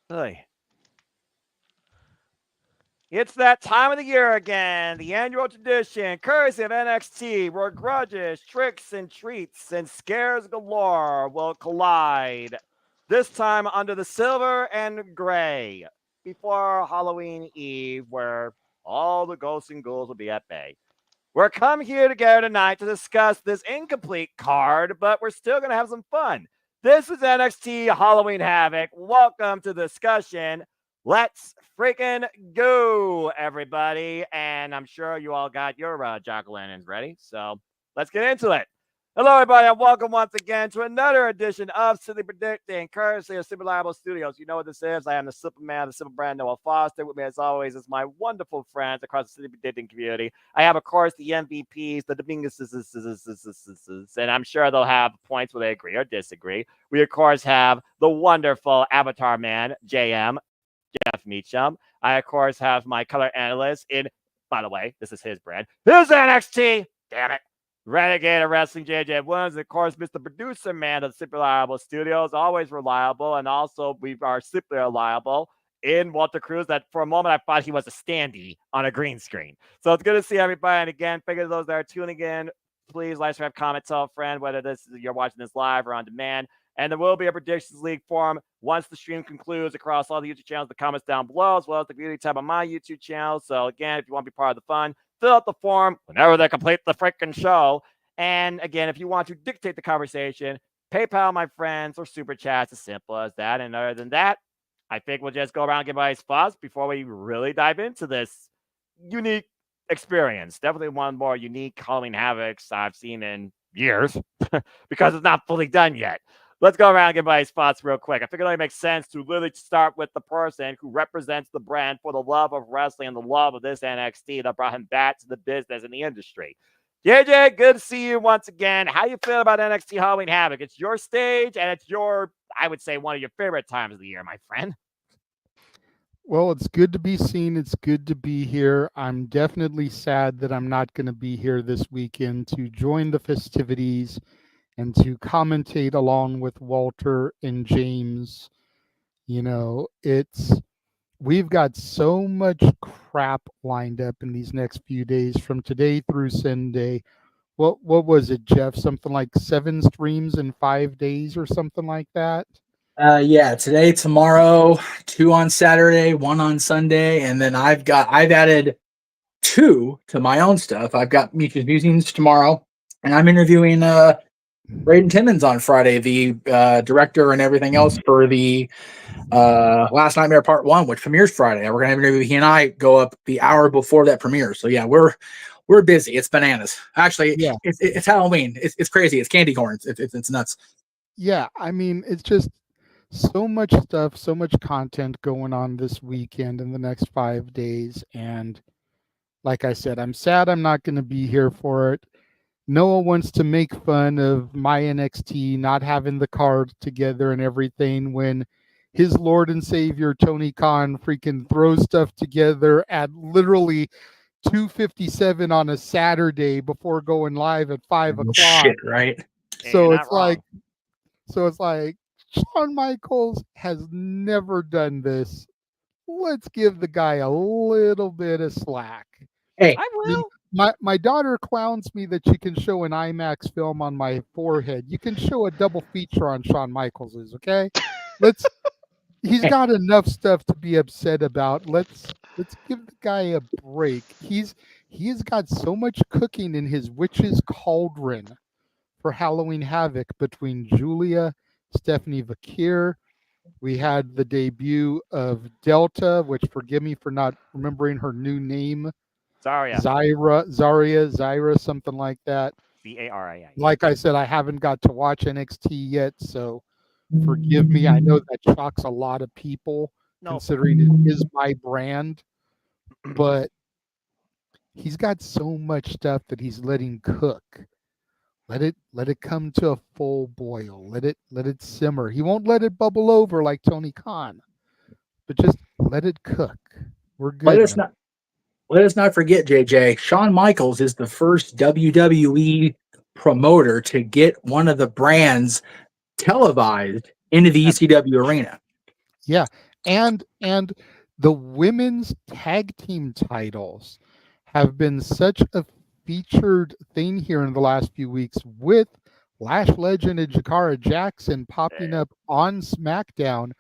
Hey. It's that time of the year again, the annual tradition, courtesy of NXT, where grudges, tricks, and treats and scares galore will collide. This time under the silver and gray, before Halloween Eve, where all the ghosts and ghouls will be at bay. We're come here together tonight to discuss this incomplete card, but we're still going to have some fun. This is NXT Halloween Havoc. Welcome to the discussion. Let's freaking go, everybody. And I'm sure you all got your jack-o'-lanterns ready. So let's get into it. Hello, everybody, and welcome once again to another edition of Silly Predicting, courtesy of Super Reliable Studios. You know what this is. I am the Superman, the Super Brand Noah Foster. With me, as always, is my wonderful friends across the Silly Predicting community. I have, of course, the MVPs, the Dominguez's, and I'm sure they'll have points where they agree or disagree. We, of course, have the wonderful Avatar Man, JM, Jeff Meacham. I, of course, have my color analyst in, by the way, this is his brand. Here's NXT. Damn it. Renegade of Wrestling, JJ Williams, and of course, Mr. Producer Man of the Super Reliable Studios, always reliable, and also we are super reliable in Walter Cruz. That for a moment I thought he was a standee on a green screen. So it's good to see everybody. And again, figure those that are tuning in, please like, subscribe, comment, tell a friend, whether you're watching this live or on demand. And there will be a Predictions League forum once the stream concludes across all the YouTube channels, the comments down below, as well as the community tab on my YouTube channel. So again, if you want to be part of the fun, fill out the form whenever they complete the freaking show. And again, if you want to dictate the conversation, PayPal, my friends, or Super Chats, as simple as that. And other than that, I think we'll just go around and give everybody's thoughts before we really dive into this unique experience. Definitely one of the more unique Halloween Havocs I've seen in years because it's not fully done yet. Let's go around and give everybody's thoughts real quick. I figured it only makes sense to literally start with the person who represents the brand for the love of wrestling and the love of this NXT that brought him back to the business and the industry. JJ, good to see you once again. How you feel about NXT Halloween Havoc? It's your stage, and it's your, I would say, one of your favorite times of the year, my friend. Well, it's good to be seen. It's good to be here. I'm definitely sad that I'm not going to be here this weekend to join the festivities and to commentate along with Walter and James. We've got so much crap lined up in these next few days from today through Sunday. What was it, Jeff? Something like 7 streams in 5 days or something like that? Yeah, today, tomorrow, 2 on Saturday, 1 on Sunday, and then I've added 2 to my own stuff. I've got Mutual Musings tomorrow, and I'm interviewing Braden Timmons on Friday, the director and everything else for the Last Nightmare Part 1, which premieres Friday. We're gonna have an interview. He and I go up the hour before that premieres. So yeah, we're busy. It's bananas. Actually, Yeah. it's Halloween. It's crazy. It's candy corns. It's nuts. Yeah, I mean, it's just so much stuff, so much content going on this weekend in the next 5 days. And like I said, I'm sad I'm not going to be here for it. Noah wants to make fun of my NXT not having the cards together and everything when his Lord and Savior Tony Khan freaking throws stuff together at literally 2:57 on a Saturday before going live at 5 o'clock. Shit, right? So You're it's not wrong. like Shawn Michaels has never done this. Let's give the guy a little bit of slack. Hey, I I mean, will. my daughter clowns me that she can show an IMAX film on my forehead. You can show a double feature on Shawn Michaels's, okay? Let's He's got enough stuff to be upset about. Let's give the guy a break. He's got so much cooking in his witch's cauldron for Halloween Havoc between Julia, Stephanie Vaquer. We had the debut of Delta, which forgive me for not remembering her new name. Sorry, Zaria, something like that. Zaria. Like I said, I haven't got to watch NXT yet, so forgive me. I know that shocks a lot of people No. considering it is my brand, but he's got so much stuff that he's letting cook. Let it come to a full boil. Let it simmer. He won't let it bubble over like Tony Khan, but just let it cook. We're let good us now. not let us not forget, JJ. Shawn Michaels is the first WWE promoter to get one of the brands televised into the ECW arena. Yeah, and the women's tag team titles have been such a featured thing here in the last few weeks with Lash Legend and Jakara Jackson popping up on SmackDown.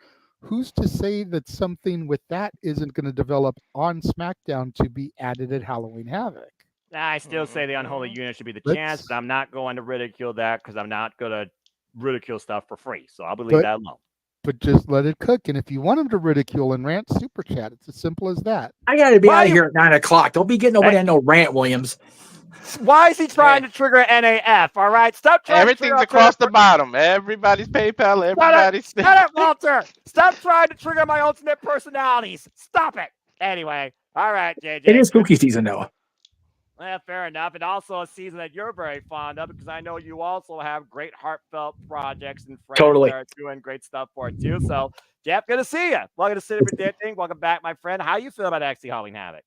Who's to say that something with that isn't going to develop on SmackDown to be added at Halloween Havoc? I still say the unholy unit should be the chance, Let's but I'm not going to ridicule that because I'm not going to ridicule stuff for free. So I'll leave but that alone. but just let it cook. And if you want them to ridicule and rant, super chat. It's as simple as that. I got to be Why out of you- here at 9:00. Don't be getting nobody on no rant, Williams. Why is he trying to trigger NAF? All right, stop trying to trigger Everything's across the bottom. Everybody's PayPal. Everybody's. Shut it, Walter. Stop trying to trigger my alternate personalities. Stop it. Anyway, all right, JJ. It is spooky season, Noah. Well, fair enough. And also a season that you're very fond of because I know you also have great heartfelt projects and friends Totally. that are doing great stuff for it too. So, Jeff, good to see you. Welcome to City Predicting. Welcome back, my friend. How you feel about XT Halloween Havoc?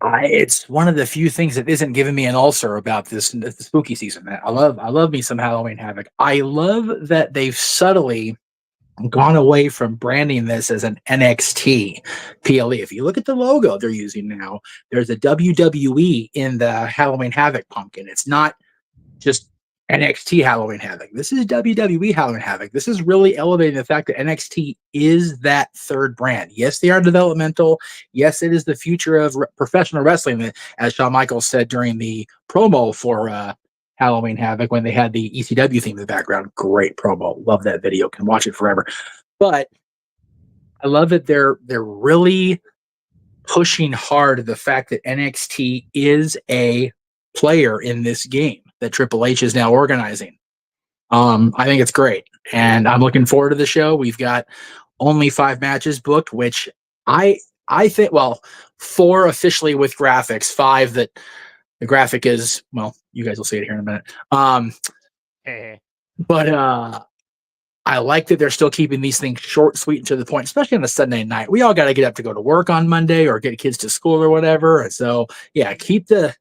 It's one of the few things that isn't giving me an ulcer about this the spooky season. I love me some Halloween Havoc. I love that they've subtly gone away from branding this as an NXT PLE. If you look at the logo they're using now, there's a WWE in the Halloween Havoc pumpkin. It's not just NXT Halloween Havoc. This is WWE Halloween Havoc. This is really elevating the fact that NXT is that third brand. Yes, they are developmental. Yes, it is the future of professional wrestling, as Shawn Michaels said during the promo for Halloween Havoc when they had the ECW theme in the background. Great promo. Love that video. Can watch it forever. But I love that they're really pushing hard the fact that NXT is a player in this game that Triple H is now organizing. I think it's great, and I'm looking forward to the show. We've got only 5 matches booked, which I think, well, 4 officially with graphics, 5 that the graphic is, well, you guys will see it here in a minute. But I like that they're still keeping these things short, sweet, and to the point, especially on a Sunday night. We all got to get up to go to work on Monday or get kids to school or whatever. And so, yeah, keep the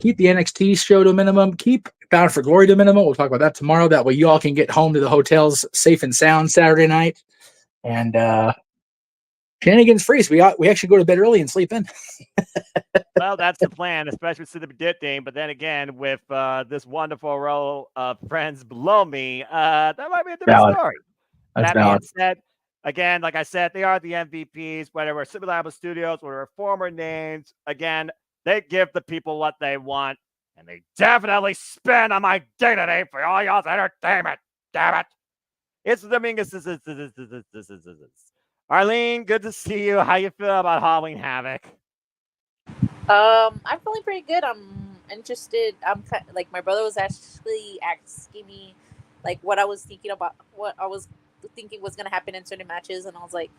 NXT show to a minimum. Keep Bound for Glory to a minimum. We'll talk about that tomorrow. That way you all can get home to the hotels safe and sound Saturday night. And shenanigans free. So we actually go to bed early and sleep in. Well, that's the plan, especially with City Predicting. But then again, with this wonderful row of friends below me, that might be a different story. That's that being valid. said, again, like I said, they are the MVPs, whether we're Simulable Studios, whether we're former names. Again, they give the people what they want, and they definitely spend on my day-to-day for all y'all's entertainment. Damn it. It's the Dominguez. Arlene, good to see you. How you feel about Halloween Havoc? I'm feeling pretty good. I'm interested. I'm like, my brother was actually asking me like what I was thinking about, what I was thinking was gonna happen in certain matches, and I was like,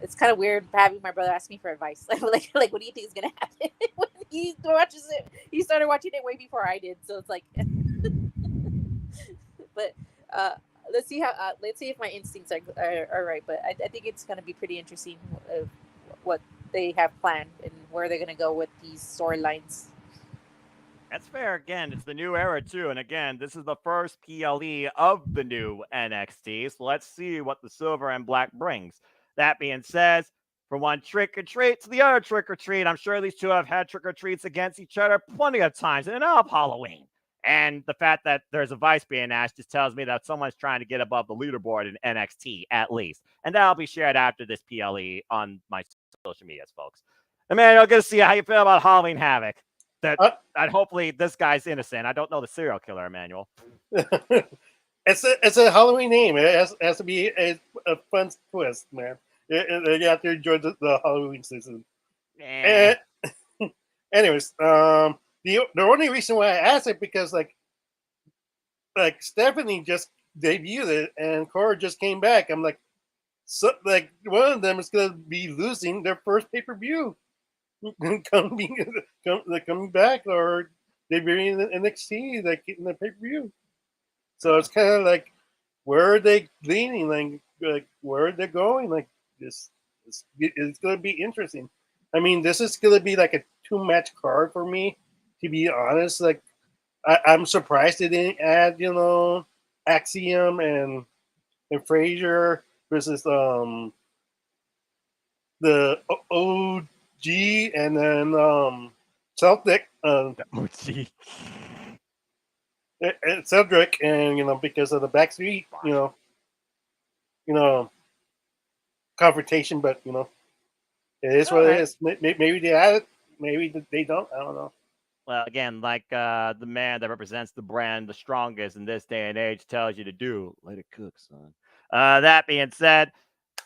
it's kind of weird having my brother ask me for advice. like what do you think is gonna happen when he watches it? He started watching it way before I did, so it's like, but let's see if my instincts are right. But I think it's gonna be pretty interesting what they have planned and where they're gonna go with these storylines. That's fair. Again, it's the new era too, and again, this is the first PLE of the new NXT. So let's see what the silver and black brings. That being said, from one trick or treat to the other trick or treat, I'm sure these two have had trick or treats against each other plenty of times in and out of Halloween. And the fact that there's a vice being asked just tells me that someone's trying to get above the leaderboard in NXT at least. And that'll be shared after this PLE on my social medias, folks. Emmanuel, good to see you. How you feel about Halloween Havoc? That hopefully this guy's innocent. I don't know the serial killer, Emmanuel. It's a Halloween name. It has to be a fun twist, man. You have to enjoy the Halloween season. Yeah. Anyways, the only reason why I asked it because like Stephanie just debuted it and Cora just came back. I'm like, so like one of them is gonna be losing their first pay-per-view. coming back or debuting in NXT, like getting the pay-per-view. So it's kind of like, where are they leaning? Like where are they going? Like this, it's going to be interesting. I mean, this is going to be like a 2-match card for me, to be honest. Like I'm surprised they didn't add, Axiom and Frazier versus the OG, and then Celtic, Oh, gee. and Cedric, and because of the backstreet, confrontation, but it is what it is. Maybe they add it, maybe they don't. I don't know. Well, again, like the man that represents the brand the strongest in this day and age tells you to do, let it cook, son. That being said,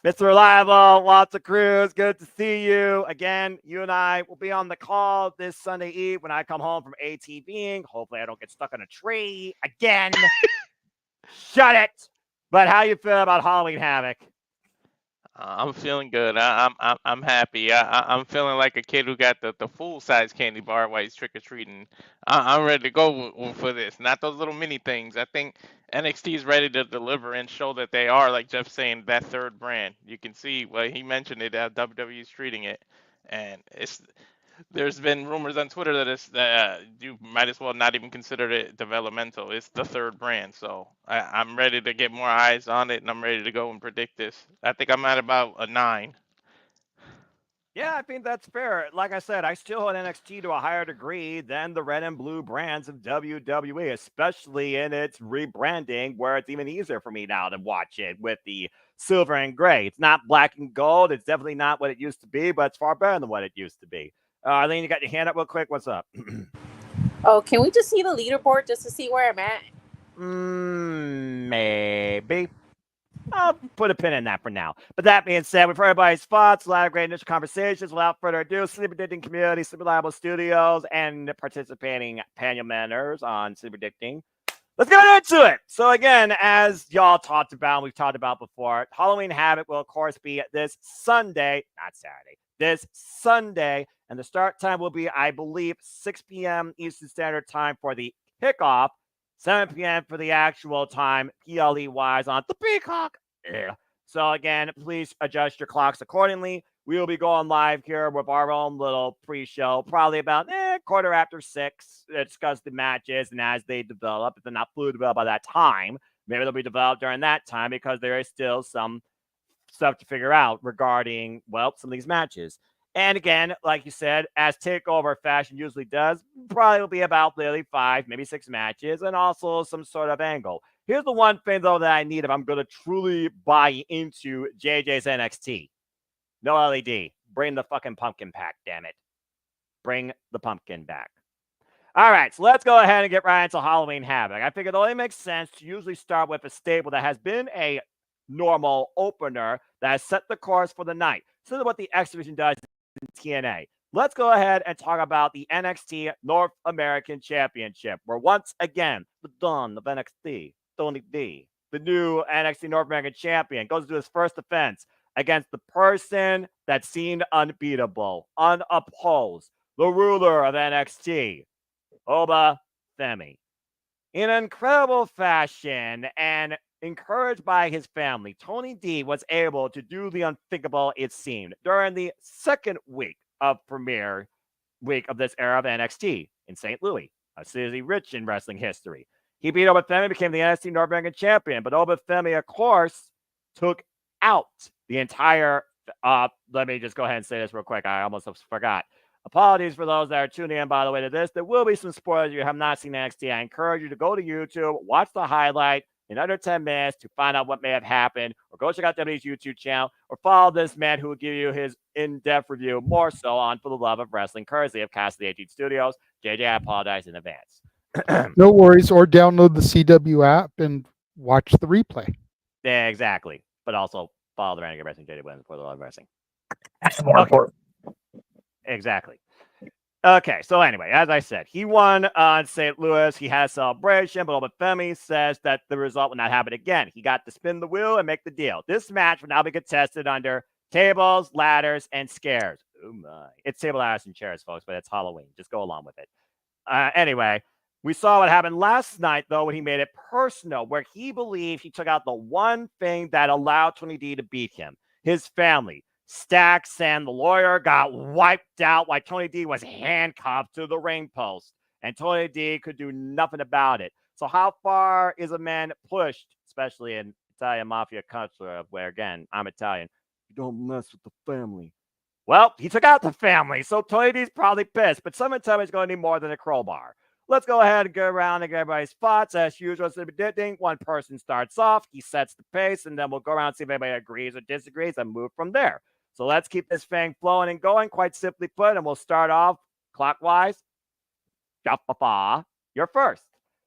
Mr. Reliable, lots of Cruz, good to see you. Again, you and I will be on the call this Sunday Eve when I come home from ATVing. Hopefully I don't get stuck on a tree again. Shut it. But how you feel about Halloween Havoc? I'm feeling good. I'm happy. I'm feeling like a kid who got the full size candy bar while he's trick or treating. I'm ready to go for this. Not those little mini things. I think NXT is ready to deliver and show that they are, like Jeff's saying, that third brand. You can see, well, he mentioned it, how WWE is treating it, and there's been rumors on Twitter that you might as well not even consider it developmental. It's the third brand, so I'm ready to get more eyes on it, and I'm ready to go and predict this. I think I'm at about a 9. Yeah, I think that's fair. Like I said, I still hold NXT to a higher degree than the red and blue brands of WWE, especially in its rebranding, where it's even easier for me now to watch it with the silver and gray. It's not black and gold. It's definitely not what it used to be, but it's far better than what it used to be. Arlene, you got your hand up real quick. What's up? Oh, can we just see the leaderboard just to see where I'm at? Maybe. I'll put a pin in that for now. But that being said, we've heard everybody's thoughts, a lot of great initial conversations. Without further ado, Sleep Predicting Community, Sleep Reliable Studios, and participating panel members on Sleep Predicting. Let's get into it. So again, as y'all talked about, we've talked about before, Halloween Havoc will, of course, be this Sunday, not Saturday, this Sunday. And the start time will be, I believe, 6 p.m. Eastern Standard Time for the kickoff, 7 p.m. for the actual time, PLE-wise, on the Peacock. Yeah. So again, please adjust your clocks accordingly. We will be going live here with our own little pre-show, probably about quarter after 6, to discuss the matches and as they develop. If they're not fully developed by that time, maybe they'll be developed during that time because there is still some stuff to figure out regarding, well, some of these matches. And again, like you said, as TakeOver fashion usually does, probably will be about literally 5, maybe 6 matches, and also some sort of angle. Here's the one thing, though, that I need if I'm going to truly buy into JJ's NXT. No LED. Bring the fucking pumpkin pack, damn it. Bring the pumpkin back. All right, so let's go ahead and get right into Halloween Havoc. I figured it only makes sense to usually start with a stable that has been a normal opener that has set the course for the night. So this is what the X Division does in TNA. Let's go ahead and talk about the NXT North American Championship, where once again, the Don of NXT, Tony D, the new NXT North American Champion, goes to his first defense against the person that seemed unbeatable, unopposed, the ruler of NXT, Oba Femi. In incredible fashion and encouraged by his family, Tony D was able to do the unthinkable, it seemed, during the second week of premiere week of this era of NXT in St. Louis, a city rich in wrestling history. He beat Oba Femi, became the NXT North American champion, but Oba Femi, of course, took out the entire. Let me just go ahead and say this real quick. I almost forgot. Apologies for those that are tuning in, by the way, to this. There will be some spoilers if you have not seen NXT. I encourage you to go to YouTube, watch the highlight in under 10 minutes to find out what may have happened, or go check out WWE's YouTube channel, or follow this man who will give you his in-depth review more so on For the Love of Wrestling, courtesy of Castle 18 Studios. JJ, I apologize in advance. No worries. Or download the CW app and watch the replay. Yeah, exactly. But also follow the Renegade Wrestling, JJ Williams, For the Love of Wrestling. That's more important. Exactly. Okay, so anyway, as I said, he won on St. Louis. He had a celebration, but Oba Femi says that the result will not happen again. He got to spin the wheel and make the deal. This match will now be contested under tables, ladders, and scares. Oh my. It's table, ladders, and chairs, folks, but it's Halloween. Just go along with it. Anyway, we saw what happened last night, though, when he made it personal, where he believed he took out the one thing that allowed Tony D to beat him, his family. Stacks and the lawyer got wiped out while Tony D was handcuffed to the ring post, and Tony D could do nothing about it. So how far is a man pushed, especially in Italian mafia culture, where, again, I'm Italian, you don't mess with the family. Well, he took out the family, so Tony D's probably pissed, but someone tell me he's going to need more than a crowbar. Let's go ahead and go around and get everybody's thoughts. As usual, one person starts off, he sets the pace, and then we'll go around and see if anybody agrees or disagrees and move from there. So let's keep this thing flowing and going, quite simply put, and we'll start off clockwise. You're first.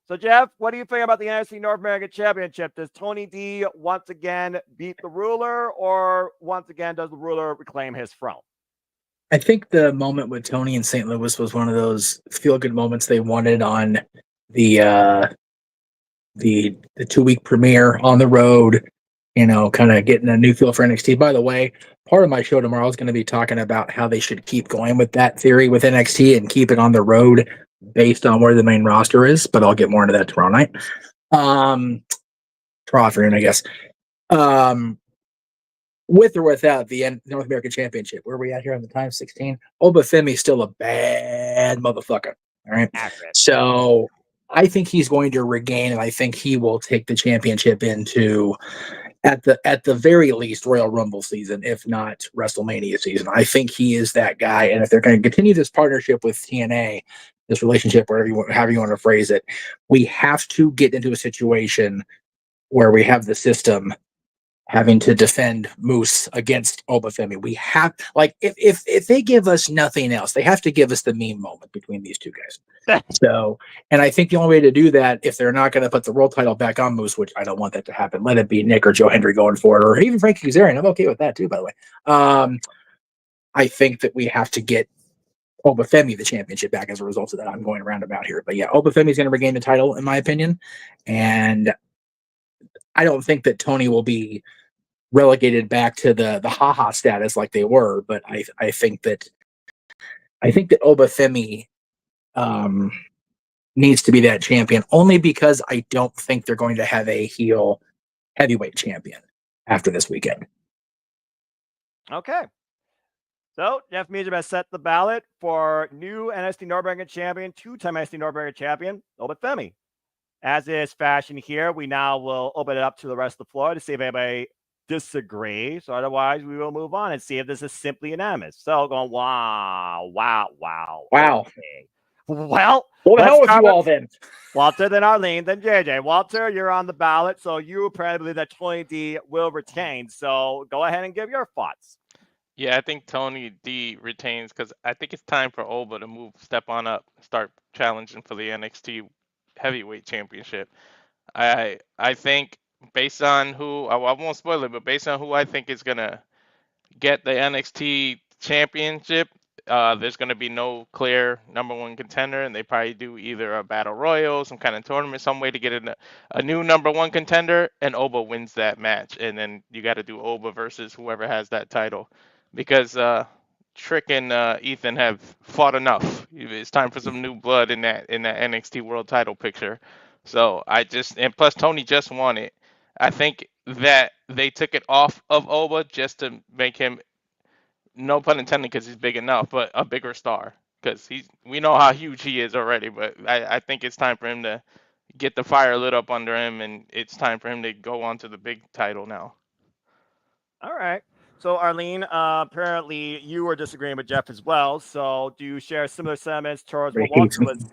So, Jeff, what do you think about the NFC North American Championship? Does Tony D once again beat the ruler, or once again does the ruler reclaim his throne? I think the moment with Tony in St. Louis was one of those feel-good moments they wanted on the 2-week premiere on the road. Kind of getting a new feel for NXT. By the way, part of my show tomorrow is going to be talking about how they should keep going with that theory with NXT and keep it on the road based on where the main roster is. But I'll get more into that tomorrow night. Tomorrow afternoon, I guess. With or without the North American Championship, where are we at here on the time? 16. Oba Femi's still a bad motherfucker. All right. Accurate. So I think he's going to regain, and I think he will take the championship into, at the very least, Royal Rumble season, if not WrestleMania season. I think he is that guy. And if they're going to continue this partnership with TNA, this relationship, however you want to phrase it, we have to get into a situation where we have the system having to defend Moose against Obafemi. We have, like, if they give us nothing else, they have to give us the meme moment between these two guys. So, and I think the only way to do that, if they're not going to put the world title back on Moose, which I don't want that to happen, let it be Nick or Joe Hendry going for it, or even Frankie Kazarian. I'm okay with that too, by the way. I think that we have to get Obafemi the championship back as a result of that. I'm going around about here, but yeah, Obafemi is going to regain the title, in my opinion, and I don't think that Tony will be relegated back to the haha status like they were, but I think that Obafemi needs to be that champion, only because I don't think they're going to have a heel heavyweight champion after this weekend. Okay. So, Jeff Meacham has set the ballot for new NXT North American champion, two-time NXT North American champion, Obafemi. As is fashion here, we now will open it up to the rest of the floor to see if anybody disagrees. So otherwise, we will move on and see if this is simply unanimous. So going, wow. Okay. Well, What the hell with you all then? Walter, then Arlene, then JJ. Walter, you're on the ballot, so you apparently believe that Tony D will retain. So go ahead and give your thoughts. Yeah, I think Tony D retains because I think it's time for Oba to step on up, start challenging for the NXT Heavyweight Championship. I think based on who I won't spoil it, but based on who I think is gonna get the NXT Championship, there's gonna be no clear number one contender, and they probably do either a battle royal, some kind of tournament, some way to get a new number one contender, and Oba wins that match, and then you got to do Oba versus whoever has that title, because Trick and Ethan have fought enough. It's time for some new blood in that NXT World Title picture. So and plus Tony just won it. I think that they took it off of Oba just to make him, no pun intended, because he's big enough, but a bigger star. Because we know how huge he is already, but I think it's time for him to get the fire lit up under him, and it's time for him to go on to the big title now. All right. So, Arlene, apparently you were disagreeing with Jeff as well. So, do you share similar sentiments towards what Walter was?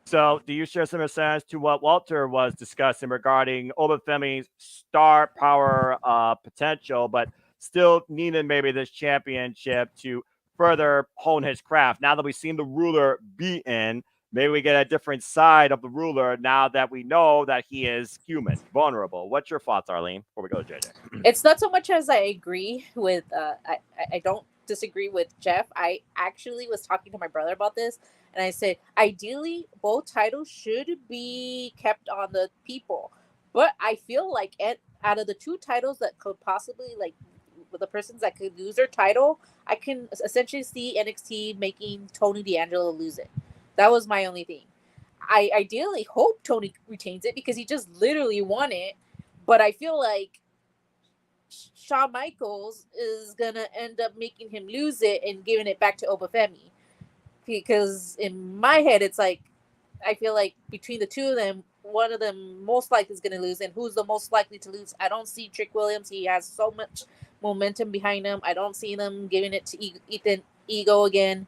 So, do you share similar sentiments to what Walter was discussing regarding Obafemi's star power potential, but still needing maybe this championship to further hone his craft? Now that we've seen the ruler beaten, maybe we get a different side of the ruler now that we know that he is human, vulnerable. What's your thoughts, Arlene, before we go to JJ? It's not so much as I agree with, I don't disagree with Jeff. I actually was talking to my brother about this, and I said, ideally, both titles should be kept on the people. But I feel like out of the two titles that could possibly, like, the persons that could lose their title, I can essentially see NXT making Tony D'Angelo lose it. That was my only thing. I ideally hope Tony retains it because he just literally won it. But I feel like Shawn Michaels is going to end up making him lose it and giving it back to Obafemi. Because in my head, it's like, I feel like between the two of them, one of them most likely is going to lose. And who's the most likely to lose? I don't see Trick Williams. He has so much momentum behind them. I don't see them giving it to Ethan Ego again.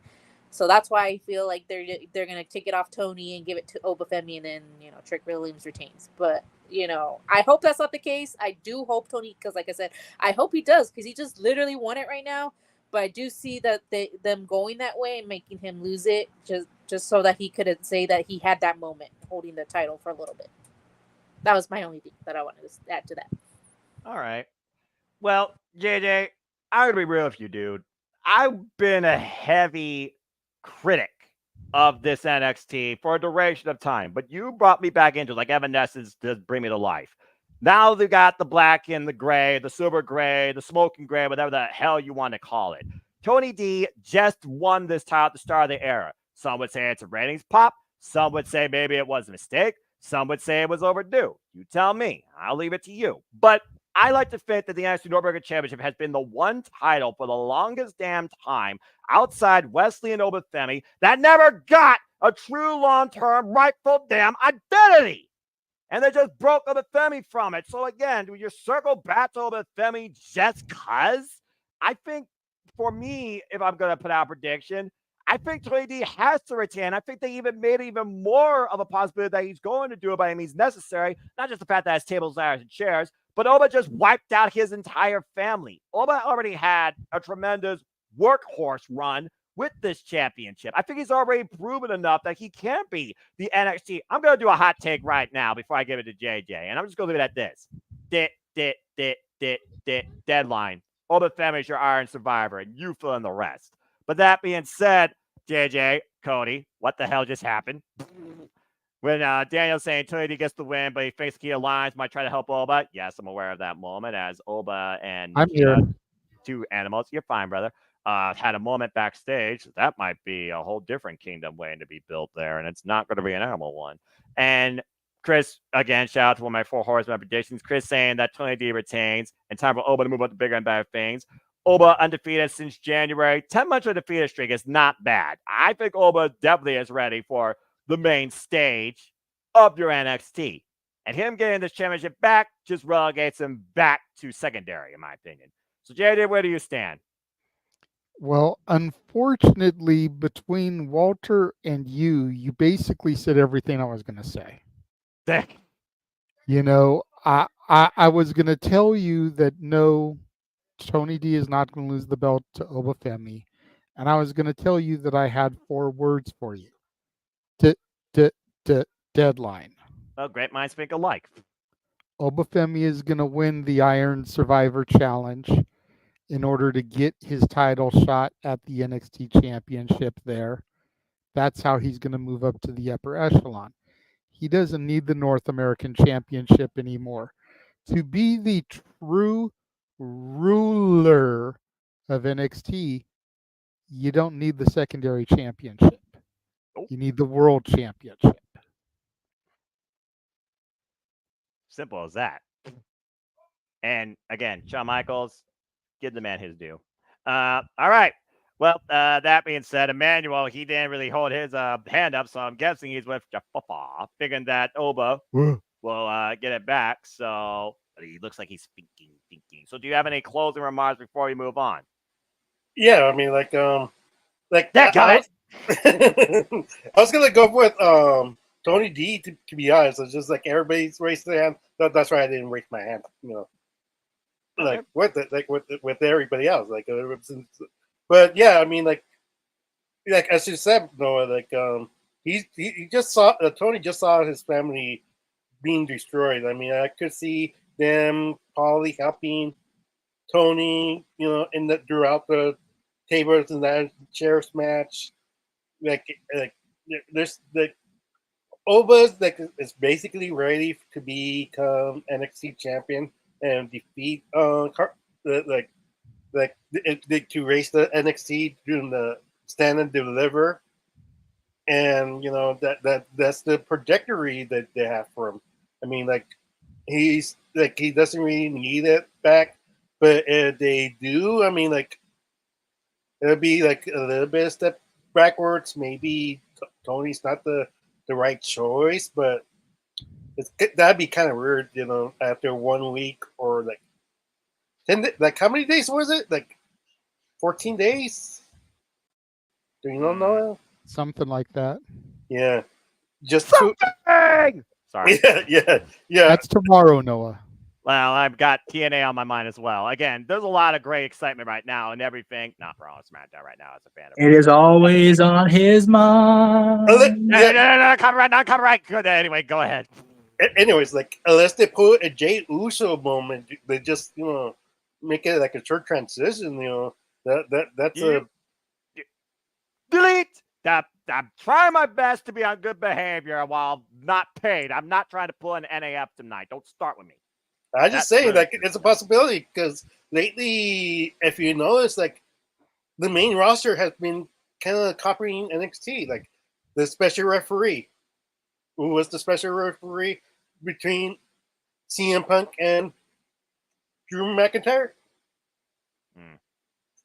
So that's why I feel like they're gonna take it off Tony and give it to Obafemi, and then Trick Williams retains. But I hope that's not the case. I do hope Tony, because like I said, I hope he does, because he just literally won it right now. But I do see that them going that way and making him lose it just so that he couldn't say that he had that moment holding the title for a little bit. That was my only thing that I wanted to add to that. All right. Well, JJ, I'm gonna be real with you, dude. I've been a heavy critic of this NXT for a duration of time, but you brought me back into it, like Evanescence does bring me to life. Now they got the black and the gray, the silver gray, the smoking gray, whatever the hell you want to call it. Tony D just won this title at the start of the era. Some would say it's a ratings pop. Some would say maybe it was a mistake. Some would say it was overdue. You tell me. I'll leave it to you. But I like to think that the NXT North American Championship has been the one title for the longest damn time outside Wesley and Obafemi that never got a true long-term rightful damn identity. And they just broke Obafemi from it. So again, do you circle back to Obafemi just cuz? I think for me, if I'm going to put out a prediction, I think Tony D has to retain. I think they even made it even more of a possibility that he's going to do it by any means necessary. Not just the fact that it's tables, ladders, and chairs, but Oba just wiped out his entire family. Oba already had a tremendous workhorse run with this championship. I think he's already proven enough that he can be the NXT. I'm going to do a hot take right now before I give it to JJ, and I'm just going to leave it at this. Deadline. Obafemi is your Iron Survivor, and you fill in the rest. But that being said, JJ, Cody, what the hell just happened? When Daniel's saying Tony D gets the win, but he thinks Key Alliance might try to help Oba. Yes, I'm aware of that moment as Oba and I'm here. two animals. You're fine, brother. Had a moment backstage. That might be a whole different kingdom waiting to be built there, and it's not going to be an animal one. And Chris, again, shout out to one of my 4 horsemen predictions. Chris saying that Tony D retains and time for Oba to move up to bigger and better things. Oba undefeated since January. 10-month undefeated streak is not bad. I think Oba definitely is ready for the main stage of your NXT. And him getting this championship back just relegates him back to secondary, in my opinion. So, JD, where do you stand? Well, unfortunately, between Walter and you basically said everything I was going to say. Dick. I was going to tell you that no, Tony D is not going to lose the belt to Obafemi. And I was going to tell you that I had 4 words for you. Deadline. Well, great minds think alike. Obafemi is going to win the Iron Survivor Challenge in order to get his title shot at the NXT Championship there. That's how he's going to move up to the upper echelon. He doesn't need the North American Championship anymore. To be the true ruler of NXT, you don't need the secondary championship. You need the world championship. Simple as that. And again, Shawn Michaels, give the man his due. All right. Well, that being said, Emmanuel, he didn't really hold his hand up, so I'm guessing he's with Jaffa, figuring that Oba will get it back. So he looks like he's thinking. So do you have any closing remarks before we move on? Yeah, I mean, like that guy. I was gonna go with Tony D to be honest. It's just like everybody's raising their hand. That's why I didn't raise my hand. Like with everybody else. But yeah, I mean, like as you said, Noah, like he just saw Tony just saw his family being destroyed. I mean, I could see them probably helping Tony, throughout the tables and that chairs match. Like there's like Oba's is basically ready to become NXT champion and defeat to raise the NXT during the stand and deliver, and that's the trajectory that they have for him. I mean, like he's like he doesn't really need it back, but if they do, I mean, like it'll be like a little bit of step backwards. Maybe Tony's not the right choice, but that'd be kind of weird, after 1 week or like Like how many days was it? Like 14 days? Do you not know? Something like that. Yeah. Just two. Something! Sorry. Yeah. That's tomorrow, Noah. Well, I've got TNA on my mind as well. Again, there's a lot of great excitement right now and everything. Not for all SmackDown right now as a fan of It is always on his mind. No, copyright, not copyright. Good. Anyway, go ahead. Anyways, like unless they put a Jade Uso moment, they just make it like a short transition. That's You- Delete. I'm trying my best to be on good behavior while not paid. I'm not trying to pull an NAF tonight. Don't start with me. I just That's say really like it's a possibility because lately, if you notice, like the main roster has been kind of copying NXT, like the special referee, who was the special referee between CM Punk and Drew McIntyre,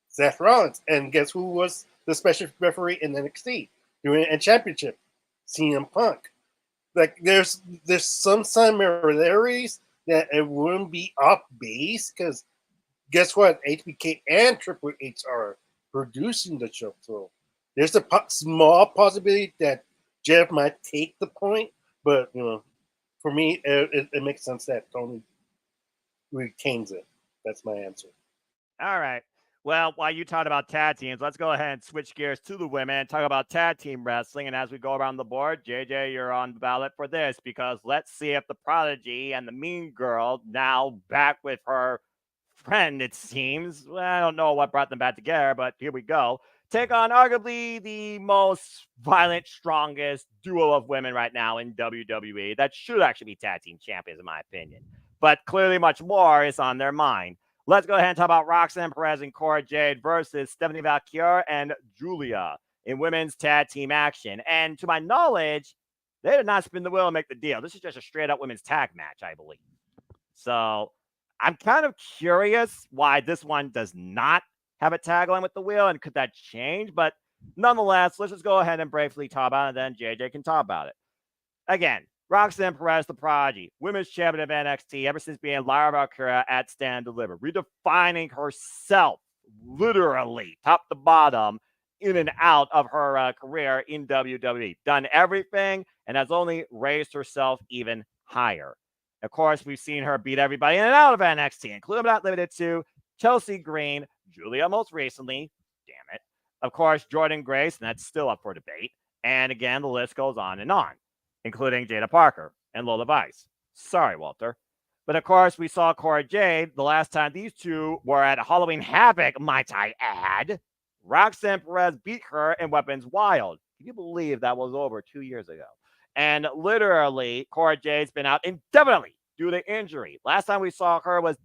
Seth Rollins, and guess who was the special referee in NXT doing a championship? CM Punk. Like there's some similarities that it wouldn't be off base because guess what? HBK and Triple H are producing the show, so there's a small possibility that Jeff might take the point, but for me, it makes sense that Tony retains it. That's my answer. All right. Well, while you talked about tag teams, let's go ahead and switch gears to the women and talk about tag team wrestling. And as we go around the board, JJ, you're on the ballot for this because let's see if the Prodigy and the Mean Girl, now back with her friend, it seems. Well, I don't know what brought them back together, but here we go. Take on arguably the most violent, strongest duo of women right now in WWE that should actually be tag team champions, in my opinion. But clearly, much more is on their mind. Let's go ahead and talk about Roxanne Perez and Cora Jade versus Stephanie Vaquer and Julia in women's tag team action. And to my knowledge, they did not spin the wheel and make the deal. This is just a straight up women's tag match, I believe. So I'm kind of curious why this one does not have a tagline with the wheel, and could that change? But nonetheless, let's just go ahead and briefly talk about it, and then JJ can talk about it. Again, Roxanne Perez, the Prodigy, women's champion of NXT ever since being Lyra Valkyria at Stand Deliver, redefining herself literally top to bottom in and out of her career in WWE. Done everything and has only raised herself even higher. Of course, we've seen her beat everybody in and out of NXT, including but not limited to Chelsea Green, Julia most recently, damn it, of course, Jordan Grace, and that's still up for debate. And again, the list goes on, including Jada Parker and Lola Vice. Sorry, Walter. But of course, we saw Cora Jade the last time these two were at Halloween Havoc, might I add. Roxanne Perez beat her in Weapons Wild. Can you believe that was over 2 years ago? And literally, Cora Jade's been out indefinitely due to injury. Last time we saw her was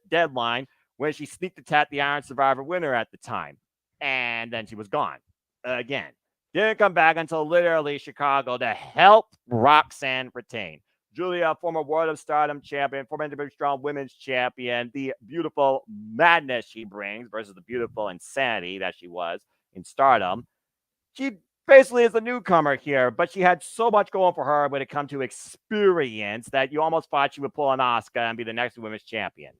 Deadline, when she sneaked attack the Iron Survivor winner at the time. And then she was gone again. Didn't come back until literally Chicago to help Roxanne retain. Julia, former World of Stardom champion, former Individual Strong Women's champion, the beautiful madness she brings versus the beautiful insanity that she was in Stardom. She basically is a newcomer here, but she had so much going for her when it comes to experience that you almost thought she would pull an Asuka and be the next women's champion.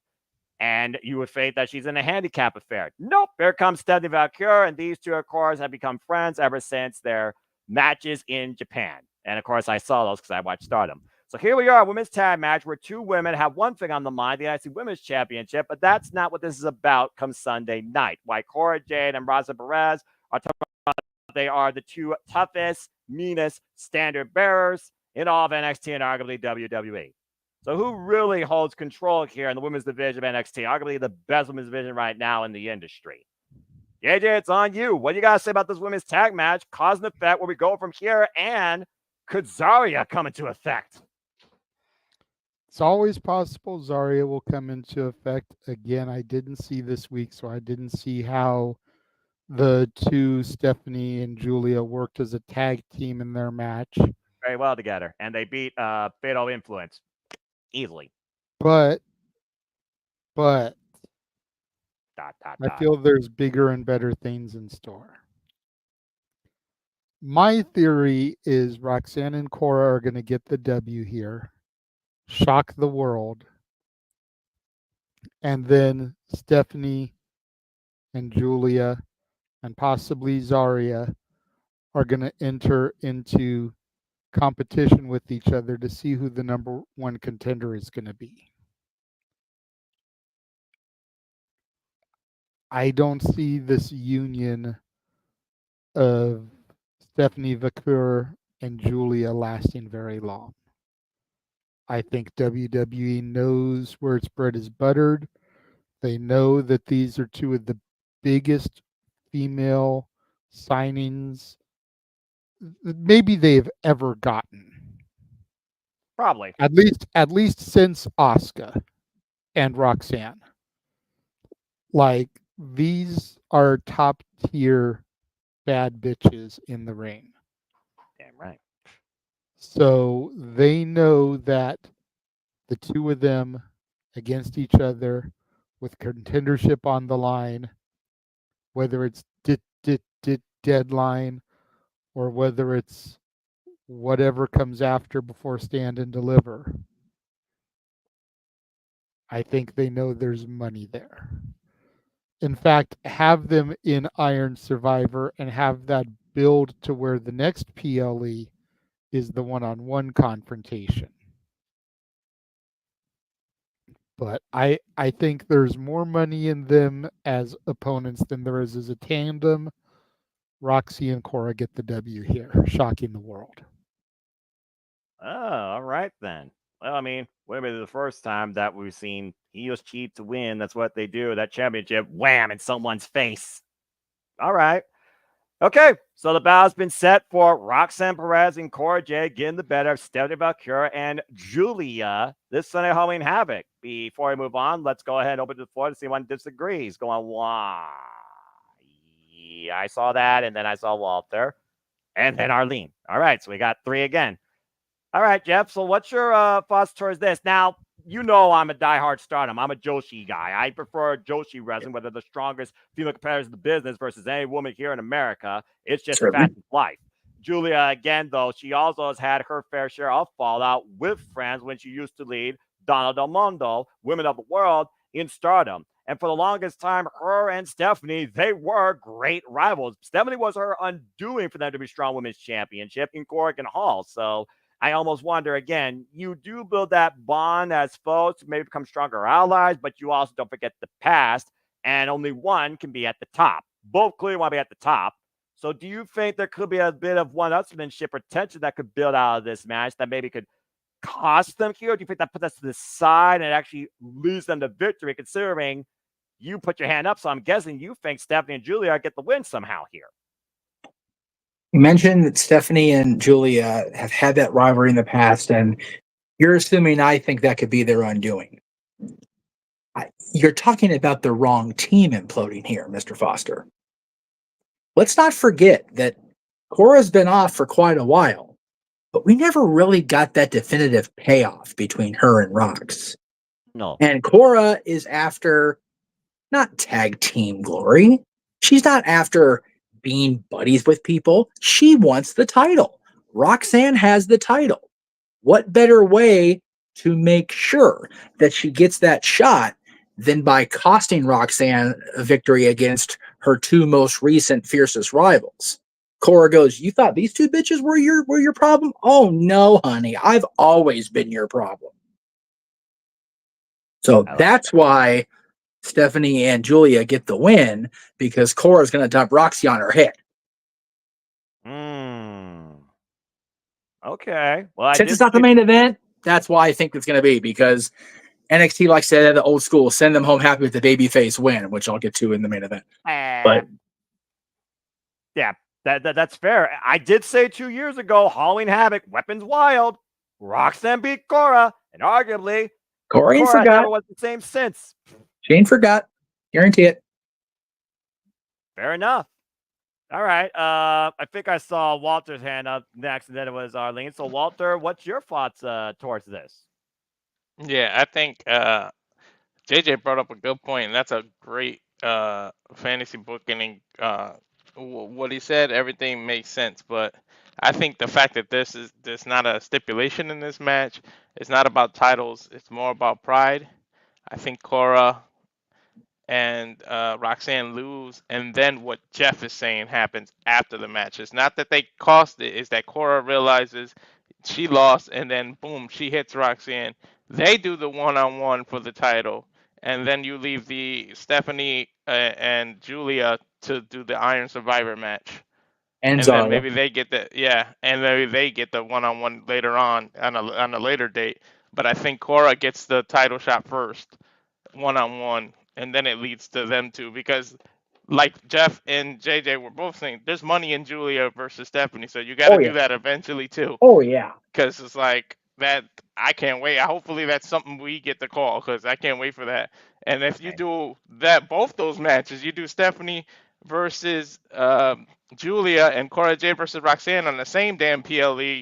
And you would think that she's in a handicap affair. Nope. Here comes Stephanie Vaquer, and these two, of course, have become friends ever since their matches in Japan. And of course, I saw those because I watched Stardom. So here we are, a women's tag match where two women have one thing on the mind, the IC Women's Championship, but that's not what this is about come Sunday night. Why Cora Jade and Rosa Perez are talking about they are the two toughest, meanest standard bearers in all of NXT and arguably WWE. So who really holds control here in the women's division of NXT? Arguably the best women's division right now in the industry. JJ, it's on you. What do you got to say about this women's tag match, cause and effect, where we go from here, and could Zarya come into effect? It's always possible Zarya will come into effect. Again, I didn't see this week, so I didn't see how the two, Stephanie and Julia, worked as a tag team in their match. Very well together, and they beat Fatal Influence easily. But I feel there's bigger and better things in store. My theory is Roxanne and Cora are going to get the W here, shock the world, and then Stephanie and Julia and possibly Zarya are going to enter into competition with each other to see who the number one contender is going to be. I don't see this union of Stephanie Vaquer and Julia lasting very long. I think WWE knows where its bread is buttered. They know that these are two of the biggest female signings maybe they've ever gotten. Probably. At least since Asuka and Roxanne. Like, these are top tier bad bitches in the ring. Damn right. So they know that the two of them against each other with contendership on the line, whether it's deadline or whether it's whatever comes after before Stand and Deliver, I think they know there's money there. In fact, have them in Iron Survivor and have that build to where the next PLE is the one-on-one confrontation. But I think there's more money in them as opponents than there is as a tandem. Roxy and Cora get the W here, shocking the world. Oh, all right then. Well, I mean, wouldn't be the first time that we've seen heels cheat to win. That's what they do. That championship, wham, in someone's face. All right. Okay, so the battle's been set for Roxanne Perez and Cora Jade getting the better of Stephanie Vaquer and Julia this Sunday Halloween Havoc. Before we move on, let's go ahead and open the floor to see one disagrees. Going, why? Yeah, I saw that, and then I saw Walter, and then Arlene. All right, so we got 3 again. All right, Jeff, so what's your thoughts towards this? Now, you know I'm a diehard Stardom. I'm a Joshi guy. I prefer Joshi wrestling, whether the strongest female competitors in the business versus any woman here in America. It's just a fact of life. Julia, again, though, she also has had her fair share of fallout with friends when she used to lead Donna Del Mondo, Women of the World, in Stardom. And for the longest time, her and Stephanie, they were great rivals. Stephanie was her undoing for them to be Strong Women's Championship in Corrigan Hall. So I almost wonder again, you do build that bond as foes to maybe become stronger allies, but you also don't forget the past, and only one can be at the top. Both clearly want to be at the top. So do you think there could be a bit of one-upsmanship or tension that could build out of this match that maybe could cost them here? Or do you think that puts us to the side and actually leads them to victory, considering you put your hand up? So I'm guessing you think Stephanie and Julia get the win somehow here. You mentioned that Stephanie and Julia have had that rivalry in the past, and you're assuming I think that could be their undoing. You're talking about the wrong team imploding here, Mr. Foster. Let's not forget that Cora's been off for quite a while, but we never really got that definitive payoff between her and Rox. No. And Cora is after not tag team glory. She's not after being buddies with people. She wants the title. Roxanne has the title. What better way to make sure that she gets that shot than by costing Roxanne a victory against her 2 most recent fiercest rivals? Cora goes, "You thought these 2 bitches were your problem? Oh no, honey. I've always been your problem." So that's why Stephanie and Julia get the win, because Cora's going to dump Roxy on her head. Okay. Well, since it's not the main event, that's why I think it's going to be, because NXT likes to say the old school, send them home happy with the babyface win, which I'll get to in the main event. But yeah, that's fair. I did say 2 years ago, Halloween Havoc, Weapons Wild, Roxanne beat Cora, and arguably Cora ain't forgot. never was the same since. She ain't forgot. Guarantee it. Fair enough. All right. I think I saw Walter's hand up next, and then it was Arlene. So, Walter, what's your thoughts towards this? Yeah, I think JJ brought up a good point, and that's a great fantasy booking. And what he said, everything makes sense. But I think the fact that there's not a stipulation in this match, it's not about titles, it's more about pride. I think Cora and Roxanne lose, and then what Jeff is saying happens after the match. It's not that they cost it; it's that Cora realizes she lost, and then boom, she hits Roxanne. They do the one-on-one for the title, and then you leave the Stephanie and Julia to do the Iron Survivor match. And And then Zarya. maybe they get the and maybe they get the one-on-one later on a later date. But I think Cora gets the title shot first, one-on-one, and then it leads to them two because, like Jeff and JJ were both saying, there's money in Julia versus Stephanie, so you got to Oh do yeah. that eventually too. Oh yeah. Because it's like that. I can't wait. Hopefully that's something we get to call because I can't wait for that. And if you do that, both those matches, you do Stephanie versus Julia and Cora Jade versus Roxanne on the same damn PLE.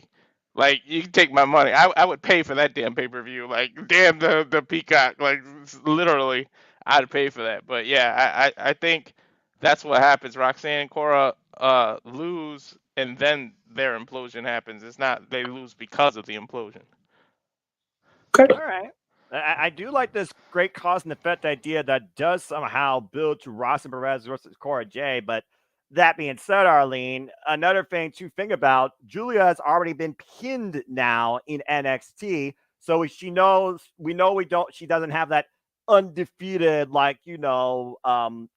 Like you can take my money. I would pay for that damn pay per view. Like damn the Peacock. Like literally, I'd pay for that. But yeah, I think that's what happens. Roxanne and Cora lose, and then their implosion happens. It's not they lose because of the implosion. Okay. All right. I do like this great cause and effect idea that does somehow build to Roxanne Perez versus Cora J. But that being said, Arlene, another thing to think about, Julia has already been pinned now in NXT. So she knows, she doesn't have that undefeated,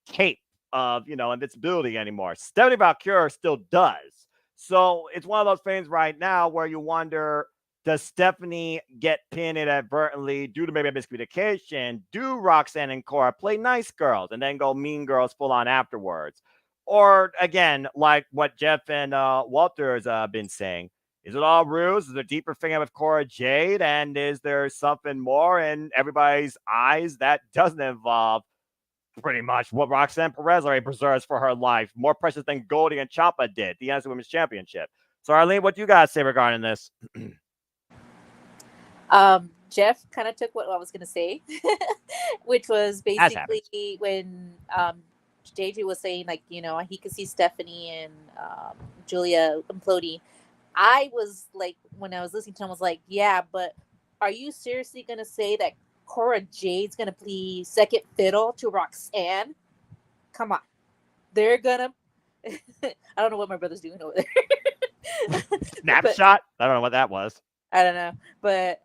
cape of, invincibility anymore. Stephanie Vaquer still does. So it's one of those things right now where you wonder, does Stephanie get pinned inadvertently due to maybe a miscommunication? Do Roxanne and Cora play nice girls and then go mean girls full on afterwards? Or again, like what Jeff and Walter's been saying, is it all ruse? Is there a deeper thing with Cora Jade? And is there something more in everybody's eyes that doesn't involve pretty much what Roxanne Perez already preserves for her life? More precious than Goldie and Ciampa did, the NXT Women's Championship. So, Arlene, what do you guys say regarding this? Jeff kind of took what I was going to say, which was basically when JJ was saying, like, he could see Stephanie and Julia imploding. I was like, when I was listening to him, I was like, yeah, but are you seriously going to say that Cora Jade's going to play second fiddle to Roxanne? Come on. They're going to... I don't know what my brother's doing over there. Snapshot? I don't know what that was. I don't know. But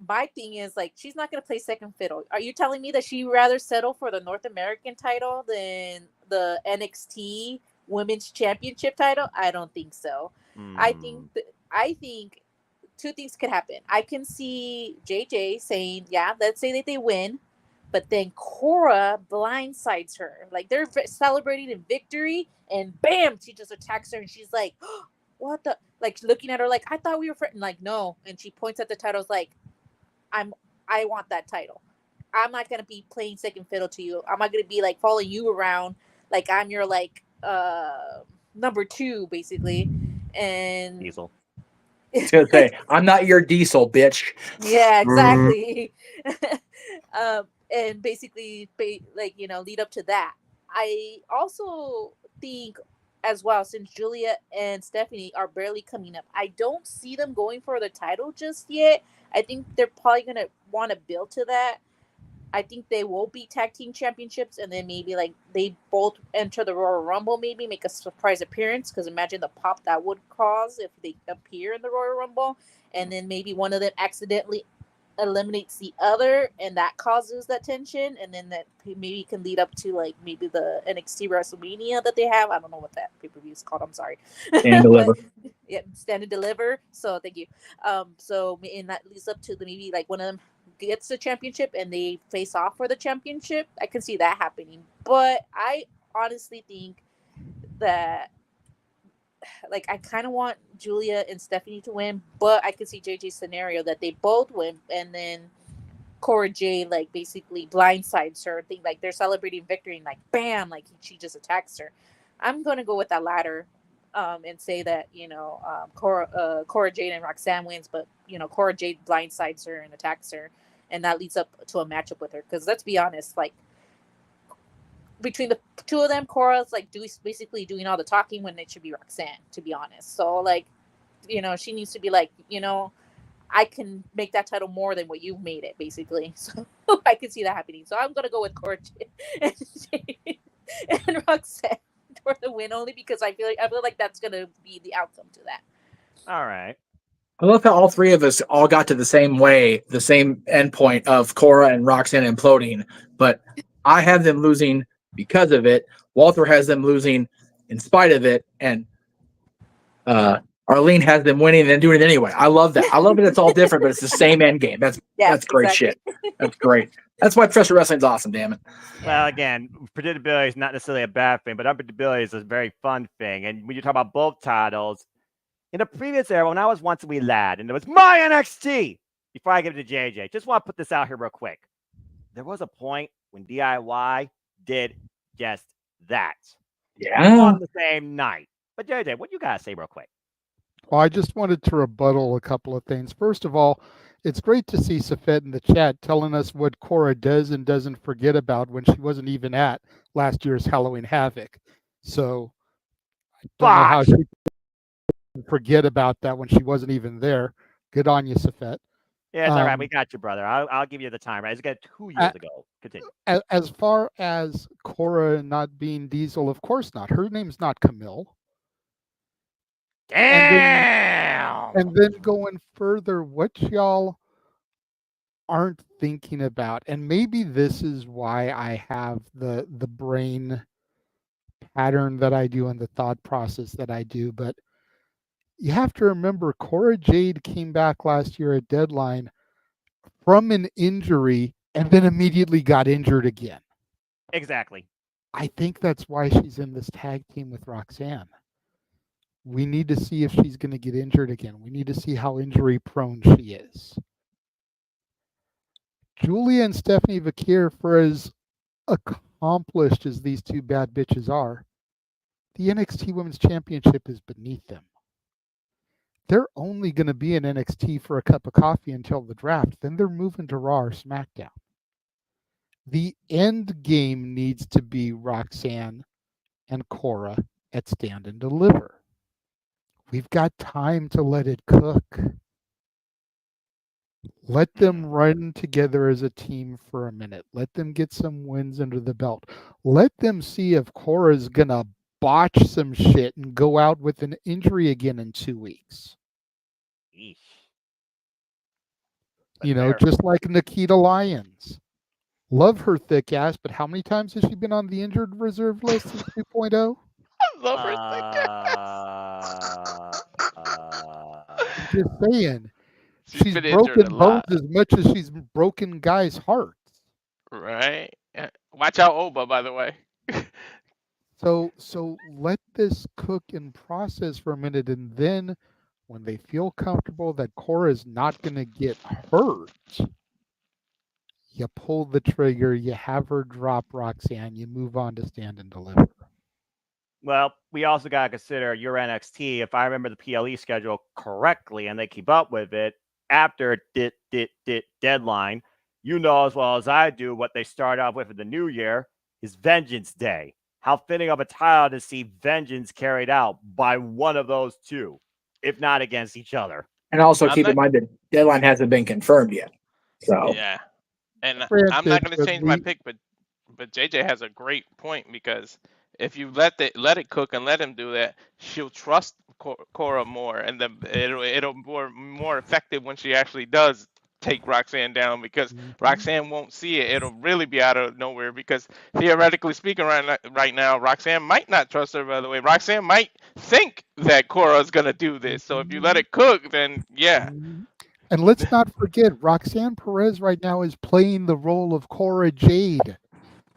my thing is, like, she's not going to play second fiddle. Are you telling me that she'd rather settle for the North American title than the NXT Women's Championship title? I don't think so. I think two things could happen. I can see JJ saying, yeah, let's say that they win, but then Cora blindsides her. Like, they're celebrating a victory, and bam, she just attacks her, and she's like, oh, what the? Like, looking at her like, I thought we were friends. Like, no. And she points at the titles like, I want that title. I'm not going to be playing second fiddle to you. I'm not going to be, like, following you around like I'm your, like, number two, basically. And Diesel. I was gonna say, I'm not your diesel, bitch. Yeah, exactly. And basically, lead up to that. I also think as well, since Julia and Stephanie are barely coming up, I don't see them going for the title just yet. I think they're probably going to want to build to that. I think they will be tag team championships, and then maybe like they both enter the Royal Rumble, maybe make a surprise appearance, because imagine the pop that would cause if they appear in the Royal Rumble, and then maybe one of them accidentally eliminates the other, and that causes that tension, and then that maybe can lead up to like maybe the NXT WrestleMania that they have. I don't know what that pay-per-view is called. I'm sorry. And deliver. Yeah, stand and deliver. So thank you. So and that leads up to the maybe like one of them gets the championship and they face off for the championship. I can see that happening, but I honestly think that like I kind of want Julia and Stephanie to win, but I could see JJ's scenario that they both win, and then Cora J like basically blindsides her. Think like they're celebrating victory, and like bam, like she just attacks her. I'm gonna go with that latter, and say that Cora Jade and Roxanne wins, but Cora Jade blindsides her and attacks her, and that leads up to a matchup with her. Because let's be honest, like between the two of them, Cora's like basically doing all the talking when it should be Roxanne, to be honest. So like, she needs to be like, I can make that title more than what you've made it, basically. So I can see that happening. So I'm gonna go with Cora and, and Roxanne for the win, only because I feel like that's gonna be the outcome to that. All right. I love how all three of us all got to the same endpoint of Cora and Roxanne imploding, but I have them losing because of it. Walter has them losing in spite of it, and Arlene has them winning and then doing it anyway. I love that. I love it. It's all different, but it's the same end game. That's great exactly. shit. That's great. That's why professional wrestling's awesome. Damn it. Well, again, predictability is not necessarily a bad thing, but unpredictability is a very fun thing. And when you talk about both titles, in the previous era, when I was once a wee lad, and it was my NXT, before I give it to JJ, just want to put this out here real quick. There was a point when DIY did just that. Yeah. On the same night. But JJ, what you got to say real quick? Well, I just wanted to rebuttal a couple of things. First of all, it's great to see Safet in the chat telling us what Cora does and doesn't forget about when she wasn't even at last year's Halloween Havoc. So I don't know how she could forget about that when she wasn't even there. Good on you, Safet. Yeah, it's all right. We got you, brother. I'll give you the time. Right? It's got 2 years ago. Continue. As far as Cora not being Diesel, of course not. Her name's not Camille. Damn. And then going further, what y'all aren't thinking about, and maybe this is why I have the brain pattern that I do and the thought process that I do, but you have to remember Cora Jade came back last year at Deadline from an injury and then immediately got injured again. Exactly. I think that's why she's in this tag team with Roxanne. We need to see if she's going to get injured again. We need to see how injury prone she is. Julia and Stephanie Vaquer, for as accomplished as these two bad bitches are, the NXT Women's Championship is beneath them. They're only going to be in NXT for a cup of coffee until the draft. Then they're moving to Raw or SmackDown. The end game needs to be Roxanne and Cora at Stand and Deliver. We've got time to let it cook. Let them run together as a team for a minute. Let them get some wins under the belt. Let them see if Cora's going to botch some shit and go out with an injury again in 2 weeks. Eesh. You know, just like Nikita Lyons. Love her thick ass, but how many times has she been on the injured reserve list since 2.0? I love her thick ass. Just saying. She's been injured broken a bones lot. as much as she's broken guys' hearts. Right. Watch out, Oba, by the way. So let this cook and process for a minute, and then when they feel comfortable that Cora is not going to get hurt, you pull the trigger, you have her drop Roxanne, you move on to Stand and Deliver. Well, we also got to consider your NXT. If I remember the PLE schedule correctly and they keep up with it, after Deadline, you know as well as I do what they start off with in the new year is Vengeance Day. How fitting of a title to see Vengeance carried out by one of those two, if not against each other. And also keep in mind that Deadline hasn't been confirmed yet. So yeah, and Granted, I'm not going to but change my pick, but JJ has a great point, because if you let it cook and let him do that, she'll trust Cora more, and then it'll more effective when she actually does take Roxanne down, because Roxanne won't see it. It'll really be out of nowhere, because theoretically speaking, right now, Roxanne might not trust her. By the way, Roxanne might think that Cora's gonna do this. So if you let it cook, then yeah. And let's not forget, Roxanne Perez right now is playing the role of Cora Jade.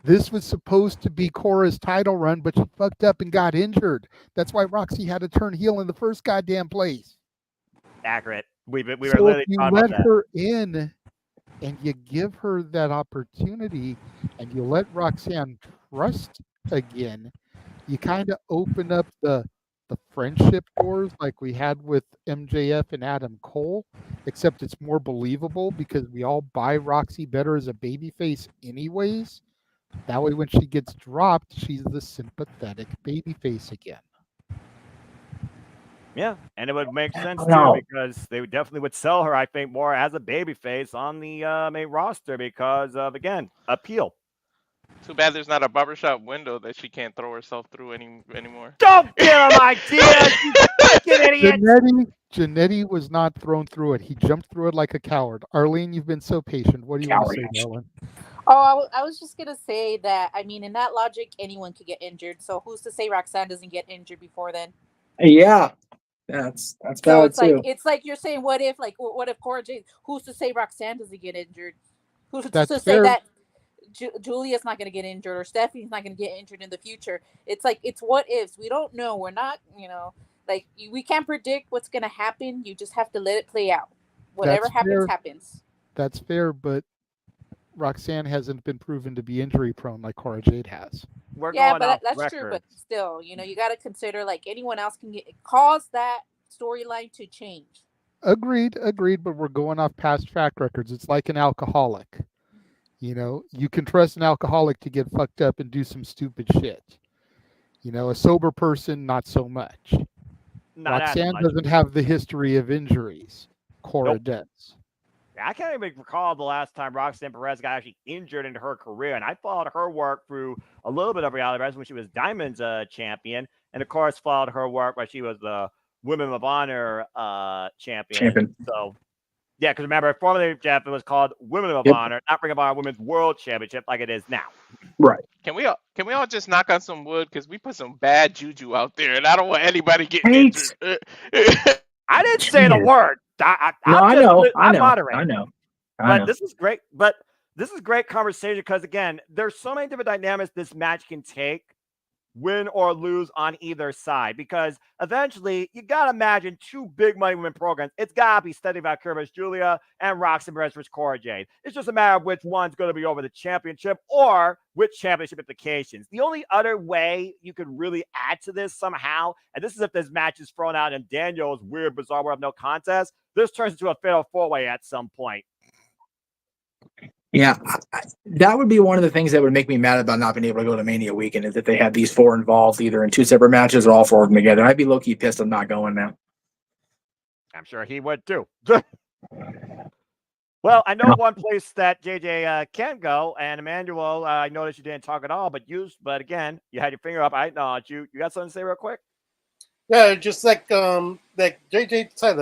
This was supposed to be Cora's title run, but she fucked up and got injured. That's why Roxy had to turn heel in the first goddamn place. Accurate. We were So literally if you talking let about that. her in and you give her that opportunity and you let Roxanne trust again, you kind of open up the friendship doors like we had with MJF and Adam Cole, except it's more believable because we all buy Roxy better as a babyface anyways. That way when she gets dropped, she's the sympathetic babyface again. Yeah, and it would make sense too No. because they definitely would sell her, I think, more as a babyface on the main roster because of again appeal. Too bad there's not a barbershop window that she can't throw herself through anymore. Don't give him ideas, you freaking idiot! Janetti was not thrown through it. He jumped through it like a coward. Arlene, you've been so patient. What do you want to say, Coward. darling? Oh, I was just gonna say that. I mean, in that logic, anyone could get injured. So who's to say Roxanne doesn't get injured before then? Yeah, that's So valid too. it's like you're saying, what if Cora Jade? Who's to say Roxanne doesn't get injured? Who's That's to say fair. that Julia's not going to get injured or Stephanie's not going to get injured in the future? It's like it's what ifs. We don't know. We're not, like we can't predict what's going to happen. You just have to let it play out. Whatever That's happens, fair. happens. That's fair, but Roxanne hasn't been proven to be injury prone like Cora Jade has. We're Yeah, going but off that's true. record. But still, you got to consider like anyone else can cause that storyline to change. Agreed, but we're going off past track records. It's like an alcoholic. You can trust an alcoholic to get fucked up and do some stupid shit. A sober person, not so much. Not as Roxanne much. doesn't have the history of injuries. Cora Nope. does. I can't even recall the last time Roxanne Perez got actually injured in her career, and I followed her work through a little bit of reality wrestling when she was Diamond's champion, and of course followed her work when she was the Women of Honor champion. So, yeah, because remember, formerly Jeff, it was called Women of Honor, not Ring of Honor Women's World Championship like it is now. Right. Can we all just knock on some wood because we put some bad juju out there, and I don't want anybody getting injured. I didn't say the word. I know. But this is great. But this is great conversation because again, there's so many different dynamics this match can take, win or lose on either side. Because eventually, you gotta imagine two big money women programs. It's gotta be Stephanie Vaquer versus Julia and Roxanne Perez versus Cora Jade. It's just a matter of which one's going to be over the championship or which championship implications. The only other way you could really add to this somehow, and this is if this match is thrown out in Daniel's weird, bizarre world of no contest, this turns into a fatal four-way at some point. Yeah, that would be one of the things that would make me mad about not being able to go to Mania weekend is if they had these four involved either in two separate matches or all four of them together. I'd be low-key pissed I'm not going now. I'm sure he would too. Well, I know one place that JJ can go, and Emmanuel, I noticed you didn't talk at all, but again, you had your finger up. I acknowledge you. You got something to say real quick? Yeah, just like JJ said,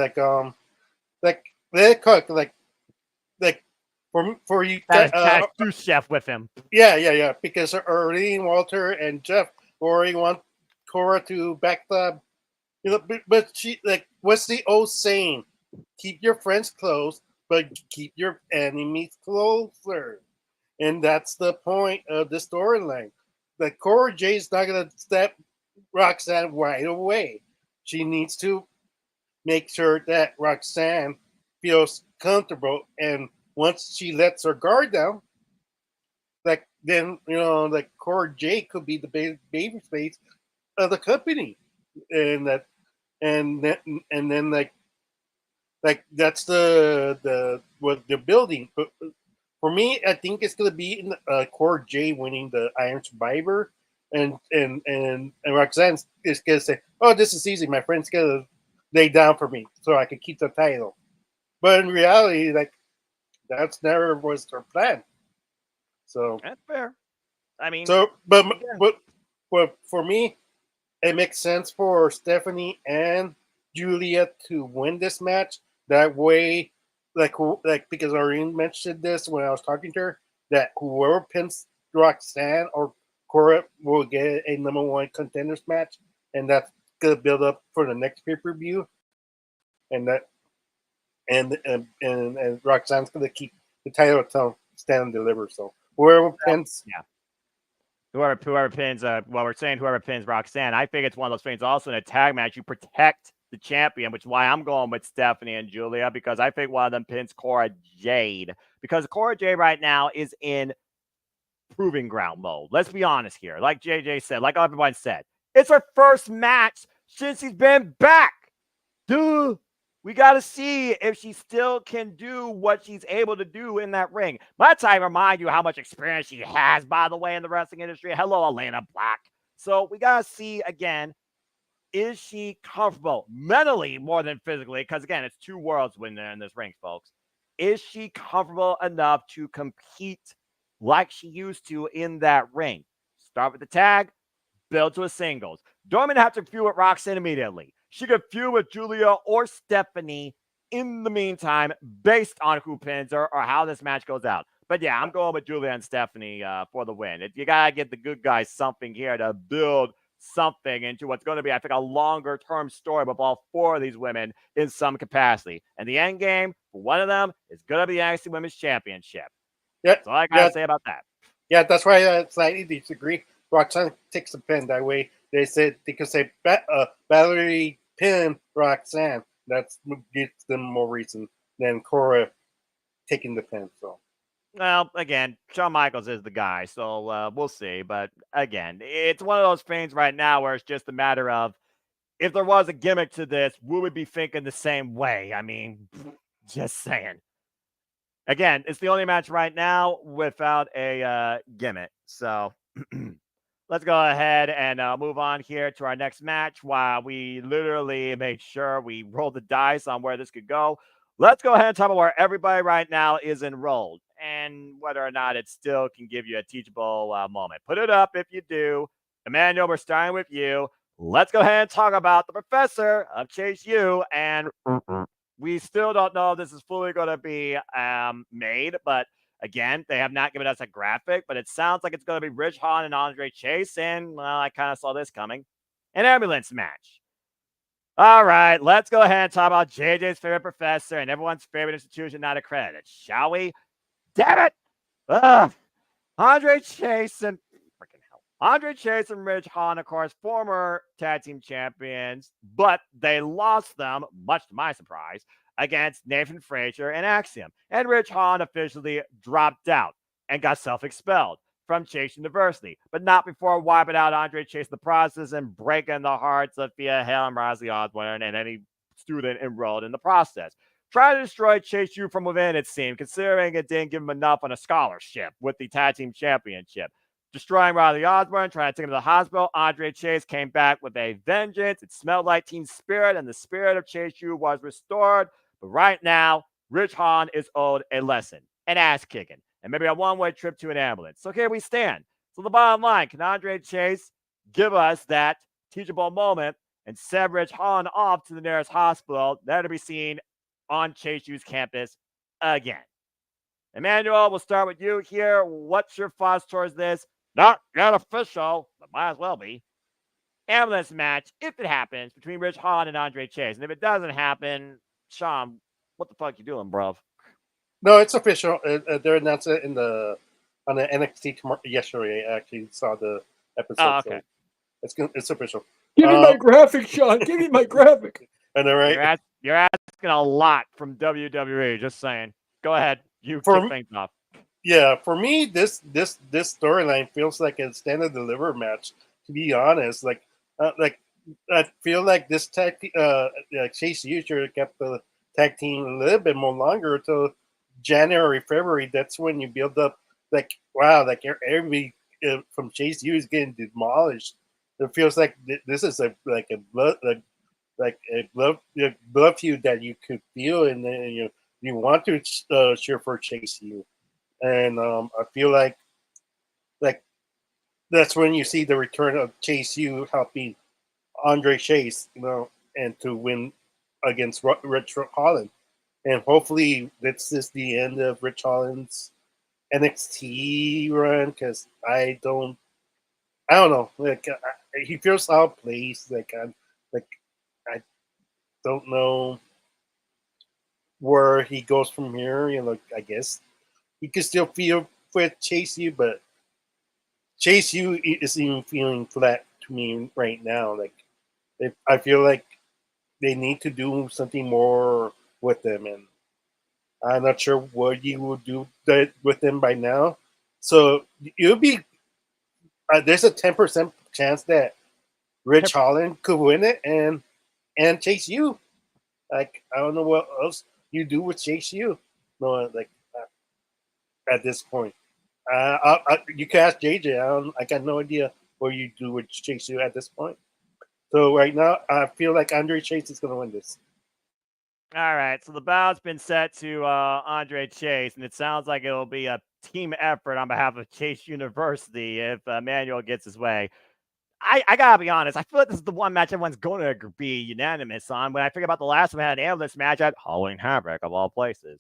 like they cook like for you. Sous chef with him. Yeah. Because Arlene, Walter, and Jeff already want Cora to back the, but she what's the old saying? Keep your friends close, but keep your enemies closer. And that's the point of the storyline. That Cora Jade's not gonna step Roxanne right away. She needs to make sure that Roxanne feels comfortable, and once she lets her guard down, then Cora Jade could be the baby face of the company, and then that's the what they're building. But for me, I think it's gonna be in Cora Jade winning the Iron Survivor, and Roxanne is gonna say, "Oh, this is easy. My friend's gonna lay down for me, so I can keep the title." But in reality, that's never was their plan. So that's fair. I mean, but for me, it makes sense for Stephanie and Julia to win this match. That way, because Irene mentioned this when I was talking to her, that whoever pins Roxanne or Cora will get a number one contenders match, and that's gonna build up for the next pay-per-view, and Roxanne's gonna keep the title until Stand and Deliver. So whoever pins, whoever pins, we're saying whoever pins Roxanne. I think it's one of those things. Also in a tag match, you protect the champion, which is why I'm going with Stephanie and Julia, because I think one of them pins Cora Jade, because Cora Jade right now is in proving ground mode. Let's be honest here. Like JJ said, like everyone said, it's her first match since he's been back. Dude, we got to see if she still can do what she's able to do in that ring. By the time, remind you how much experience she has, by the way, in the wrestling industry. Hello, Elena Black. So we got to see again is she comfortable mentally more than physically? Because again, it's two worlds when they're in this ring, folks. Is she comfortable enough to compete like she used to in that ring? Start with the tag, build to a singles. Don't even have to feud with Roxanne immediately. She could feud with Julia or Stephanie in the meantime, based on who pins her or how this match goes out. But yeah, I'm going with Julia and Stephanie for the win. You gotta give the good guys something here to build something into what's going to be, I think, a longer term story with all four of these women in some capacity. And the end game for one of them is going to be the NXT Women's Championship. Yeah, That's all I gotta say about that. yeah, that's why I slightly disagree. Roxanne takes the pin that way. They said they could say Valerie pin Roxanne. That gives them more reason than Cora taking the pin. So Well, again, Shawn Michaels is the guy, so we'll see. But again, it's one of those things right now where it's just a matter of if there was a gimmick to this, we would be thinking the same way. I mean, just saying. Again, it's the only match right now without a gimmick. So let's go ahead and move on here to our next match while we literally made sure we rolled the dice on where this could go. Let's go ahead and talk about where everybody right now is enrolled and whether or not it still can give you a teachable moment. Put it up if you do. Emmanuel, we're starting with you. Let's go ahead and talk about the professor of Chase U. And we still don't know if this is fully going to be made, but again, they have not given us a graphic, but it sounds like it's going to be Rich Holland and Andre Chase. And, well, I kind of saw this coming. An ambulance match. All right, let's go ahead and talk about JJ's favorite professor and everyone's favorite institution not accredited, shall we? Damn it! Ugh. Andre Chase and freaking hell. Andre Chase and Rich Holland, of course, former tag team champions, but they lost them, much to my surprise, against Nathan Frazier and Axiom. And Rich Holland officially dropped out and got self-expelled from Chase University, but not before wiping out Andre Chase in the process and breaking the hearts of Thea Hale and Rosley Osborne and any student enrolled in the process. Trying to destroy Chase U from within, it seemed, considering it didn't give him enough on a scholarship with the tag team championship. Destroying Riley Osborne, trying to take him to the hospital, Andre Chase came back with a vengeance. It smelled like Team Spirit, and the spirit of Chase U was restored. But right now, Rich Holland is owed a lesson, an ass kicking, and maybe a one-way trip to an ambulance. So here we stand. So the bottom line, can Andre Chase give us that teachable moment and send Rich Holland off to the nearest hospital, there to be seen on Chase U's campus again? Emmanuel, we'll start with you here. What's your thoughts towards this? Not yet official, but might as well be. Ambulance match, if it happens, between Rich Holland and Andre Chase. And if it doesn't happen, Sean, what the fuck you doing, bruv? no, it's official. They announced it on the NXT yesterday. I actually saw the episode. Oh, okay. So it's official. Give me my graphic, Sean. Give me my graphic. I know, right? You're asking a lot from WWE, just saying. Go ahead. You For- kick things off. Yeah, for me, this storyline feels like a stand and deliver match. To be honest, like I feel like this Chase U should have kept the tag team a little bit more longer until January, February. That's when you build up. Like, wow, like everybody from Chase U is getting demolished. It feels like this is a blood feud that you could feel, and then you want to cheer for Chase U. And I feel like that's when you see the return of Chase U helping Andre Chase, and to win against Rich Holland. And hopefully this is the end of Rich Holland's NXT run, because I don't know. Like he feels out of place. I don't know where he goes from here. I guess he could still feel with Chase U, but Chase U is even feeling flat to me right now. Like, I feel like they need to do something more with them, and I'm not sure what you will do with them by now. So it'll be there's a 10% chance that Rich Holland could win it, and Chase U. Like, I don't know what else you do with Chase U. No, like at this point, you can ask JJ. I got no idea what you do with Chase U at this point. So right now, I feel like Andre Chase is going to win this. All right, so the bout's been set to Andre Chase, and it sounds like it'll be a team effort on behalf of Chase University if Manuel gets his way. I gotta be honest, I feel like this is the one match everyone's going to be unanimous on. When I think about the last time I had an analyst match at Holland Havoc, of all places.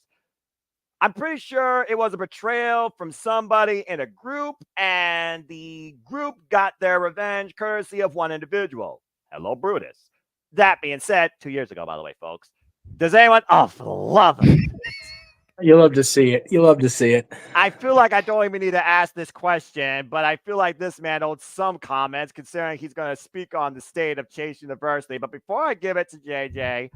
I'm pretty sure it was a betrayal from somebody in a group, and the group got their revenge courtesy of one individual. Hello, Brutus. That being said, 2 years ago, by the way, folks. Does anyone? Oh, for the love of it. You love to see it. You love to see it. I feel like I don't even need to ask this question, but I feel like this man owes some comments considering he's going to speak on the state of Chase University. But before I give it to JJ,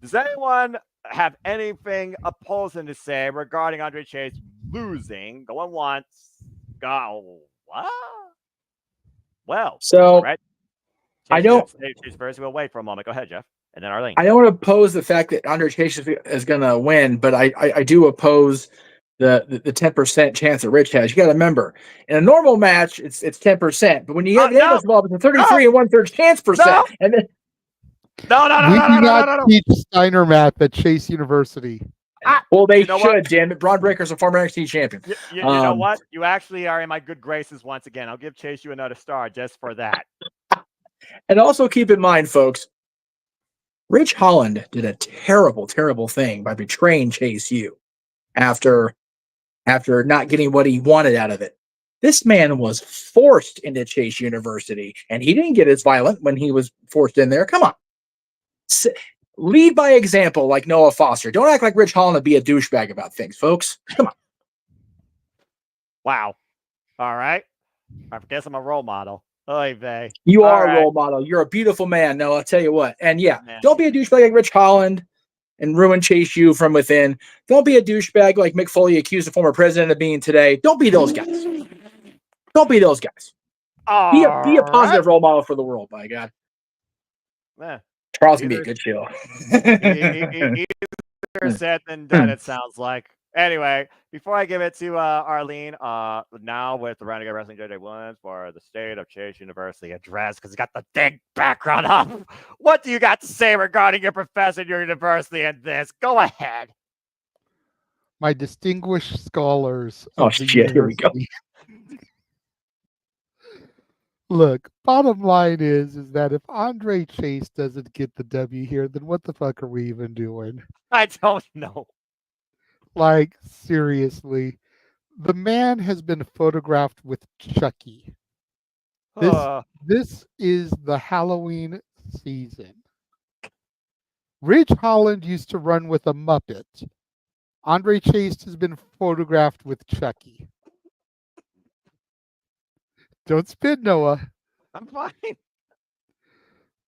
does anyone have anything opposing to say regarding Andre Chase losing? Going once. Go. What? Well, So right. I don't. Chase first. We'll wait for a moment. Go ahead, Jeff. And then Arlene. I don't want to oppose the fact that Andre Chase is going to win, but I do oppose the 10% chance that Rich has. You got to remember, in a normal match, it's 10%, but when you get the animals involved, it's a 33 and 1/3 chance percent. No. And then We do not teach Steiner math at Chase University. well, they You know what? should. Damn it, Braun Breaker's a former NXT champion. You know what? You actually are in my good graces once again. I'll give Chase you another star just for that. And also keep in mind, folks, Rich Holland did a terrible, terrible thing by betraying Chase U after not getting what he wanted out of it. This man was forced into Chase University, and he didn't get as violent when he was forced in there. Come on. Lead by example like Noah Foster. Don't act like Rich Holland to be a douchebag about things, folks. Come on. Wow. All right. I guess I'm a role model. Oy vey. You All are right. a role model. You're a beautiful man, Noah. I'll tell you what. And yeah, Man. don't be a douchebag like Rich Holland and ruin Chase U from within. Don't be a douchebag like Mick Foley accused the former president of being today. Don't be those guys. Don't be those guys. Be a positive role model for the world, by God. Man. Tomorrow's going to be a good show. Easier said than done, it sounds like. Anyway, before I give it to Arlene, now with the Renegade Wrestling JJ Williams for the state of Chase University address, because he got the big background up. What do you got to say regarding your professor at your university and this? Go ahead. My distinguished scholars. Oh, of the shit, here we go. university. Look, bottom line is that if Andre Chase doesn't get the W here, then what the fuck are we even doing? I don't know. Like, seriously, the man has been photographed with Chucky. This is the Halloween season. Rich Holland used to run with a Muppet. Andre Chase has been photographed with Chucky. Don't spit, Noah. I'm fine.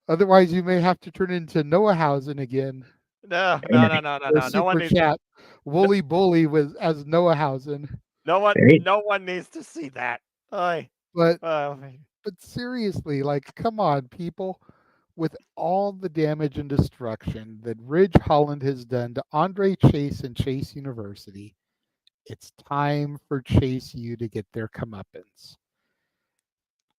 Otherwise, you may have to turn into Noahhausen again. No. Or No one super needs. chat. Wooly Bully was as Noahhausen. No one. Hey. No one needs to see that. Oy. But Man. seriously, like, come on, people. With all the damage and destruction that Ridge Holland has done to Andre Chase and Chase University, it's time for Chase U to get their comeuppance.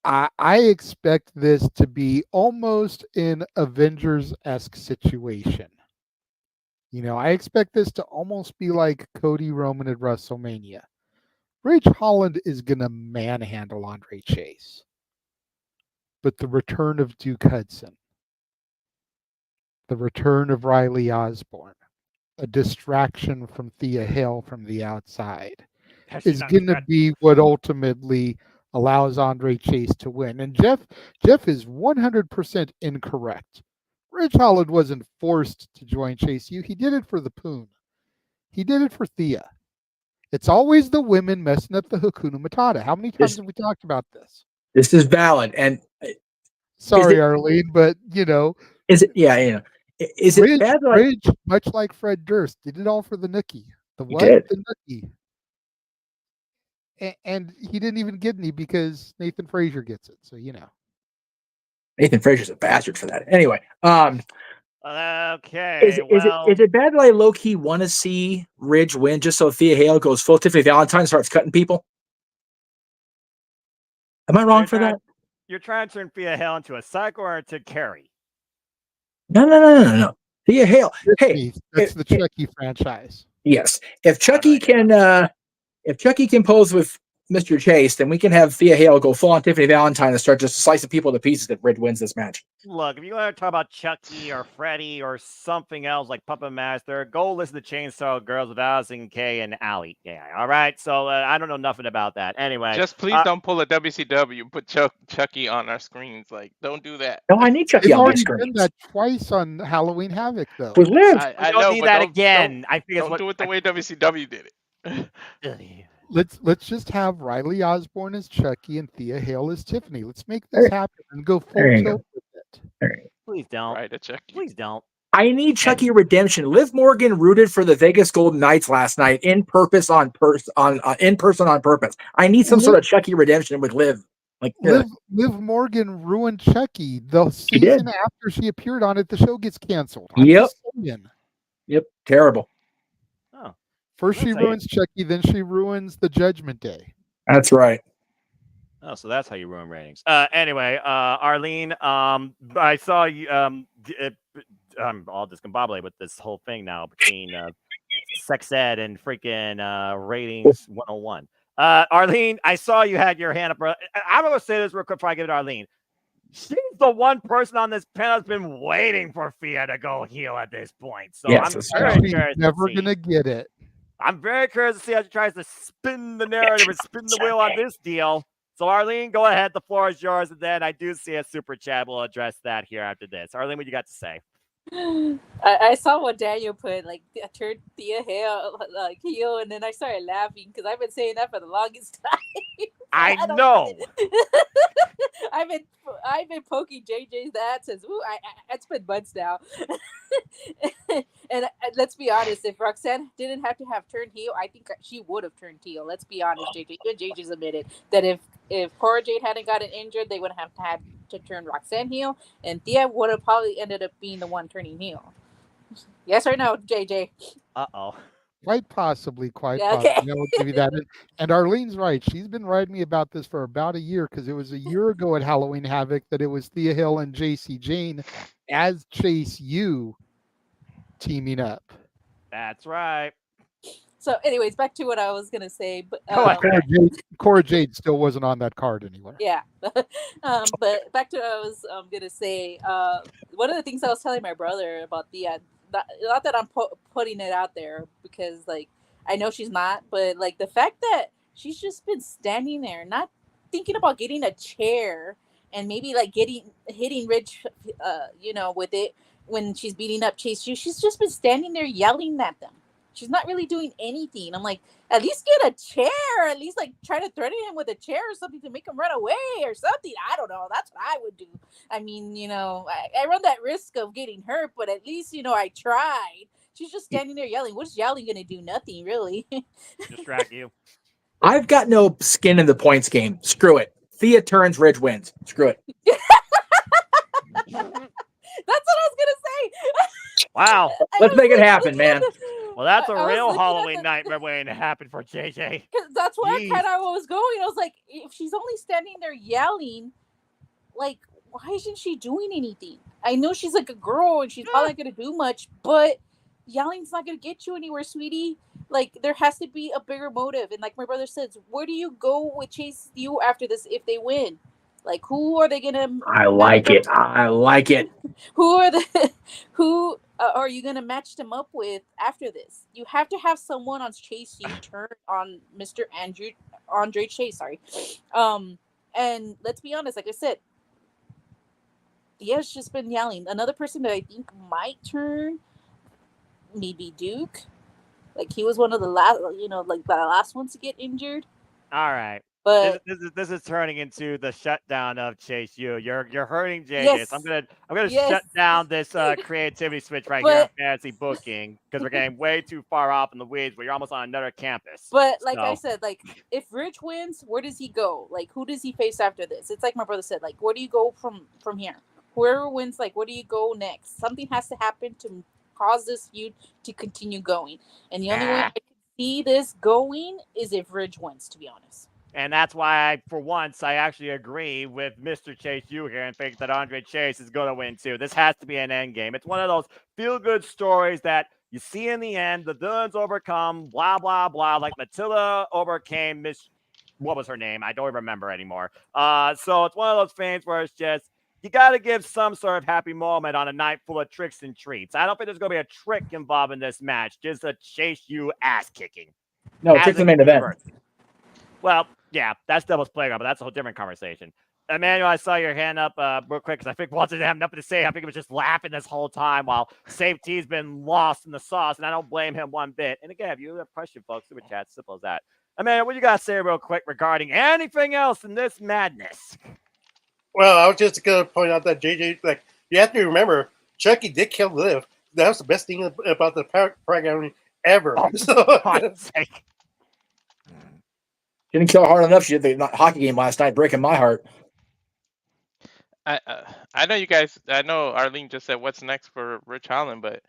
I expect this to be almost an Avengers-esque situation. You know, I expect this to almost be like Cody Roman at WrestleMania. Ridge Holland is going to manhandle Andre Chase. But the return of Duke Hudson, the return of Riley Osborne, a distraction from Thea Hale from the outside, is going to be what ultimately allows Andre Chase to win. And Jeff is 100% incorrect. Ridge Holland wasn't forced to join Chase U. He did it for the Poon. He did it for Thea. It's always the women messing up the Hakuna Matata. How many times have we talked about this? This is valid. And sorry, Arlene, but you know. Is it? Yeah, you know. Is it bad? Ridge, much like Fred Durst, did it all for the nookie. The what? The nookie. And he didn't even get any because Nathan Frazier gets it. So, you know. Nathan Frazier's a bastard for that. Anyway. Okay. Is it bad that I low-key want to see Ridge win just so Thea Hale goes full Tiffany Valentine and starts cutting people? Am I wrong for that? You're trying to turn Thea Hale into a psycho or into Carrie? No. Thea Hale. Hey, That's the Chucky franchise. yes. If I don't know Chucky anything about if Chucky can pose with Mr. Chase, then we can have Thea Hale go full on Tiffany Valentine and start just slicing people to pieces if Red wins this match. Look, if you want to talk about Chucky or Freddy or something else like Puppet Master, go listen to Chainsaw Girls with Allison Kay and Allie. Yeah, all right. So I don't know nothing about that. Anyway, Just please don't pull a WCW and put Chucky on our screens. Like, don't do that. No, I need Chucky They've on my already done screens. that twice on Halloween Havoc, though. With Liv. I don't know, need but that don't, again. I think it's Don't what do it the way WCW did it. Let's just have Riley Osborne as Chucky and Thea Hale as Tiffany. Let's make this happen and go full There you tilt with it. Please don't. Right, a Chucky. Please don't. I need Chucky redemption. Liv Morgan rooted for the Vegas Golden Knights last night in person on purpose. I need some sort of Chucky redemption with Liv. Like Liv Morgan ruined Chucky. The She did. season after she appeared on it, the show gets canceled. Yep. Yep. Terrible. Oh, First she That's how you- ruins Chucky, then she ruins the Judgment Day. That's right. oh, so that's how you ruin ratings. Anyway, Arlene, I saw you. I'm all discombobulated with this whole thing now between sex ed and freaking ratings 101. Arlene, I saw you had your hand up. I'm going to say this real quick before I give it to Arlene. She's the one person on this panel that's been waiting for Fia to go heel at this point. So Yes, I'm that's very right. She's curious to never see. gonna get it. I'm very curious to see how she tries to spin the narrative and spin the wheel on this deal. So, Arlene, go ahead. The floor is yours. And then I do see a super chat. We'll address that here after this. Arlene, what you got to say? I saw what Daniel put, like, I turned Thea Hale like heel, and then I started laughing because I've been saying that for the longest time. I don't know. I've been poking JJ's that since it's been months now. And let's be honest, if Roxanne didn't have to have turned heel, I think she would have turned heel. Let's be honest, JJ. Even JJ's admitted that if Cora Jade hadn't gotten injured, they would have had to turn Roxanne heel, and Thea would have probably ended up being the one turning heel. Yes or no, JJ? Uh-oh. Quite possibly. Yeah, okay. I will give you that. And Arlene's right. She's been writing me about this for about a year because it was a year ago at Halloween Havoc that it was Thea Hill and JC Jane as Chase U teaming up. That's right. So, anyways, back to what I was gonna say. But Cora Jade still wasn't on that card anywhere. yeah. But back to what I was gonna say. One of the things I was telling my brother about Thea, not that I'm putting it out there because like I know she's not, but like the fact that she's just been standing there, not thinking about getting a chair and maybe like hitting Rich, with it when she's beating up Chase U. She's just been standing there yelling at them. She's not really doing anything. I'm like, at least get a chair. At least like try to threaten him with a chair or something to make him run away or something. I don't know. That's what I would do. I mean, I run that risk of getting hurt, but at least, I tried. She's just standing there yelling. What's yelling going to do? Nothing, really. Distract you. I've got no skin in the points game. Screw it. Thea turns, Ridge wins. Screw it. That's what I was going to say. Wow. Let's make it happen, man. Well, that's a I was real looking at Halloween the- nightmare waiting to happen for JJ. Because that's where Jeez. kind of was going. I was like, if she's only standing there yelling, like, why isn't she doing anything? I know she's like a girl and she's probably not going to do much, but yelling's not going to get you anywhere, sweetie. Like, there has to be a bigger motive. And like my brother says, where do you go with Chase U after this if they win? Like, who are they going to... I like it. I like it. Who are you gonna match them up with after this? You have to have someone on Chase U turn on Mr. Andre Chase. Sorry, and let's be honest. Like I said, Thea's just been yelling. Another person that I think might turn, maybe Duke. Like he was one of the last, like the last ones to get injured. All right. But This is turning into the shutdown of Chase U. You're hurting JJ. Yes. So I'm gonna Yes. shut down this creativity switch right here in fantasy booking because we're getting way too far off in the weeds. Where you're almost on another campus. But like I So- said, like if Rich wins, where does he go? Like who does he face after this? It's like my brother said, like where do you go from here? Whoever wins, like where do you go next? Something has to happen to cause this feud to continue going. And the only way I can see this going is if Ridge wins, to be honest. And that's why, for once, I actually agree with Mr. Chase U here and think that Andre Chase is going to win too. This has to be an end game. It's one of those feel-good stories that you see in the end. The villains overcome, blah blah blah. Like Matilda overcame Miss, what was her name? I don't remember anymore. So it's one of those things where it's just you got to give some sort of happy moment on a night full of tricks and treats. I don't think there's going to be a trick involved in this match. Just a Chase U ass kicking. No, trick the main event. Well, yeah, that's Devil's Playground, but that's a whole different conversation. Emmanuel, I saw your hand up real quick because I think Walter didn't have nothing to say. I think he was just laughing this whole time while safety's been lost in the sauce, and I don't blame him one bit. And again, if you have a question, folks, super chat, simple as that. Emmanuel, what you got to say real quick regarding anything else in this madness? Well, I was just going to point out that JJ, like, you have to remember, Chucky did kill Liv. That was the best thing about the program ever. Oh, So, for God's sake. Didn't kill her hard enough. She did the hockey game last night, breaking my heart. I know you guys. I know Arlene just said what's next for Rich Holland, but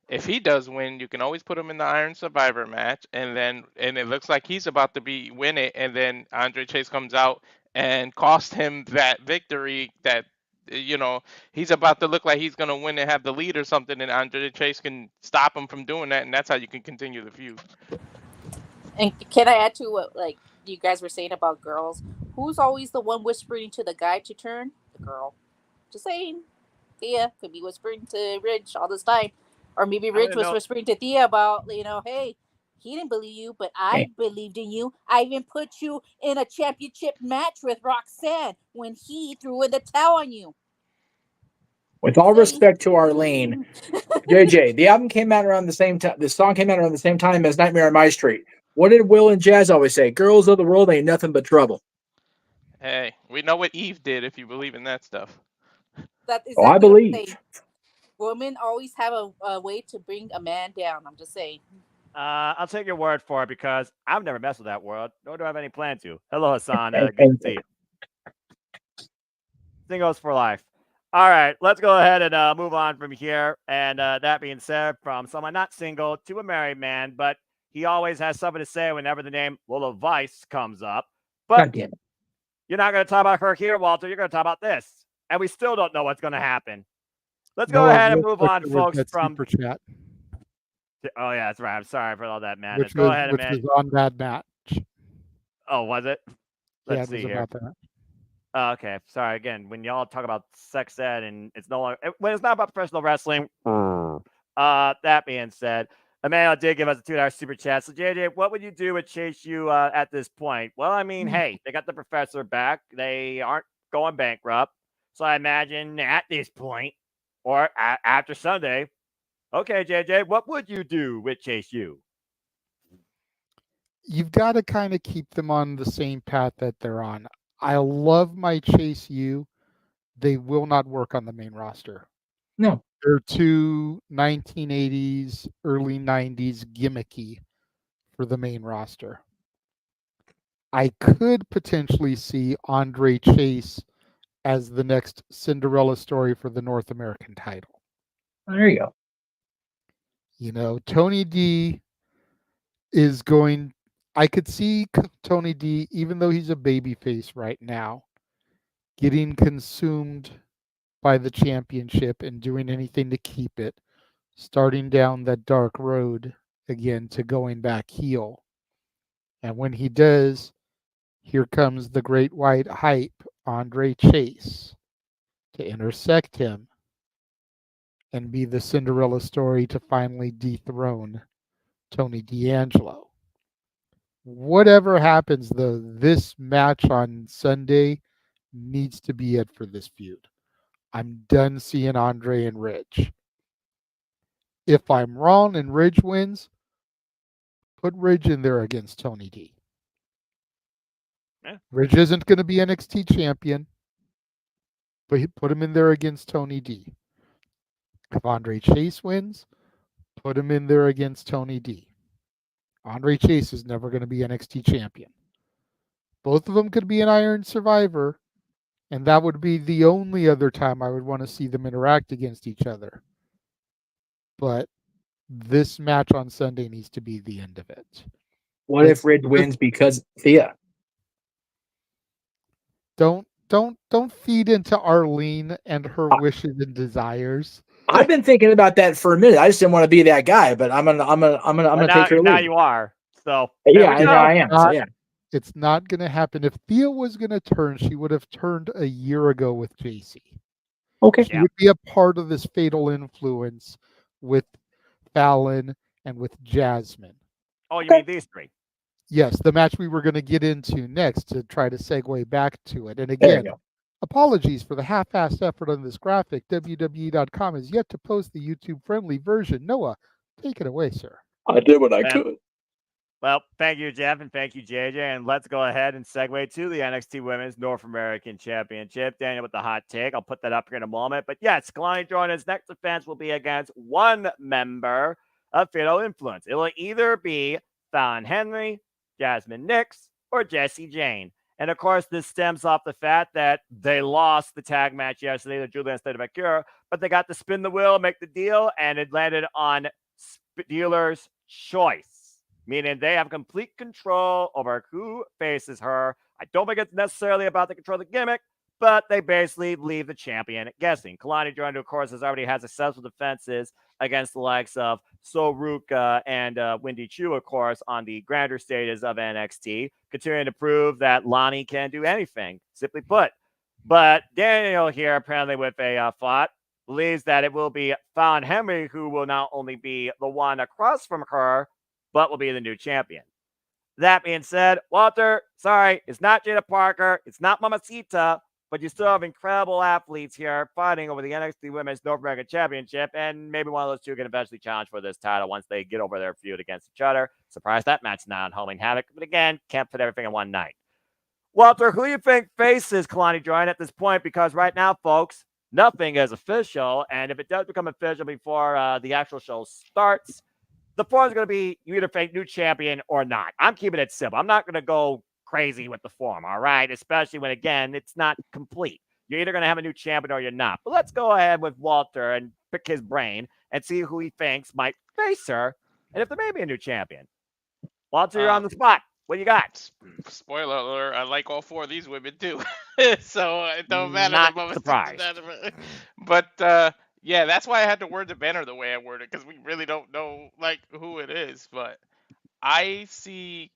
if he does win, you can always put him in the Iron Survivor match, and it looks like he's about to win it, and then Andre Chase comes out and cost him that victory. That he's about to look like he's gonna win and have the lead or something, and Andre Chase can stop him from doing that, and that's how you can continue the feud. And can I add to what like you guys were saying about girls? Who's always the one whispering to the guy to turn? The girl. Just saying. Thea could be whispering to Rich all this time. Or maybe Rich was whispering to Thea about, hey, he didn't believe you, but I believed in you. I even put you in a championship match with Roxanne when he threw in the towel on you. With all respect to Arlene, JJ, the album came out around the same time. The song came out around the same time as Nightmare on My Street. What did Will and Jazz always say? Girls of the world ain't nothing but trouble. Hey, we know what Eve did if you believe in that stuff. That's exactly I believe. Women always have a way to bring a man down. I'm just saying. I'll take your word for it because I've never messed with that world, nor do I have any plan to. Hello, Hassan. Good to see you. Singles for life. All right, let's go ahead and move on from here. And that being said, from someone not single to a married man, but he always has something to say whenever the name Lola Vice comes up. But you're not going to talk about her here, Walter. You're going to talk about this. And we still don't know what's going to happen. Let's go ahead and move on, folks, from super chat. Oh, yeah, that's right. I'm sorry for all that madness. Go ahead, which was on that match. Oh, was it? Let's see here. About that. Oh, okay. Sorry again. When y'all talk about sex ed and it's no longer when it's not about professional wrestling. That being said, Emmanuel did give us a $2 super chat. So JJ, what would you do with Chase U at this point? Well, I mean, hey, they got the professor back. They aren't going bankrupt. So I imagine at this point or after Sunday, okay, JJ, what would you do with Chase U? You've got to kind of keep them on the same path that they're on. I love my Chase U. They will not work on the main roster. No. They're too 1980s, early 90s gimmicky for the main roster. I could potentially see Andre Chase as the next Cinderella story for the North American title. There you go. Tony D is going... I could see Tony D, even though he's a babyface right now, getting consumed by the championship and doing anything to keep it, starting down that dark road again to going back heel. And when he does, here comes the great white hype, Andre Chase, to intersect him and be the Cinderella story to finally dethrone Tony D'Angelo. Whatever happens, though, this match on Sunday needs to be it for this feud. I'm done seeing Andre and Ridge. If I'm wrong and Ridge wins, put Ridge in there against Tony D. Yeah. Ridge isn't going to be NXT champion, but put him in there against Tony D. If Andre Chase wins, put him in there against Tony D. Andre Chase is never going to be NXT champion. Both of them could be an Iron Survivor, and that would be the only other time I would want to see them interact against each other. But this match on Sunday needs to be the end of it. What if Ridge wins because Thea? Don't feed into Arlene and her Uh, wishes and desires. I've been thinking about that for a minute. I just didn't want to be that guy, but I'm gonna take her Now lead. you are. So there Yeah, we I know go. I am. So Not yeah, It's not going to happen. If Thea was going to turn, she would have turned a year ago with JC. okay. She Yeah. would be a part of this fatal influence with Fallon and with Jasmine. Oh, you Okay. mean these three? Yes, the match we were going to get into next to try to segue back to it. And There you again, go. apologies for the half-assed effort on this graphic. WWE.com has yet to post the YouTube-friendly version. Noah, take it away, sir. I did what I Yeah. could. Well, thank you, Jeff, and thank you, JJ. And let's go ahead and segue to the NXT Women's North American Championship. Daniel with the hot take. I'll put that up here in a moment. But yes, Kalani Jordan's next defense will be against one member of Fatal Influence. It will either be Fallon Henry, Jasmine Nix, or Jessie Jane. And of course, this stems off the fact that they lost the tag match yesterday to Julia instead of Vaquer, but they got to spin the wheel, make the deal, and it landed on dealer's choice. Meaning they have complete control over who faces her. I don't think it's necessarily about the control of the gimmick, but they basically leave the champion guessing. Kalani Jordan, of course, has already had successful defenses against the likes of Soruka and Wendy Chu, of course, on the grander stages of NXT, continuing to prove that Lonnie can do anything, simply put. But Daniel here, apparently with a thought, believes that it will be Fallon Henry who will not only be the one across from her, but will be the new champion. That being said, Walter, sorry, it's not Jada Parker, it's not Mamacita, but you still have incredible athletes here fighting over the NXT Women's North American Championship, and maybe one of those two can eventually challenge for this title once they get over their feud against each other. Surprised that match not on Halloween Havoc, but again, can't fit everything in one night. Walter, who do you think faces Kalani Jordan at this point? Because right now, folks, nothing is official, and if it does become official before the actual show starts, the form is going to be you either fake new champion or not. I'm keeping it simple. I'm not going to go crazy with the form, all right? Especially when, again, it's not complete. You're either going to have a new champion or you're not. But let's go ahead with Walter and pick his brain and see who he thinks might face her and if there may be a new champion. Walter, you're on the spot. What you got? Spoiler alert, I like all four of these women too. So it don't matter Not that Mama surprised. But yeah, that's why I had to word the banner the way I worded, because we really don't know like who it is. But I think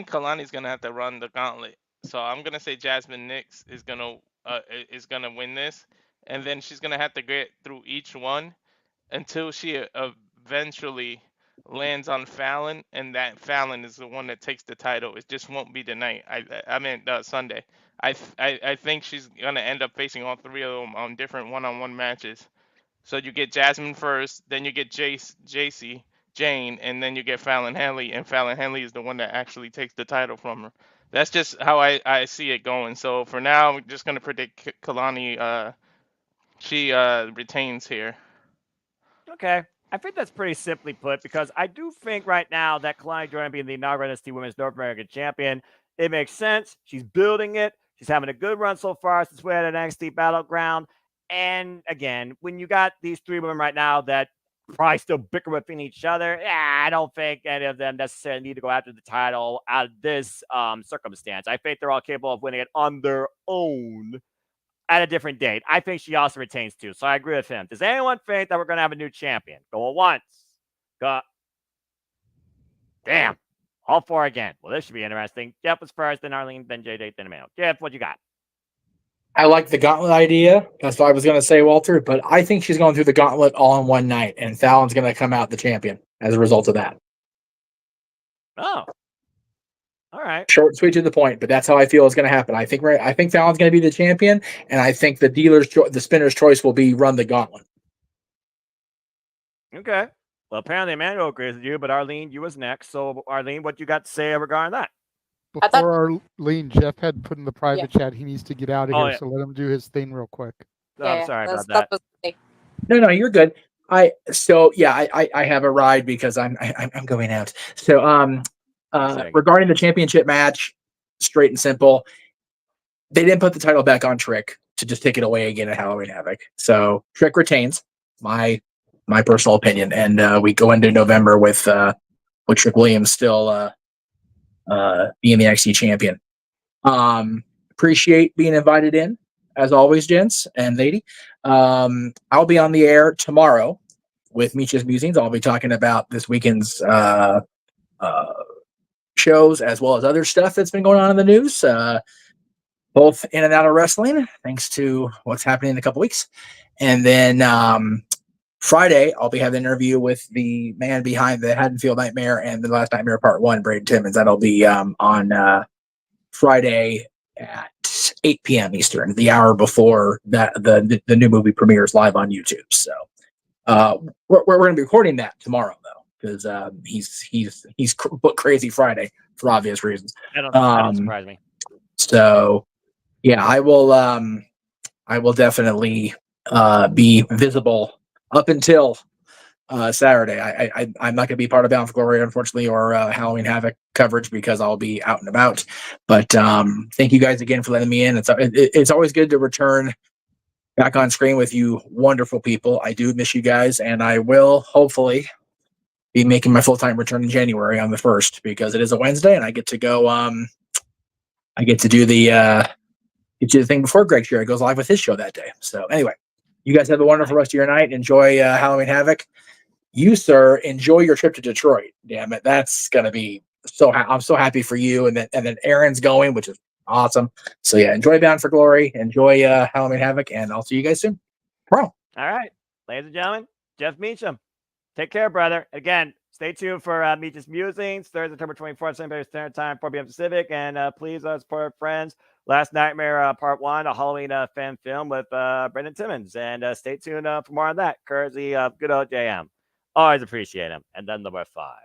Kalani's gonna have to run the gauntlet. So I'm gonna say Jasmine Nix is gonna win this, and then she's gonna have to get through each one until she eventually lands on Fallon, and that Fallon is the one that takes the title. It just won't be tonight. I mean Sunday. I think she's gonna end up facing all three of them on different one-on-one matches. So you get Jasmine first, then you get JC Jane, and then you get Fallon Henley, and Fallon Henley is the one that actually takes the title from her. That's just how I see it going. So for now, I'm just gonna predict Kalani. She retains here. Okay. I think that's pretty simply put because I do think right now that Kalani Jordan being the inaugural NXT Women's North American Champion, it makes sense. She's building it. She's having a good run so far since we're at NXT Battleground. And again, when you got these three women right now that probably still bicker within each other, I don't think any of them necessarily need to go after the title out of this circumstance. I think they're all capable of winning it on their own at a different date. I think she also retains too. So I agree with him. Does anyone think that we're going to have a new champion? Go once. Go. Damn. All four again. Well, this should be interesting. Jeff was first, then Arlene, then JJ, then Emmanuel. Jeff, what you got? I like the gauntlet idea. That's what I was going to say, Walter. But I think she's going through the gauntlet all in one night, and Fallon's going to come out the champion as a result of that. Oh. All right. Short, sweet to the point, but that's how I feel is going to happen. I think Fallon's going to be the champion, and I think the spinner's choice will be run the gauntlet. Okay. Well, apparently Emmanuel agrees with you, but Arlene, you was next. So, Arlene, what you got to say regarding that? Before Arlene, Jeff had put in the private chat he needs to get out of here, so let him do his thing real quick. Oh, I'm sorry about that. No, you're good. I have a ride because I'm going out. So regarding the championship match, straight and simple, they didn't put the title back on Trick to just take it away again at Halloween Havoc. So Trick retains, my personal opinion, and we go into November with Trick Williams still being the NXT champion. appreciate being invited in, as always, gents and lady. I'll be on the air tomorrow with Meech's Musings. I'll be talking about this weekend's shows as well as other stuff that's been going on in the news, both in and out of wrestling, thanks to what's happening in a couple weeks. And then Friday, I'll be having an interview with the man behind the Haddonfield Nightmare and the Last Nightmare Part 1, Braden Timmons. That'll be on Friday at 8 p.m. Eastern, the hour before that the new movie premieres live on YouTube. So we're going to be recording that tomorrow, though, because he's booked crazy Friday for obvious reasons. That doesn't surprise me. So yeah, I will definitely be visible up until Saturday. I'm not going to be part of Bound for Glory, unfortunately, or Halloween Havoc coverage because I'll be out and about. But thank you guys again for letting me in. It's always good to return back on screen with you wonderful people. I do miss you guys, and I will hopefully be making my full-time return in January on the 1st because it is a Wednesday, and I get to go. I get to do the thing before Greg Sherry goes live with his show that day. So anyway, you guys have a wonderful rest of your night. Enjoy Halloween Havoc. You, sir, enjoy your trip to Detroit. Damn it, that's gonna be so. I'm so happy for you, and then Aaron's going, which is awesome. So yeah, enjoy Bound for Glory. Enjoy Halloween Havoc, and I'll see you guys soon. Tomorrow. All right, ladies and gentlemen, Jeff Meacham. Take care, brother. Again, stay tuned for Meach's Musings, Thursday, October 24th, Central Standard Time, 4 p.m. Pacific. And please support our friends. Last Nightmare Part 1, a Halloween fan film with Brendan Timmons. And stay tuned for more on that, courtesy of good old JM. Always appreciate him. And then number 5.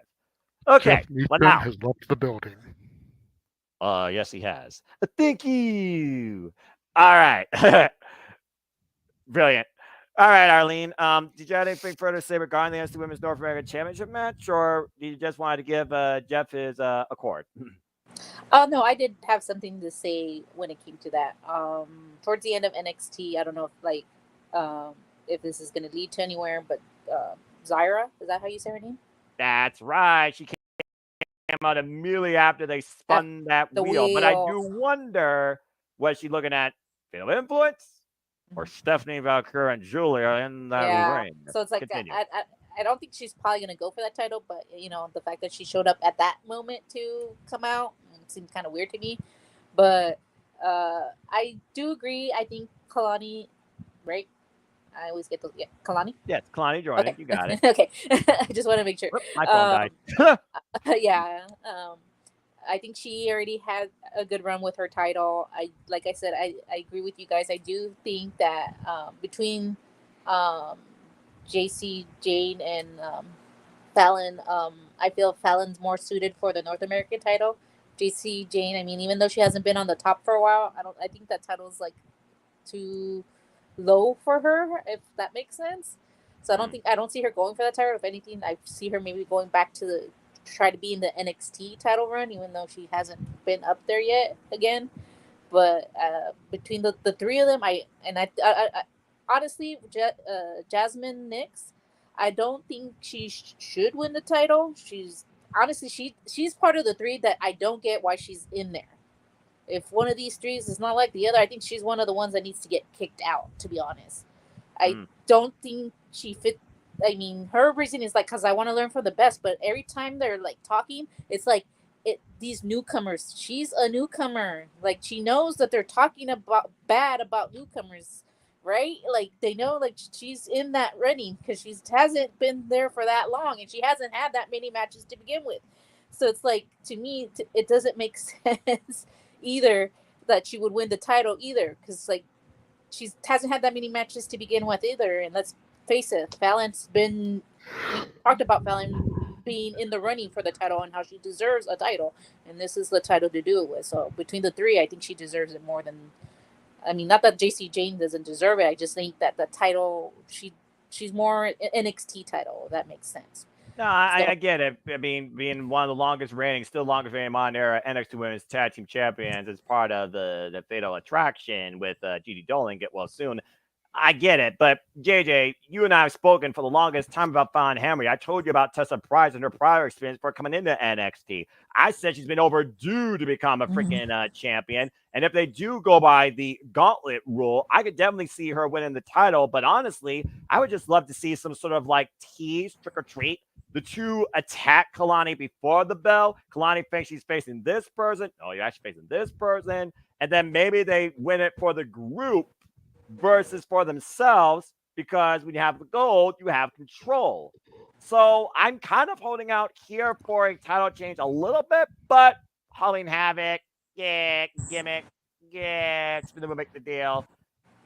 Okay, Jeff well Meacham now. has left the building. Yes, he has. Thank you. All right. Brilliant. All right, Arlene. Did you have anything further to say regarding the NXT Women's North American Championship match, or did you just want to give Jeff his accord? Oh no, I did have something to say when it came to that. Towards the end of NXT, I don't know if this is going to lead to anywhere, but Zyra, is that how you say her name? That's right. She came out immediately after they spun that wheel. But I do wonder, was she looking at Fatal Influence or Stephanie Vaquer and Julia in that ring? So it's like I don't think she's probably going to go for that title, but the fact that she showed up at that moment to come out seems kind of weird to me. But I do agree. I think Kalani, right? I always get those. Yeah, Kalani? Yes, Kalani Jordan. Okay. You got it. Okay. I just want to make sure. My phone died. Yeah. I think she already had a good run with her title. Like I said, I agree with you guys. I do think that between JC, Jade, and Fallon, I feel Fallon's more suited for the North American title. JC, Jane, I mean, even though she hasn't been on the top for a while, I think that title is like too low for her, if that makes sense. So I don't see her going for that title. If anything, I see her maybe going back to try to be in the NXT title run, even though she hasn't been up there yet again. But between the three of them, I honestly, Jasmine Nix, I don't think she should win the title. She's part of the three that I don't get why she's in there. If one of these three is not like the other, I think she's one of the ones that needs to get kicked out, to be honest. I don't think she fit. I mean, her reason is like, because I want to learn from the best, but every time they're like talking, it's like these newcomers. She's a newcomer. Like, she knows that they're talking bad about newcomers, right? Like, they know like she's in that running because she hasn't been there for that long, and she hasn't had that many matches to begin with. So it's like, to me, it doesn't make sense either that she would win the title either, because like she hasn't had that many matches to begin with either. And let's face it, Fallon's been, we talked about Fallon being in the running for the title and how she deserves a title, and this is the title to do it with. So between the three, I think she deserves it more than, I mean, not that JC Jane doesn't deserve it, I just think that the title, she's more NXT title, if that makes sense. No, I get it. I mean, being one of the longest reigning, still longest reigning modern era NXT Women's Tag Team Champions as part of the Fatal Attraction with Judy Dolan get well soon. I get it, but JJ, you and I have spoken for the longest time about Fallon Henry. I told you about Tessa Price and her prior experience for coming into NXT. I said she's been overdue to become a freaking champion. And if they do go by the gauntlet rule, I could definitely see her winning the title. But honestly, I would just love to see some sort of like tease, trick or treat. The two attack Kalani before the bell. Kalani thinks she's facing this person. Oh, you're actually facing this person. And then maybe they win it for the group versus for themselves, because when you have the gold, you have control. So I'm kind of holding out here for a title change a little bit, but Halloween Havoc, yeah, gimmick, yeah, it's going to make the deal,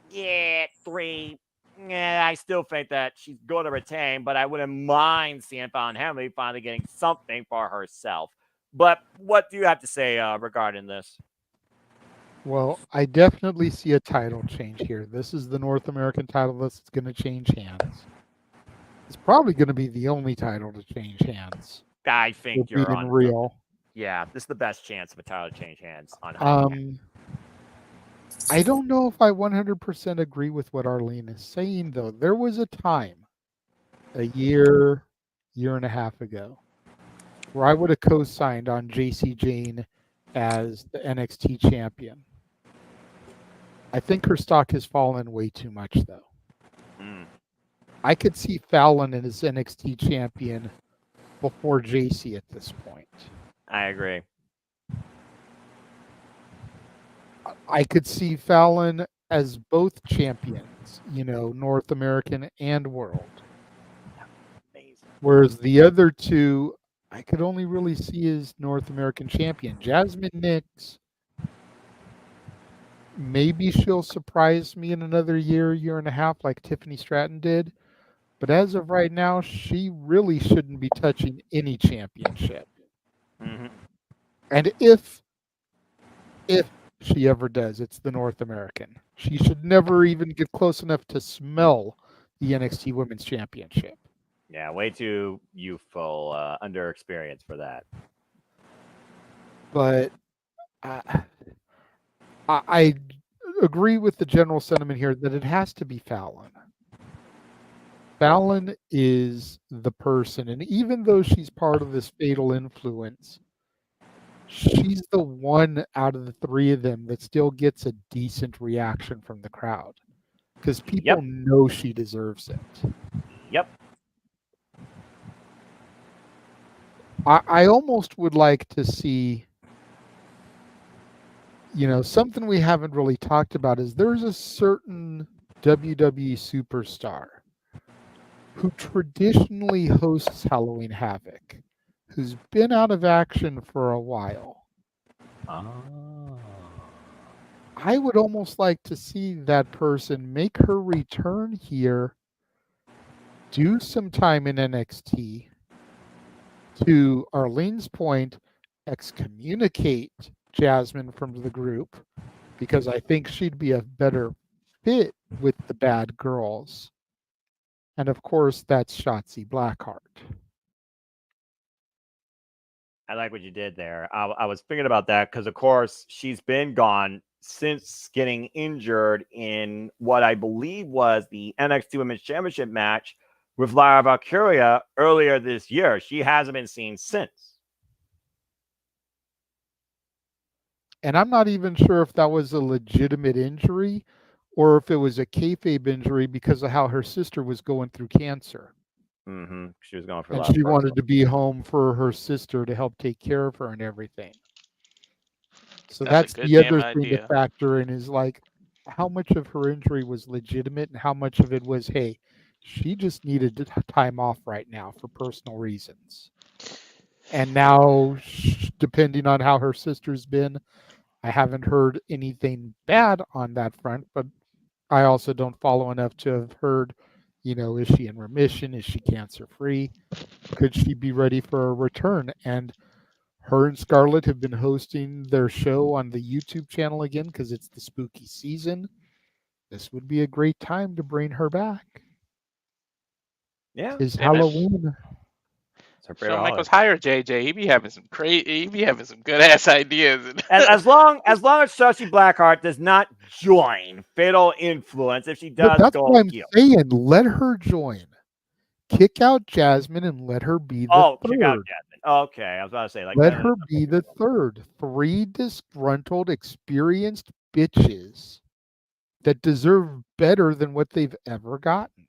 yeah, 3. Yeah, I still think that she's going to retain, but I wouldn't mind seeing Fallon Henley finally getting something for herself. But what do you have to say regarding this? Well, I definitely see a title change here. This is the North American title that's going to change hands. It's probably going to be the only title to change hands. I think you're being on real. Yeah, this is the best chance of a title change hands on. I don't know if I 100% agree with what Arlene is saying, though. There was a time, a year and a half ago, where I would have co-signed on JC Jane as the NXT champion. I think her stock has fallen way too much, though. I could see Fallon as NXT champion before JC at this point. I agree. I could see Fallon as both champions, North American and world. Amazing. Whereas the other two, I could only really see as North American champion. Jasmine Nix, maybe she'll surprise me in another year and a half like Tiffany Stratton did. But as of right now, she really shouldn't be touching any championship. Mm-hmm. And if she ever does, it's the North American. She should never even get close enough to smell the NXT Women's Championship. Yeah, way too youthful, underexperienced for that. But I agree with the general sentiment here that it has to be Fallon. Fallon is the person, and even though she's part of this fatal influence, she's the one out of the three of them that still gets a decent reaction from the crowd because people know she deserves it. Yep. I almost would like to see, something we haven't really talked about is there's a certain WWE superstar who traditionally hosts Halloween Havoc, who's been out of action for a while. I would almost like to see that person make her return here, do some time in NXT, to Arlene's point, excommunicate Jasmine from the group, because I think she'd be a better fit with the bad girls. And of course, that's Shotzi Blackheart. I like what you did there. I was thinking about that because, of course, she's been gone since getting injured in what I believe was the NXT Women's Championship match with Lyra Valkyria earlier this year. She hasn't been seen since. And I'm not even sure if that was a legitimate injury or if it was a kayfabe injury because of how her sister was going through cancer. Mm-hmm. She was going for and she wanted to be home for her sister to help take care of her and everything. So that's the other thing to factor in is like how much of her injury was legitimate and how much of it was, hey, she just needed time off right now for personal reasons. And now, depending on how her sister's been, I haven't heard anything bad on that front, but I also don't follow enough to have heard, is she in remission? Is she cancer free? Could she be ready for a return? And her and Scarlett have been hosting their show on the YouTube channel again because it's the spooky season. This would be a great time to bring her back. Yeah. It's Halloween. It's her favorite Shawn holiday. Michaels hire JJ. He be having some good ass ideas. As long as Shotzi Blackheart does not join Fatal Influence, if she But does that's go what I'm heel. saying. Let her join. Kick out Jasmine and let her be the Oh, third. kick out Jasmine. Okay, I was about to say like Let her be the third. 3 disgruntled, experienced bitches that deserve better than what they've ever gotten.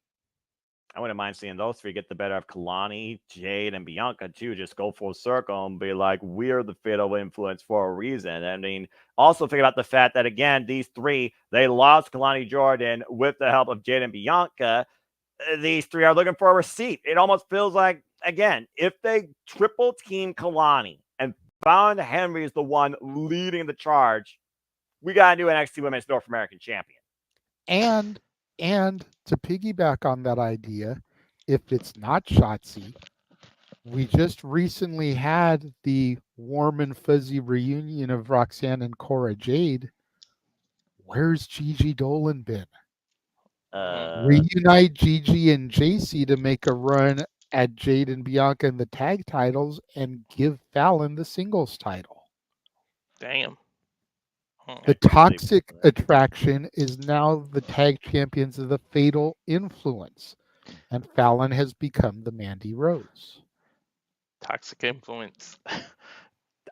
I wouldn't mind seeing those 3 get the better of Kalani, Jade, and Bianca too. Just go full circle and be like, we're the Fatal Influence for a reason. I mean, also think about the fact that again, these 3 they lost Kalani Jordan with the help of Jade and Bianca. These 3 are looking for a receipt. It almost feels like again, if they triple team Kalani and Fallon Henry is the one leading the charge, we got a new NXT Women's North American Champion. And to piggyback on that idea, if it's not Shotzi, we just recently had the warm and fuzzy reunion of Roxanne and Cora Jade. Where's Gigi Dolan been? Reunite Gigi and JC to make a run at Jade and Bianca in the tag titles and give Fallon the singles title. Damn. The Toxic Attraction is now the tag champions of the Fatal Influence, and Fallon has become the Mandy Rose. Toxic Influence.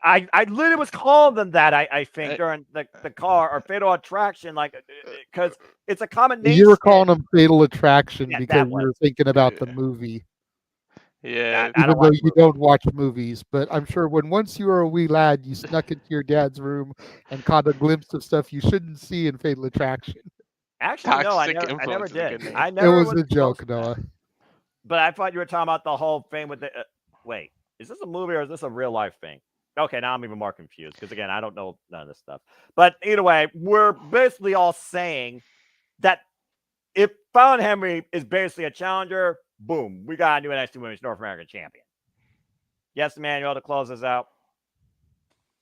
I literally was calling them that, I think, during the car or Fatal Attraction, like, because it's a combination. You were calling them Fatal Attraction because you one. were thinking about the movie. Yeah. I Even don't though watch you don't watch movies, but I'm sure once you were a wee lad, you snuck into your dad's room and caught a glimpse of stuff you shouldn't see in Fatal Attraction. Actually, no, I Toxic never Influence is a good did. name. I It never was a joke, close to that. Noah. But I thought you were talking about the whole thing with the. Wait, is this a movie or is this a real life thing? Okay, now I'm even more confused because again, I don't know none of this stuff. But either way, we're basically all saying that if Fallon Henry is basically a challenger, boom, we got a new NXT Women's North American Champion. Yes, Emmanuel, to close this out.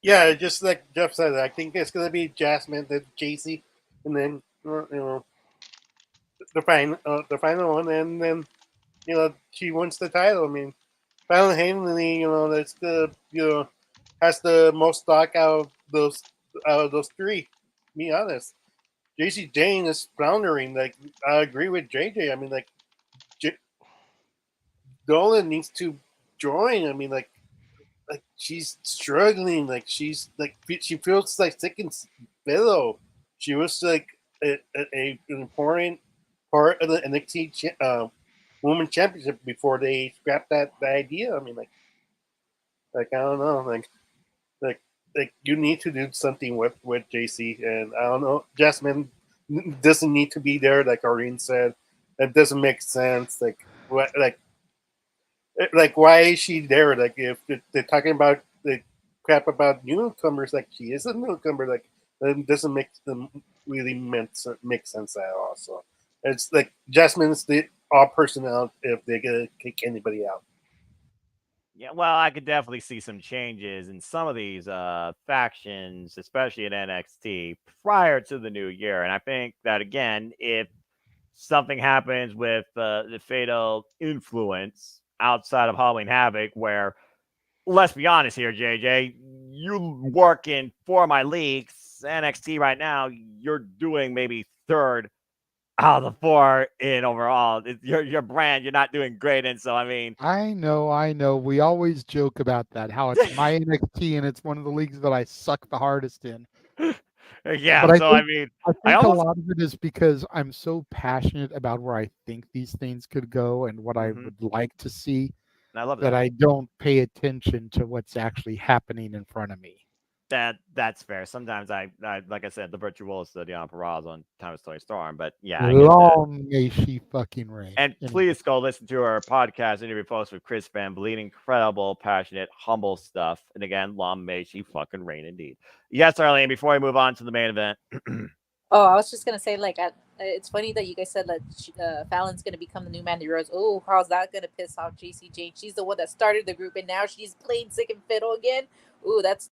Yeah, just like Jeff said, I think it's gonna be Jasmine, then JC, and then the final one, and then she wins the title. I mean, Fallon Henley, that's the has the most stock out of those 3. To be honest, JC Jane is floundering. Like I agree with JJ. I mean, like Dolan needs to join. I mean, like she's struggling. Like she feels like sick and fellow. She was like an important part of the NXT Women's Championship before they scrapped that idea. I mean, like I don't know, like you need to do something with JC, and I don't know, Jasmine doesn't need to be there, like Arlene said. That doesn't make sense. Like what, like why is she there? Like if they're talking about the crap about newcomers, like she is a newcomer, like that doesn't make them really make sense at all. So it's like Jasmine's the odd person out if they're gonna kick anybody out. Yeah, well, I could definitely see some changes in some of these factions, especially in NXT, prior to the new year. And I think that, again, if something happens with the Fatal Influence outside of Halloween Havoc, where, let's be honest here, JJ, you working for my leagues, NXT right now, you're doing maybe third out of the 4 in overall. Your brand, you're not doing great. And so, I mean, I know. We always joke about that, how it's my NXT and it's one of the leagues that I suck the hardest in. yeah. But So, I mean, I I think almost, a lot of it is because I'm so passionate about where I think these things could go and what I would like to see I love that I don't pay attention to what's actually happening in front of me. That's fair. Sometimes I like I said, the virtuoso Dion Perez on Thomas Toy Storm, but yeah, I get that. Long may she fucking reign. And please go listen to our podcast interview post with Chris Van Vliet. Incredible, passionate, humble stuff. And again, long may she fucking reign indeed. Yes, Arlene, before we move on to the main event. Oh, I was just gonna say, like, it's funny that you guys said that Fallon's gonna become the new Mandy Rose. Oh, how's that gonna piss off JC Jane? She's the one that started the group, and now she's playing sick and fiddle again. Ooh, that's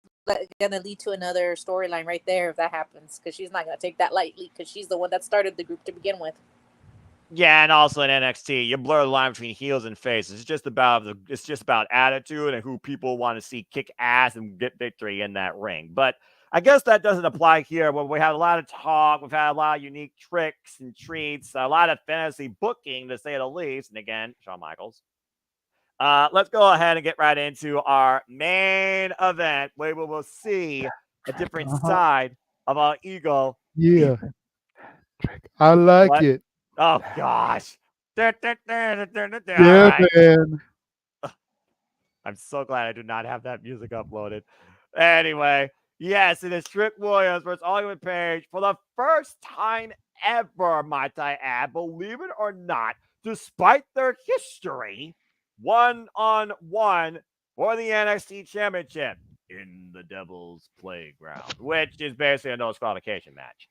gonna lead to another storyline right there if that happens, because she's not gonna take that lightly, because she's the one that started the group to begin with. Yeah, and also in NXT, you blur the line between heels and faces. It's just about attitude and who people want to see kick ass and get victory in that ring. But I guess that doesn't apply here. Where we had a lot of talk, we've had a lot of unique tricks and treats, a lot of fantasy booking to say the least. And again, Shawn Michaels. Let's go ahead and get right into our main event, where we will see a different side of our ego. Yeah. I like What? it. Oh gosh. All Yeah, right. man. I'm so glad I do not have that music uploaded. Anyway, yes, it is Trick Williams versus Hollywood Page for the first time ever, might I add, believe it or not, despite their history, 1-on-1 for the NXT Championship in the Devil's Playground, which is basically a no disqualification match.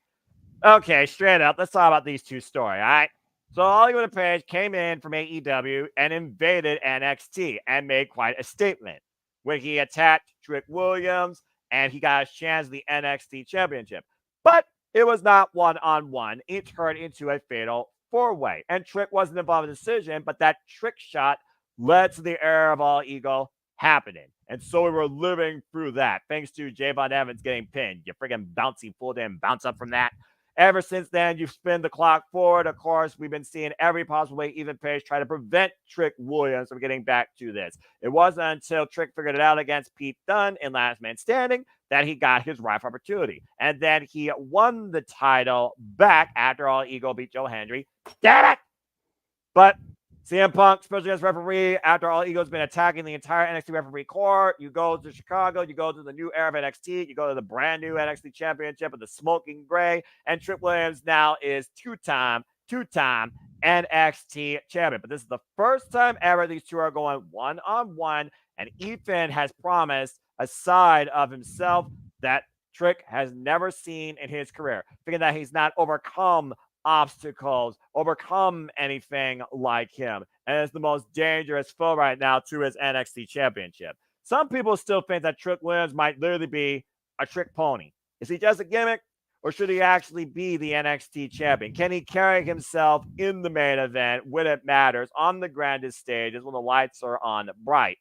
Okay, straight up, let's talk about these two stories, all right? So Hollywood Page came in from AEW and invaded NXT and made quite a statement when he attacked Trick Williams and he got a chance at the NXT Championship. But it was not one-on-one. It turned into a fatal four-way. And Trick wasn't involved in the decision, but that trick shot led to the era of All Ego happening. And so we were living through that. Thanks to Javon Evans getting pinned. You friggin' bouncy fool didn't bounce up from that. Ever since then, you spin the clock forward. Of course, we've been seeing every possible way even Page try to prevent Trick Williams from getting back to this. It wasn't until Trick figured it out against Pete Dunne in Last Man Standing that he got his rightful opportunity. And then he won the title back after All Ego beat Joe Hendry. Damn it! But CM Punk, special guest referee, after All Ego's been attacking the entire NXT referee corps, you go to Chicago, you go to the new era of NXT, you go to the brand new NXT Championship of the Smoking Gray, and Trick Williams now is two-time NXT champion. But this is the first time ever these two are going one-on-one, and Ethan has promised a side of himself that Trick has never seen in his career, thinking that he's not overcome obstacles, overcome anything like him, and is the most dangerous foe right now to his NXT championship. Some people still think that Trick Williams might literally be a trick pony. Is he just a gimmick, or should he actually be the NXT champion? Can he carry himself in the main event when it matters on the grandest stages when the lights are on bright?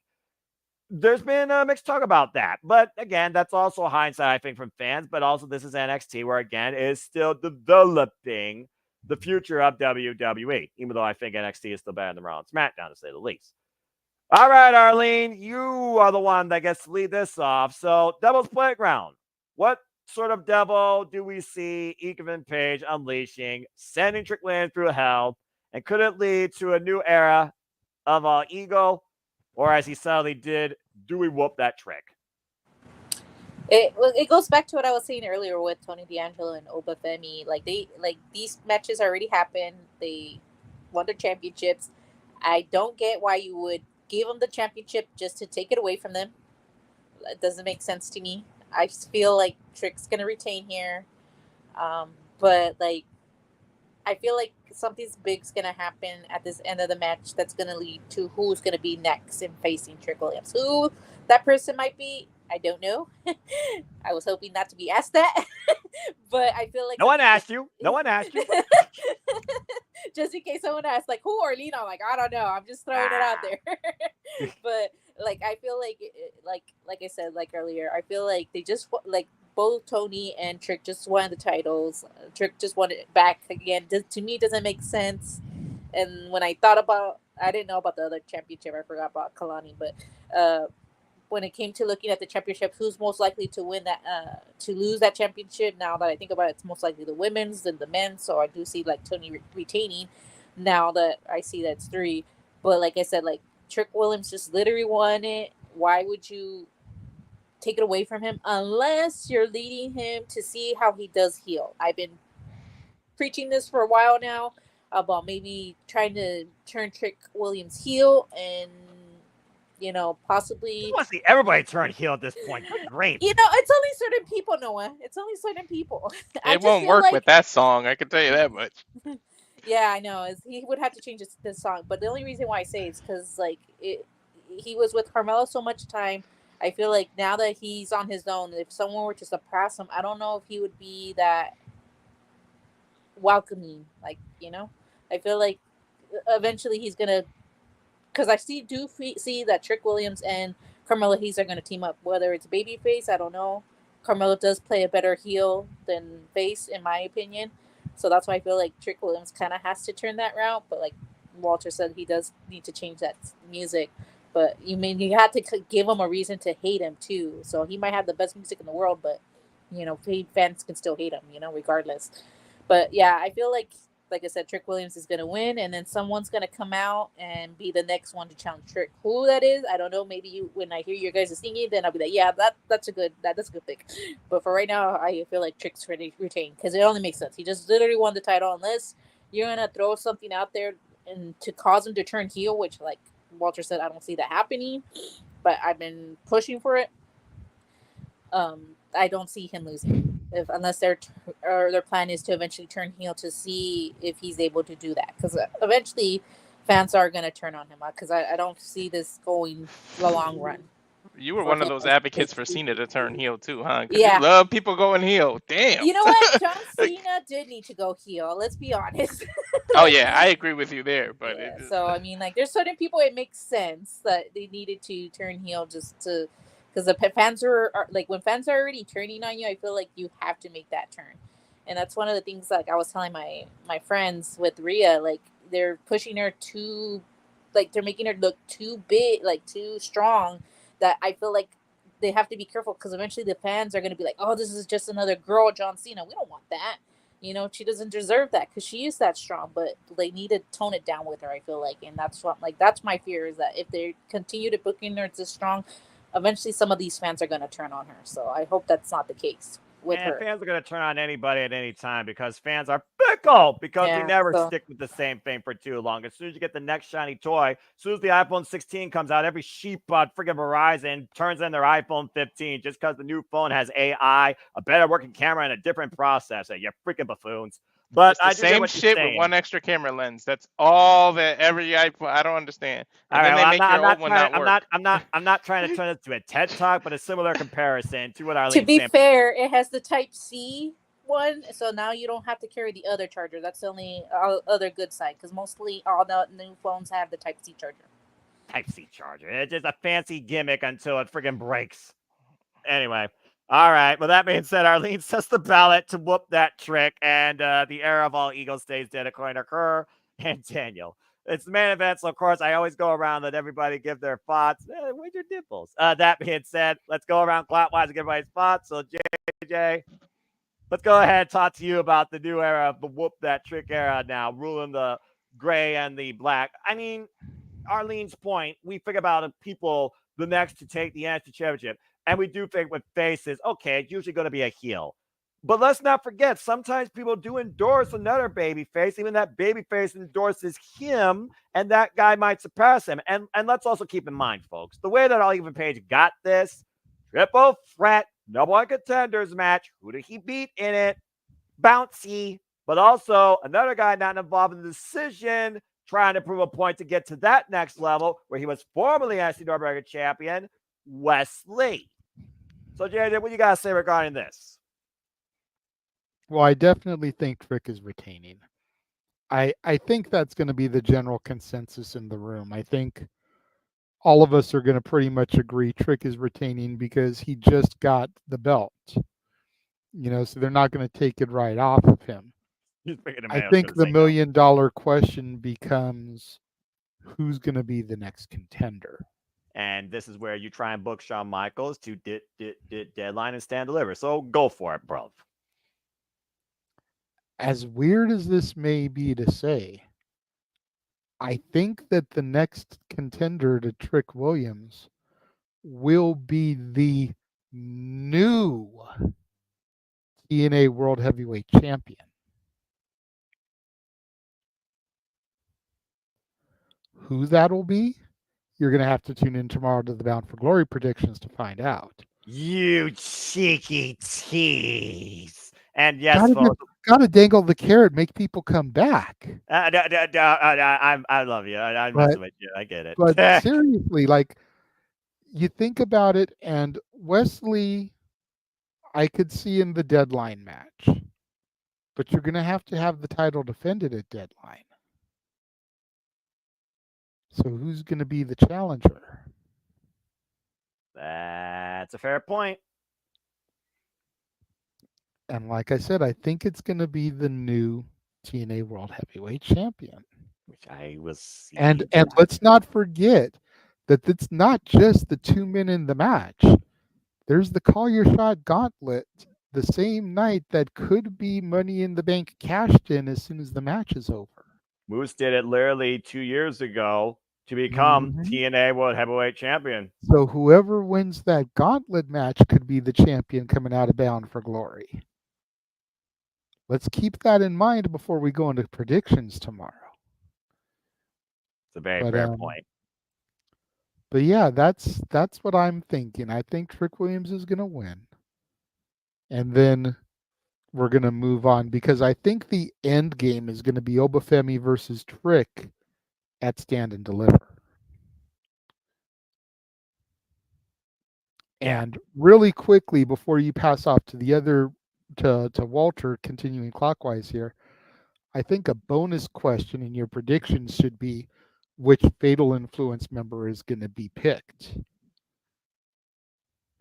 There's been mixed talk about that. But again, that's also hindsight, I think, from fans. But also, this is NXT, where again, it is still developing the future of WWE, even though I think NXT is still better than Raw and SmackDown, to say the least. All right, Arlene, you are the one that gets to lead this off. So, Devil's Playground. What sort of devil do we see Ethan Page unleashing, sending Trick Williams through hell, and could it lead to a new era of ego? Or as he subtly did, do we whoop that trick? It goes back to what I was saying earlier with Tony D'Angelo and Oba Femi. Like these matches already happened. They won the championships. I don't get why you would give them the championship just to take it away from them. It doesn't make sense to me. I just feel like Trick's gonna retain here, but like I feel like something big's gonna happen at this end of the match that's gonna lead to who's gonna be next in facing Trick Williams. Who that person might be, I don't know. I was hoping not to be asked that, but I feel like no one asked you. No one asked you. Just in case someone asks, like who or Lena, like I don't know. I'm just throwing it out there. But like I feel like, like I said, like earlier, I feel like they just like both Tony and Trick just won the titles. Trick just won it back again. To me, doesn't make sense. And when I thought about, I didn't know about the other championship. I forgot about Kalani, but when it came to looking at the championship, who's most likely to win that, to lose that championship? Now that I think about it, it's most likely the women's than the men's. So I do see like Tony retaining. Now that I see that's three, but like I said, like Trick Williams just literally won it. Why would you take it away from him unless you're leading him to see how he does heal? I've been preaching this for a while now about maybe trying to turn Trick Williams heel and possibly I want to see everybody turn heel at this point. Good grief. It's only certain people, Noah. It's only certain people. It won't work with that song, I can tell you that much. Yeah, I know. He would have to change this song, but the only reason why I say it's because he was with Carmelo so much time. I feel like now that he's on his own, if someone were to surpass him, I don't know if he would be that welcoming. I I feel like eventually he's gonna, because I see that Trick Williams and Carmelo Hayes are gonna team up. Whether it's babyface, I don't know. Carmelo does play a better heel than face, in my opinion. So that's why I feel like Trick Williams kind of has to turn that route. But like Walter said, he does need to change that music. But you have to give him a reason to hate him too. So he might have the best music in the world, but fans can still hate him, regardless. But yeah, I feel like I said, Trick Williams is gonna win, and then someone's gonna come out and be the next one to challenge Trick. Who that is, I don't know. Maybe when I hear your guys singing, then I'll be like, yeah, that's a good pick. But for right now, I feel like Trick's ready to retain because it only makes sense. He just literally won the title. Unless you're gonna throw something out there and to cause him to turn heel, which, like Walter said, I don't see that happening. But I've been pushing for it. I don't see him losing unless their plan is to eventually turn heel to see if he's able to do that, because eventually fans are going to turn on him because I don't see this going the long run. You were one of those advocates for Cena to turn heel too, huh? Because Yeah. you love people going heel. Damn. You know what? John Cena did need to go heel. Let's be honest. Oh yeah, I agree with you there. But yeah, so I mean, like, there's certain people it makes sense that they needed to turn heel just to, because the fans are like, when fans are already turning on you, I feel like you have to make that turn. And that's one of the things, like I was telling my friends with Rhea, like they're pushing her too, like they're making her look too big, like too strong, that I feel like they have to be careful, because eventually the fans are going to be like, oh, this is just another girl John Cena. We don't want that. She doesn't deserve that because she is that strong, but they need to tone it down with her, I feel like. And that's my fear, is that if they continue to booking her this strong, eventually some of these fans are going to turn on her. So I hope that's not the case with her. Fans are going to turn on anybody at any time because fans are fickle, because they never stick with the same thing for too long. As soon as you get the next shiny toy, as soon as the iPhone 16 comes out, every sheep on freaking Verizon turns in their iPhone 15 just because the new phone has AI, a better working camera, and a different processor. You freaking buffoons. But it's the same shit with one extra camera lens. That's all that every iPhone. I don't understand. And then they make your old one not work. I'm not trying to turn it to a TED talk, but a similar comparison to what Arlene. To be fair, it has the Type-C one, so now you don't have to carry the other charger. That's the only other good side, because mostly all the new phones have the Type-C charger. Type-C charger. It's just a fancy gimmick until it friggin' breaks. Anyway. All right. Well, that being said, Arlene sets the ballot to whoop that Trick, and the era of all Eagles stays dead, according to her and Daniel. It's the main event, so of course I always go around, let everybody give their thoughts. Where's your dimples? That being said, let's go around clockwise and give everybody's thoughts. So JJ, let's go ahead and talk to you about the new era of the whoop that Trick era now, ruling the gray and the black. I mean, Arlene's point, we figure about people the next to take the NXT Championship. And we do think with faces, okay, it's usually going to be a heel. But let's not forget, sometimes people do endorse another babyface. Even that babyface endorses him, and that guy might surpass him. And let's also keep in mind, folks, the way that All Even Page got this triple threat, number one contenders match. Who did he beat in it? Bouncy. But also another guy not involved in the decision, trying to prove a point to get to that next level, where he was formerly NXT North American champion, Wesley. So, JJ, what you got to say regarding this? Well, I definitely think Trick is retaining. I think that's going to be the general consensus in the room. I think all of us are going to pretty much agree Trick is retaining because he just got the belt. So they're not going to take it right off of him. I think the $1 million question becomes, who's going to be the next contender? And this is where you try and book Shawn Michaels to deadline and stand deliver. So go for it, bro. As weird as this may be to say, I think that the next contender to Trick Williams will be the new TNA World Heavyweight Champion. Who that will be? You're going to have to tune in tomorrow to the Bound for Glory predictions to find out. You cheeky tease. And yes, gotta dangle the carrot, make people come back. I love you. I'm messing with you. I get it. But seriously, like, you think about it, and Wesley, I could see in the Deadline match, but you're going to have the title defended at Deadline. So who's going to be the challenger? That's a fair point. And like I said, I think it's going to be the new TNA World Heavyweight Champion. Which I was. And let's not forget that it's not just the 2 men in the match. There's the Call Your Shot Gauntlet the same night that could be Money in the Bank cashed in as soon as the match is over. Moose did it literally 2 years ago to become Mhm. TNA World Heavyweight Champion. So whoever wins that gauntlet match could be the champion coming out of Bound for Glory. Let's keep that in mind before we go into predictions tomorrow. It's a very fair point. But yeah, that's what I'm thinking. I think Trick Williams is going to win. And then we're going to move on because I think the end game is going to be Obafemi versus Trick at Stand and Deliver. Yeah. And really quickly before you pass off to the other to Walter, continuing clockwise here, I think a bonus question in your predictions should be which Fatal Influence member is going to be picked.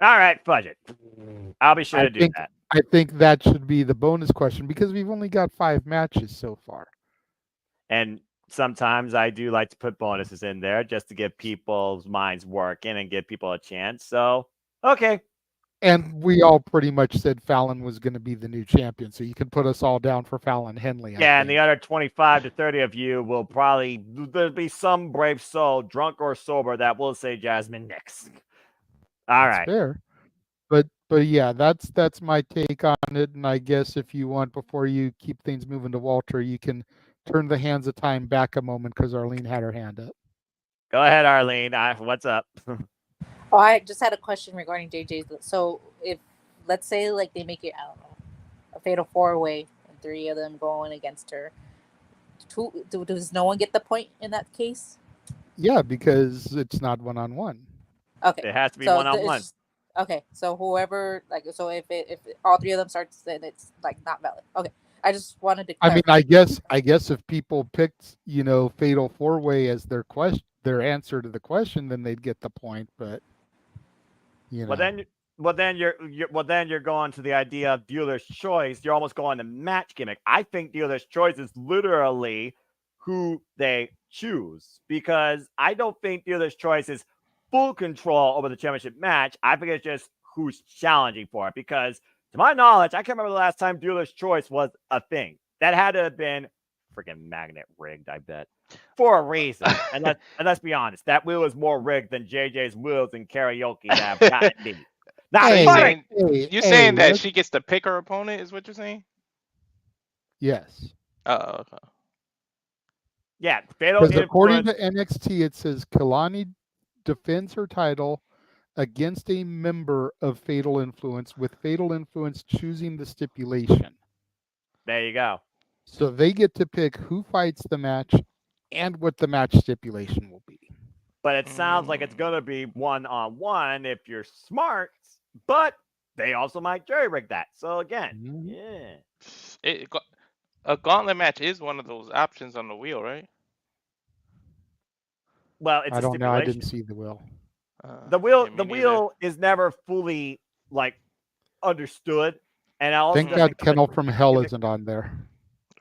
All right, fudge it. I'll be sure to do that. I think that should be the bonus question because we've only got 5 matches so far. And sometimes I do like to put bonuses in there just to get people's minds working and give people a chance. So, okay. And we all pretty much said Fallon was going to be the new champion, so you can put us all down for Fallon Henley. Yeah, and the other 25 to 30 of you will probably, there'll be some brave soul, drunk or sober, that will say Jasmine Nix. All right. Fair. But yeah, that's my take on it. And I guess if you want, before you keep things moving to Walter, you can turn the hands of time back a moment because Arlene had her hand up. Go ahead, Arlene. What's up? Oh, I just had a question regarding JJ's. So if, let's say, like they make it, I don't know, a fatal 4-way, and 3 of them going against her, does no one get the point in that case? Yeah, because it's not 1-on-1. Okay, It has to be so 1-on-1. Okay, so whoever, like, so if all 3 of them starts, then it's like not valid. Okay, I just wanted to clarify. I mean, I guess if people picked, Fatal 4-Way as their answer to the question, then they'd get the point. But Well, then you're going to the idea of dealer's choice. You're almost going to match gimmick. I think dealer's choice is literally who they choose because I don't think dealer's choice is full control over the championship match. I think it's just who's challenging for it because to my knowledge, I can't remember the last time dealer's choice was a thing. That had to have been freaking magnet rigged, I bet, for a reason. And let's be honest, that wheel is more rigged than JJ's wheels in karaoke that have gotten beat. Now, Not you're saying that she gets to pick her opponent, is what you're saying? Yes. Oh, okay. Yeah, Fatal Because according to NXT, it says Kalani defends her title against a member of Fatal Influence, with Fatal Influence choosing the stipulation. There you go. So they get to pick who fights the match and what the match stipulation will be. But it sounds like it's going to be 1-on-1 if you're smart, but they also might jury rig that. So again, yeah. A gauntlet match is one of those options on the wheel, right? Well, it's I a don't know. I stipulation. didn't see the wheel. The wheel is never fully understood, and I also thank God Kennel from Hell isn't on there.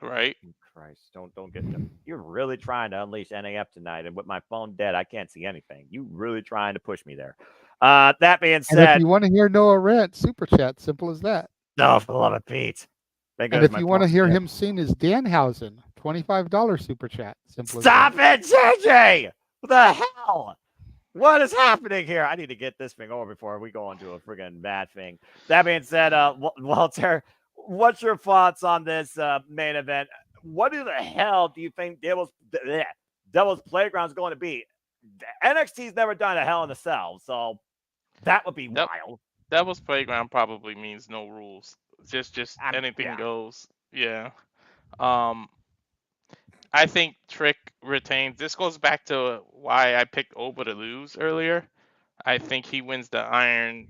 Right. Christ, don't get them. You're really trying to unleash NAF tonight, and with my phone dead, I can't see anything. You really trying to push me there. That being said, and if you want to hear Noah rant, super chat, simple as that. No, for the love of Pete. And if you want to hear him sing as Danhausen, $25 super chat. Simple Stop it, JJ! What the hell? What is happening here? I need to get this thing over before we go into a friggin' bad thing. That being said, Walter, what's your thoughts on this main event? What the hell do you think Devil's Playground is going to be? NXT's never done a Hell in a Cell, so that would be wild. Devil's Playground probably means no rules. Just anything goes. Yeah. I think Trick retains. This goes back to why I picked Oba to lose earlier. I think he wins the Iron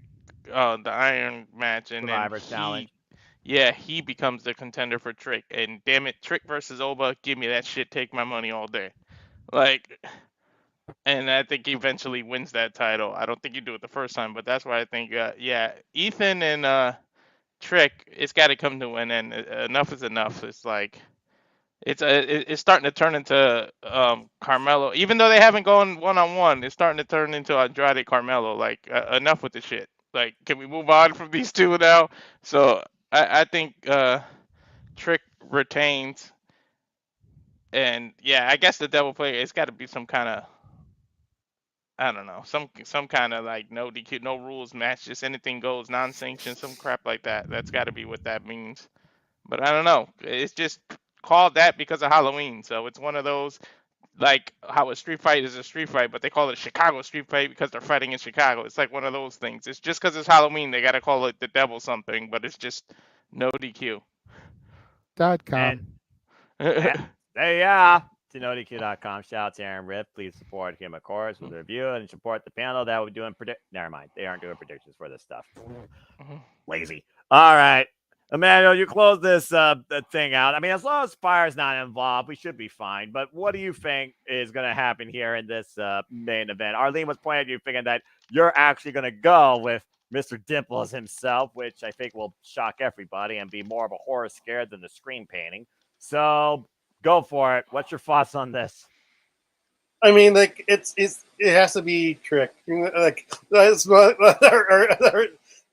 match, and Survivor then Challenge. he becomes the contender for Trick. And damn it, Trick versus Oba, give me that shit. Take my money all day. Like, And I think he eventually wins that title. I don't think you do it the first time, but that's why I think, yeah, Ethan and Trick, it's got to come to an end. Enough is enough. It's like it's starting to turn into Carmelo. Even though they haven't gone 1-on-1, it's starting to turn into Andrade Carmelo. Like enough with the shit. Like, can we move on from these two now? So I think Trick retains, and yeah, I guess the devil player. It's got to be some kind of, I don't know, some kind of like no DQ, no rules match, just anything goes, non-sanctioned, some crap like that. That's got to be what that means. But I don't know. It's just called that because of Halloween. So it's one of those, like how a street fight is a street fight, but they call it a Chicago street fight because they're fighting in Chicago. It's like one of those things. It's just because it's Halloween, they got to call it the devil something, but it's just no DQ. .com. Yeah. To NoDQ.com. Shout out to Aaron Riff. Please support him, of course, with a review and support the panel that we're doing. Never mind. They aren't doing predictions for this stuff. Lazy. All right. Emmanuel, you close this thing out. I mean, as long as Fire's not involved, we should be fine. But what do you think is going to happen here in this main event? Arlene was pointing at you thinking that you're actually going to go with Mr. Dimples himself, which I think will shock everybody and be more of a horror scare than the screen painting. So go for it. What's your thoughts on this? I mean, like it has to be Trick. Like that's what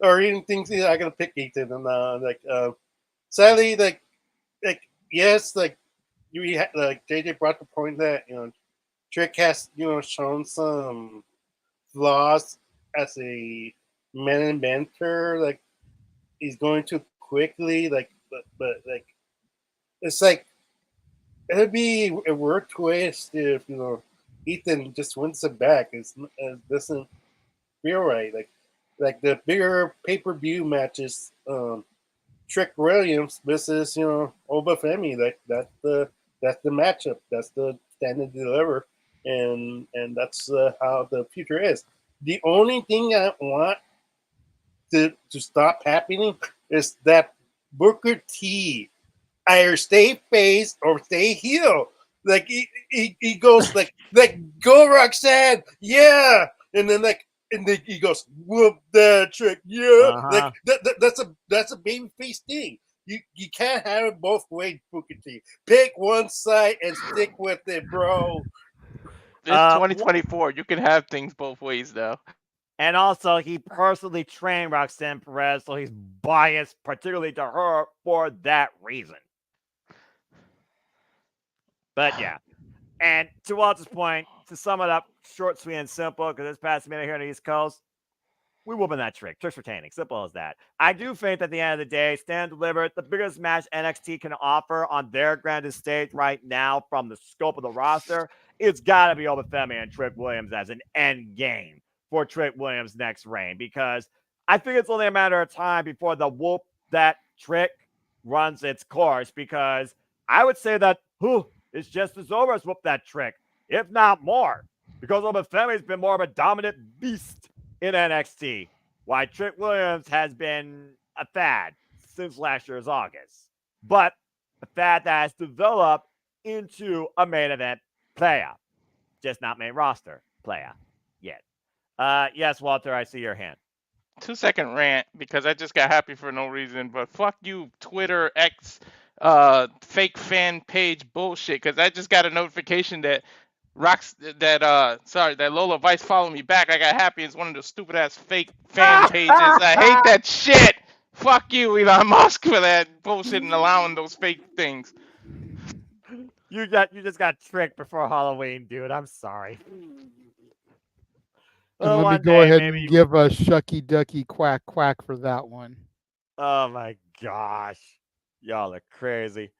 or even things I gotta pick Ethan and sadly like yes like like JJ brought the point that Trick has shown some flaws as a man inventor, like he's going too quickly, but like it's like it'd be a weird twist if Ethan just wins it back. It doesn't feel right. Like the bigger pay-per-view matches, Trick Williams versus Oba Femi. That's the matchup. That's the standard deliver, and that's how the future is. The only thing I want to stop happening is that Booker T either stay face or stay heel. Like he goes like go Roxanne, yeah, and then he goes whoop that Trick, yeah. Like that's a baby face thing. You can't have it both ways, Booker T. Pick one side and stick with it, bro. It's 2024. You can have things both ways, though. And also, he personally trained Roxanne Perez, so he's biased, particularly to her, for that reason. But yeah. And to Walter's point, to sum it up short, sweet, and simple, because it's past minute here on the East Coast, we whooping that Trick. Trick's retaining. Simple as that. I do think at the end of the day, Stand Delivered, the biggest match NXT can offer on their grandest stage right now from the scope of the roster, it's got to be Oba Femi and Trick Williams as an end game for Trick Williams' next reign, because I think it's only a matter of time before the whoop that Trick runs its course, because I would say that it's just as over as whoop that Trick, if not more, because Oba Femi's been more of a dominant beast in NXT, why Trick Williams has been a fad since last year's August, but a fad that has developed into a main event player, just not main roster player yet. Yes, Walter, I see your hand. 2-second rant because I just got happy for no reason, but fuck you, Twitter X, fake fan page bullshit. Because I just got a notification that that Lola Vice followed me back. I got happy. It's one of those stupid ass fake fan pages. I hate that shit. Fuck you, Elon Musk, for that bullshit and allowing those fake things. You just got tricked before Halloween, dude. I'm sorry. And let me go ahead and give a shucky ducky quack quack for that one. Oh my gosh. Y'all are crazy.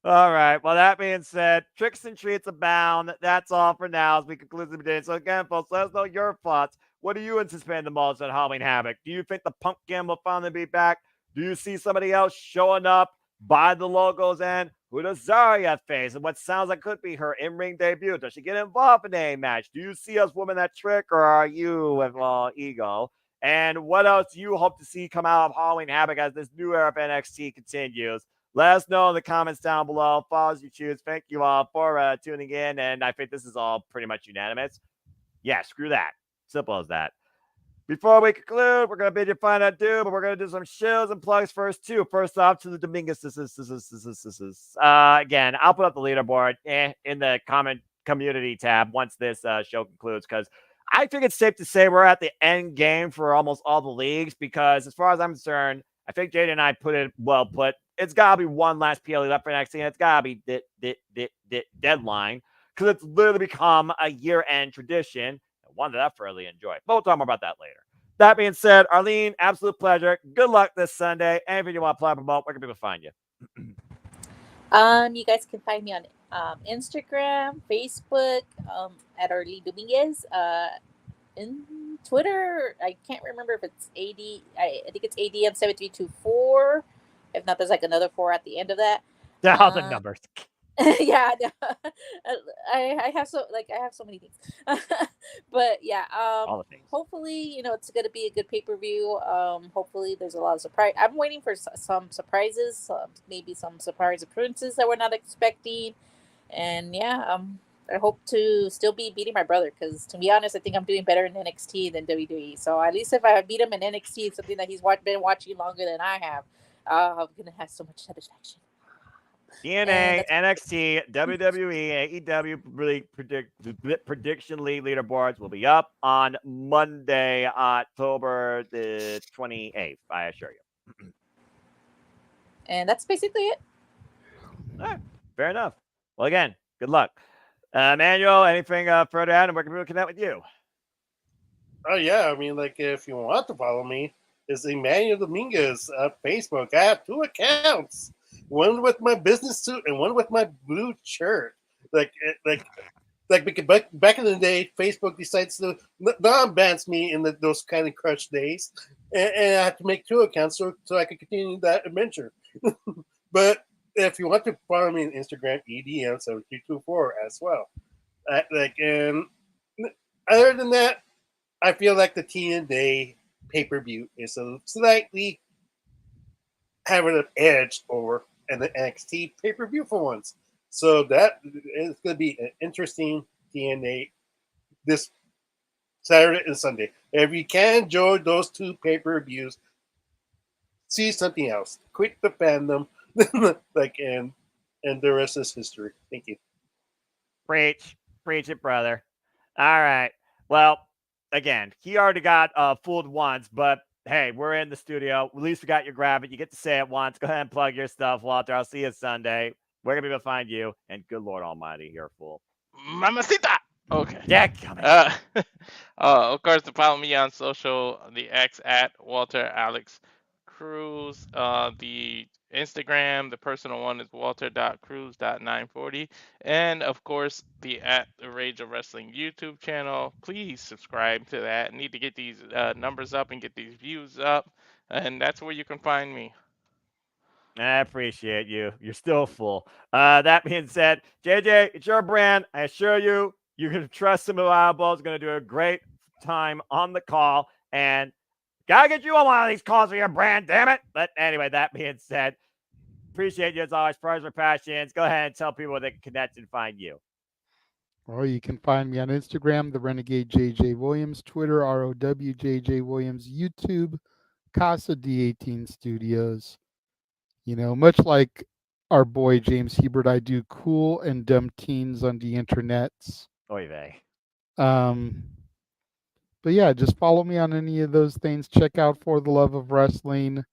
All right. Well, that being said, tricks and treats abound. That's all for now as we conclude the day. So again, folks, let us know your thoughts. What do you anticipate the most at Halloween Havoc? Do you think the pumpkin will finally be back? Do you see somebody else showing up by the logos? And who does Zarya face? And what sounds like could be her in-ring debut? Does she get involved in a match? Do you see us women that Trick, or are you with ego? And what else do you hope to see come out of Halloween Havoc as this new era of NXT continues? Let us know in the comments down below. Follow as you choose. Thank you all for tuning in. And I think this is all pretty much unanimous. Yeah, screw that. Simple as that. Before we conclude, we're going to bid you find out, dude, but we're going to do some shows and plugs first, too. First off, to the Dominguez. Again, I'll put up the leaderboard in the comment community tab once this show concludes, because I think it's safe to say we're at the end game for almost all the leagues, because as far as I'm concerned, I think Jade and I put it well put. It's got to be one last PLE left for next year. It's got to be deadline, because it's literally become a year-end tradition. One that I thoroughly enjoy. But we'll talk more about that later. That being said, Arlene, absolute pleasure. Good luck this Sunday. Anything you want to plug about, where can people find you? You guys can find me on Instagram, Facebook, at Arlene Dominguez. In Twitter, I can't remember if it's I think it's ADM7324. If not, there's like another 4 at the end of that. All the numbers. Yeah, I have so many things. But yeah, All the things. hopefully, it's gonna be a good pay-per-view. Hopefully there's a lot of surprise. I'm waiting for some surprises, maybe some surprise appearances that we're not expecting. And yeah, I hope to still be beating my brother, because to be honest, I think I'm doing better in NXT than WWE. So at least if I beat him in NXT, something that he's been watching longer than I have, I'm gonna have so much satisfaction. TNA, NXT, WWE, AEW really prediction league leaderboards will be up on Monday, October the 28th, I assure you. And that's basically it. All right, fair enough. Well, again, good luck. Manuel, anything further out, and where can people connect with you? Oh yeah, I mean, like if you want to follow me, it's Emmanuel Dominguez Facebook. I have 2 accounts. One with my business suit and one with my blue shirt. Because back in the day, Facebook decides to non-bans me in those kind of crush days, and I have to make 2 accounts so I can continue that adventure. But if you want to follow me on Instagram, EDM7324 as well. And other than that, I feel like the TNA pay-per-view is a slightly having an edge over an NXT pay-per-view for once. So that is going to be an interesting TNA this Saturday and Sunday. If you can enjoy those 2 pay-per-views, see something else. Quit the fandom, and the rest is history. Thank you. Preach it, brother. All right. Well, again, he already got fooled once, but hey, we're in the studio. At least we got your grab it. You get to say it once. Go ahead and plug your stuff, Walter. I'll see you Sunday. Where can people find you? And good Lord Almighty, you're a fool. Mamacita. Okay. Yeah, coming. Of course, to follow me on social, the X at Walter Alex Cruz. The Instagram, the personal one is walter.cruz.940. And of course, the at the Rage of Wrestling YouTube channel. Please subscribe to that. Need to get these numbers up and get these views up. And that's where you can find me. I appreciate you. You're still full. That being said, JJ, it's your brand. I assure you, you can trust some reliable. It's going to do a great time on the call. And gotta get you on one of these calls for your brand, damn it. But anyway, that being said, appreciate you as always. Prayers for passions. Go ahead and tell people where they can connect and find you. Or you can find me on Instagram, the Renegade JJ Williams, Twitter, ROWJJ Williams, YouTube, Casa D18 Studios. Much like our boy James Hebert, I do cool and dumb teens on the internets. Oy vey. But yeah, just follow me on any of those things. Check out For the Love of Wrestling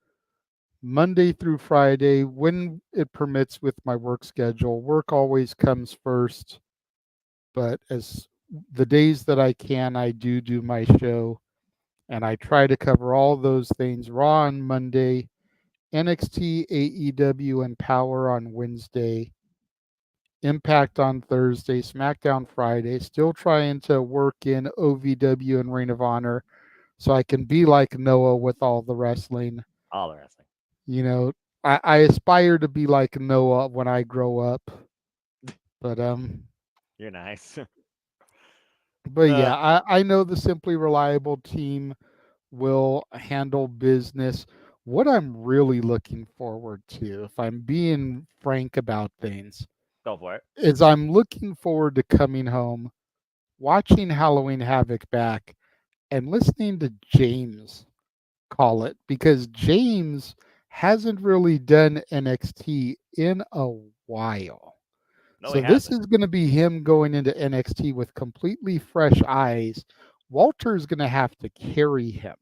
Monday through Friday when it permits with my work schedule. Work always comes first, but as the days that I can, I do my show, and I try to cover all those things. Raw on Monday, NXT, AEW, and Power on Wednesday, Impact on Thursday, SmackDown Friday. Still trying to work in OVW and Ring of Honor so I can be like Noah with all the wrestling. All the wrestling. I aspire to be like Noah when I grow up. But you're nice. But yeah, I know the Simply Reliable team will handle business. What I'm really looking forward to, if I'm being frank about things, Go for it. is I'm looking forward to coming home, watching Halloween Havoc back, and listening to James call it, because James hasn't really done NXT in a while. No, So he this hasn't. is going to be him going into NXT with completely fresh eyes. Walter's going to have to carry him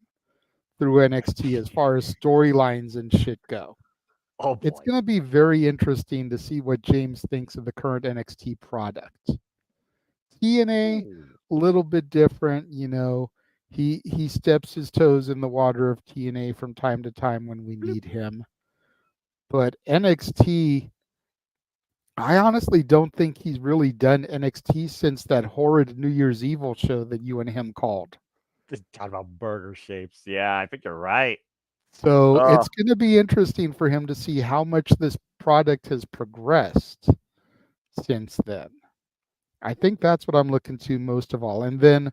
through NXT as far as storylines and shit go. Oh It's boy. going to be very interesting to see what James thinks of the current NXT product. TNA, Ooh. a little bit different, He steps his toes in the water of TNA from time to time when we need him. But NXT, I honestly don't think he's really done NXT since that horrid New Year's Evil show that you and him called. Just talking about burger shapes. Yeah, I think you're right. So Oh, it's going to be interesting for him to see how much this product has progressed since then. I think that's what I'm looking to most of all. And then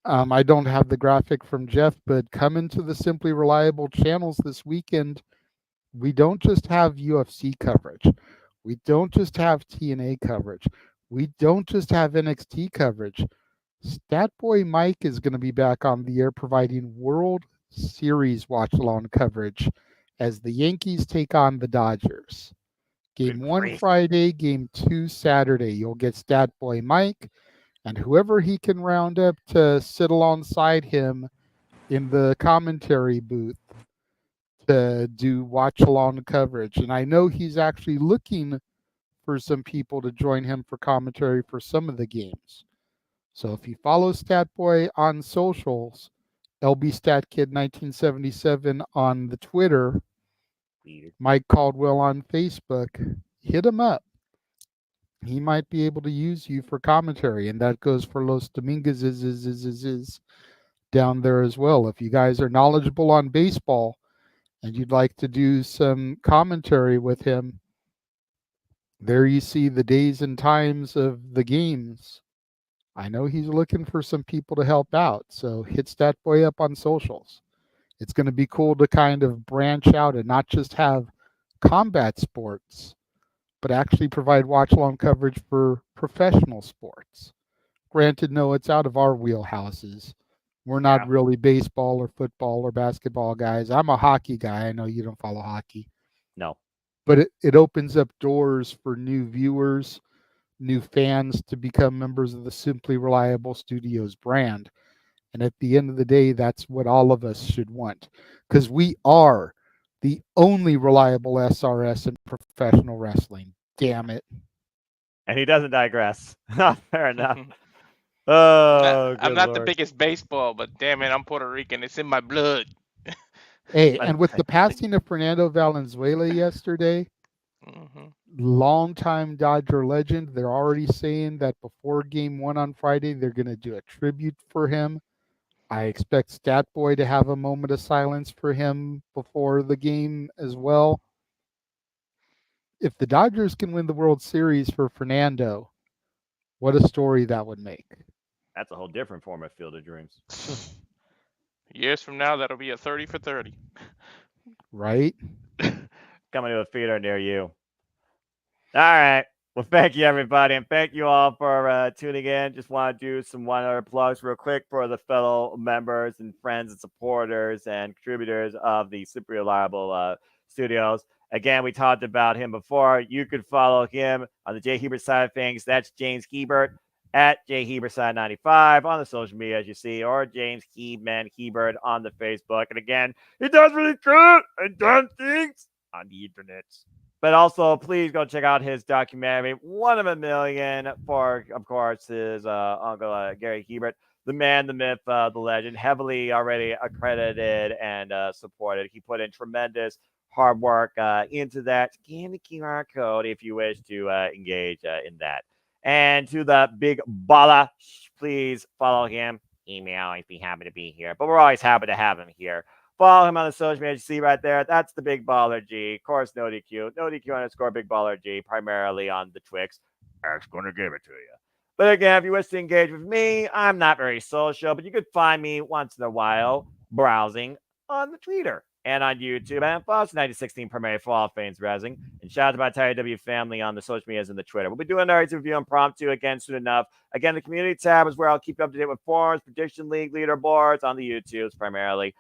I don't have the graphic from Jeff, but coming to the Simply Reliable channels this weekend, we don't just have UFC coverage. We don't just have TNA coverage. We don't just have NXT coverage. Statboy Mike is going to be back on the air providing World Series watch along coverage as the Yankees take on the Dodgers. Game good 1 grief. Friday, Game 2 Saturday. You'll get Statboy Mike and whoever he can round up to sit alongside him in the commentary booth to do watch along coverage. And I know he's actually looking for some people to join him for commentary for some of the games. So if you follow Statboy on socials, LBStatKid1977 on the Twitter, Mike Caldwell on Facebook, hit him up. He might be able to use you for commentary, and that goes for Los Domingos is down there as well. If you guys are knowledgeable on baseball and you'd like to do some commentary with him, there you see the days and times of the games. I know he's looking for some people to help out, so hit Statboy up on socials. It's going to be cool to kind of branch out and not just have combat sports, but actually provide watch along coverage for professional sports. Granted, no, it's out of our wheelhouses. We're not Yeah. really baseball or football or basketball guys. I'm a hockey guy. I know you don't follow hockey. No. But it opens up doors for new viewers, new fans to become members of the Simply Reliable Studios brand. And at the end of the day, that's what all of us should want, because we are the only reliable SRS in professional wrestling. Damn it. And he doesn't digress. Fair enough. I'm Oh, I'm good not the lord. biggest baseball, but damn it, I'm Puerto Rican. It's in my blood. Hey, But and with the passing of Fernando Valenzuela yesterday, Hmm. longtime Dodger legend, they're already saying that before game 1 on Friday, they're going to do a tribute for him. I expect Statboy to have a moment of silence for him before the game as well. If the Dodgers can win the World Series for Fernando, what a story that would make, that's a whole different form of Field of Dreams. Years from now, that'll be a 30 for 30. right? Coming to a theater near you. All right. Well, thank you, everybody. And thank you all for tuning in. Just want to do some one other plugs real quick for the fellow members and friends and supporters and contributors of the Super Reliable Studios. Again, we talked about him before. You could follow him on the Jay Hebert side of things. That's James Hebert at JHebertside95 on the social media, as you see, or James Heebman Hebert on the Facebook. And again, he does really good and done things on the internet. But also, please go check out his documentary, One of a Million, for, of course, his uncle, Gary Hebert, the man, the myth, the legend, heavily already accredited and supported. He put in tremendous hard work into that. Scan the QR code if you wish to engage in that. And to the big baller, please follow him. Email, I'd be happy to be here. But we're always happy to have him here. Follow him on the social media. You see right there. That's the Big Baller G. Of course, no DQ. No DQ underscore Big Baller G, primarily on the Twix. Eric's going to give it to you. But again, if you wish to engage with me, I'm not very social, but you could find me once in a while browsing on the Twitter and on YouTube, and Fox 1916 Premier for all things wrestling. And shout out to my entire W family on the social medias and the Twitter. We'll be doing our review impromptu again soon enough. Again, the community tab is where I'll keep you up to date with forums, prediction league leaderboards on the YouTubes primarily.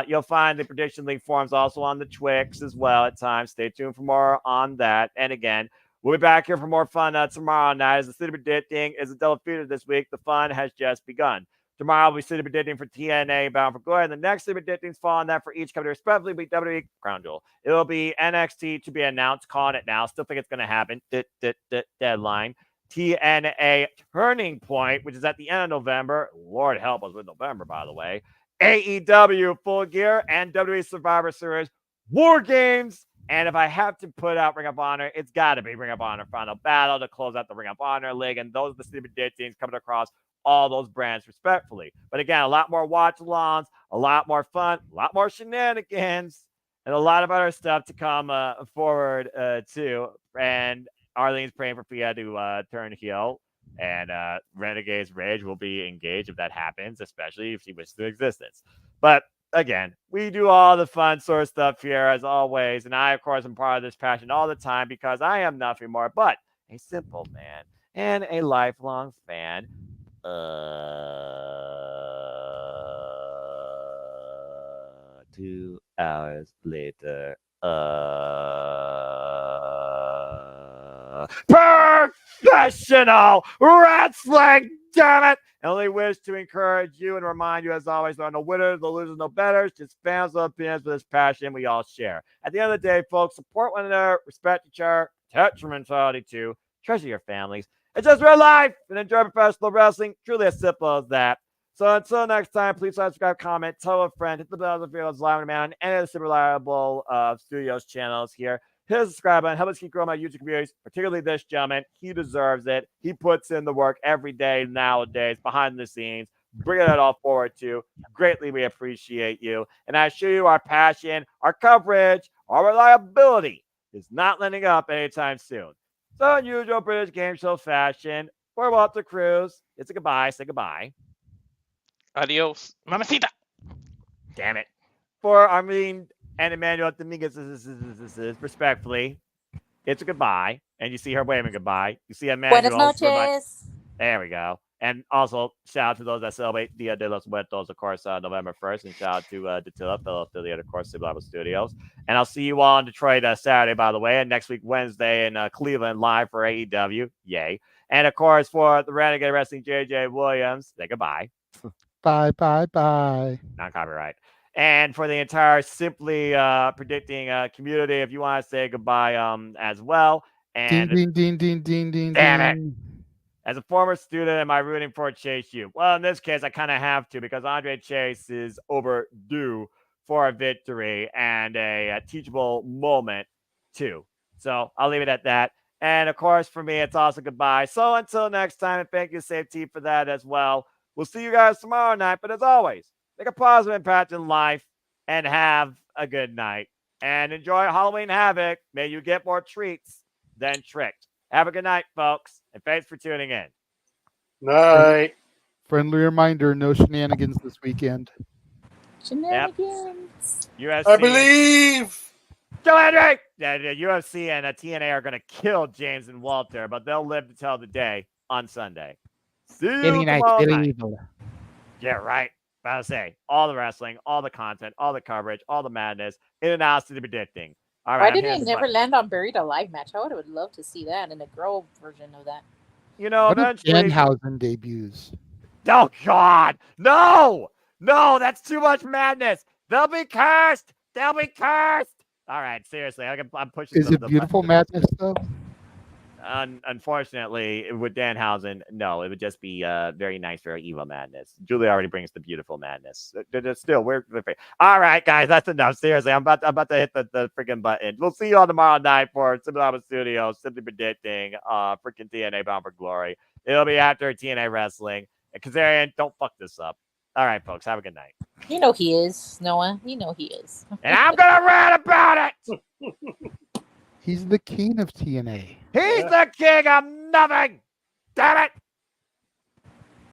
You'll find the prediction league forums also on the Twix as well at times. Stay tuned for more on that. And again, we'll be back here for more fun tomorrow night. As the city predicting is a double feature this week, the fun has just begun. Tomorrow we'll be city predicting for TNA Bound for Glory, and the next city predicting is following that for each company respectively be WWE Crown Jewel. It will be NXT to be announced, calling it now. Still think it's going to happen. Deadline. TNA Turning Point, which is at the end of November. Lord help us with November, by the way. AEW Full Gear and WWE Survivor Series War Games. And if I have to put out Ring of Honor, it's got to be Ring of Honor Final Battle to close out the Ring of Honor League. And those are the city predictions coming across all those brands respectfully. But again, a lot more watch-alongs, a lot more fun, a lot more shenanigans, and a lot of other stuff to come forward too. And Arlene's praying for Fia to turn heel. And Renegade's Rage will be engaged if that happens, especially if she wishes to existence. But again, we do all the fun sort of stuff here as always. And I, of course, am part of this passion all the time because I am nothing more but a simple man and a lifelong fan. 2 hours later. Professional wrestling, damn it! I only wish to encourage you and remind you, as always, there are no winners, no losers, no betters, just fans of opinions with this passion we all share. At the end of the day, folks, support one another, respect each other, protect your mentality too, treasure your families. It's just real life and enjoy professional wrestling. Truly as simple as that. So until next time, please subscribe, comment, tell a friend, hit the bell if you're live on demand on any of the super reliable studios channels here. Hit the subscribe button. Help us keep growing my YouTube communities, particularly this gentleman. He deserves it. He puts in the work every day nowadays, behind the scenes, bringing it all forward too. Greatly, we appreciate you. And I assure you our passion, our coverage, our reliability is not letting up anytime soon. So in usual British game show fashion, for Walter Cruz, it's a goodbye. Say goodbye. Adios, mamacita. Damn it. For Armin and Emmanuel Dominguez, respectfully, it's a goodbye. And you see her waving goodbye. You see Emmanuel. Buenas noches. There we go. And also, shout out to those that celebrate Dia de los Muertos, of course, November 1st. And shout out to Datilla, fellow affiliate, of course, Civil Studios. And I'll see you all in Detroit Saturday, by the way. And next week, Wednesday, in Cleveland, live for AEW. Yay. And, of course, for the Renegade Wrestling, JJ Williams, say goodbye. Bye, bye, bye. Non-copyright. And for the entire Simply Predicting community, if you want to say goodbye as well. And Ding. damn it. As a former student, am I rooting for Chase U? Well, in this case, I kind of have to because Andre Chase is overdue for a victory and a teachable moment, too. So I'll leave it at that. And, of course, for me, it's also goodbye. So until next time, and thank you, Safety, for that as well. We'll see you guys tomorrow night. But as always, make a positive impact in life and have a good night. And enjoy Halloween Havoc. May you get more treats than tricked. Have a good night, folks. And thanks for tuning in. Night. Friendly reminder, no shenanigans this weekend. Shenanigans. UFC. I believe. Joe Hendrick! The UFC and TNA are going to kill James and Walter, but they'll live to tell the day on Sunday. See you tomorrow night. Evil. Yeah, right. About to say, all the wrestling, all the content, all the coverage, all the madness, in and out to the predicting. All right. Why didn't it never land on Buried Alive match? I would love to see that in a girl version of that. You know, What if eventually. Danhausen debuts? Oh, God. No, that's too much madness. They'll be cursed. All right, seriously. I'm pushing Is it beautiful madness, though? Unfortunately, with Danhausen, no, it would just be very nice, very evil madness. Julie already brings the beautiful madness. Still, we're all right, guys. That's enough. Seriously, I'm about to hit the freaking button. We'll see you all tomorrow night for Simple Studios, Simply Predicting, freaking TNA Bound for Glory. It'll be after TNA Wrestling. And Kazarian, don't fuck this up. All right, folks, have a good night. You know he is, Noah. You know he is. And I'm gonna rant about it. He's the king of TNA. He's the king of nothing. Damn it.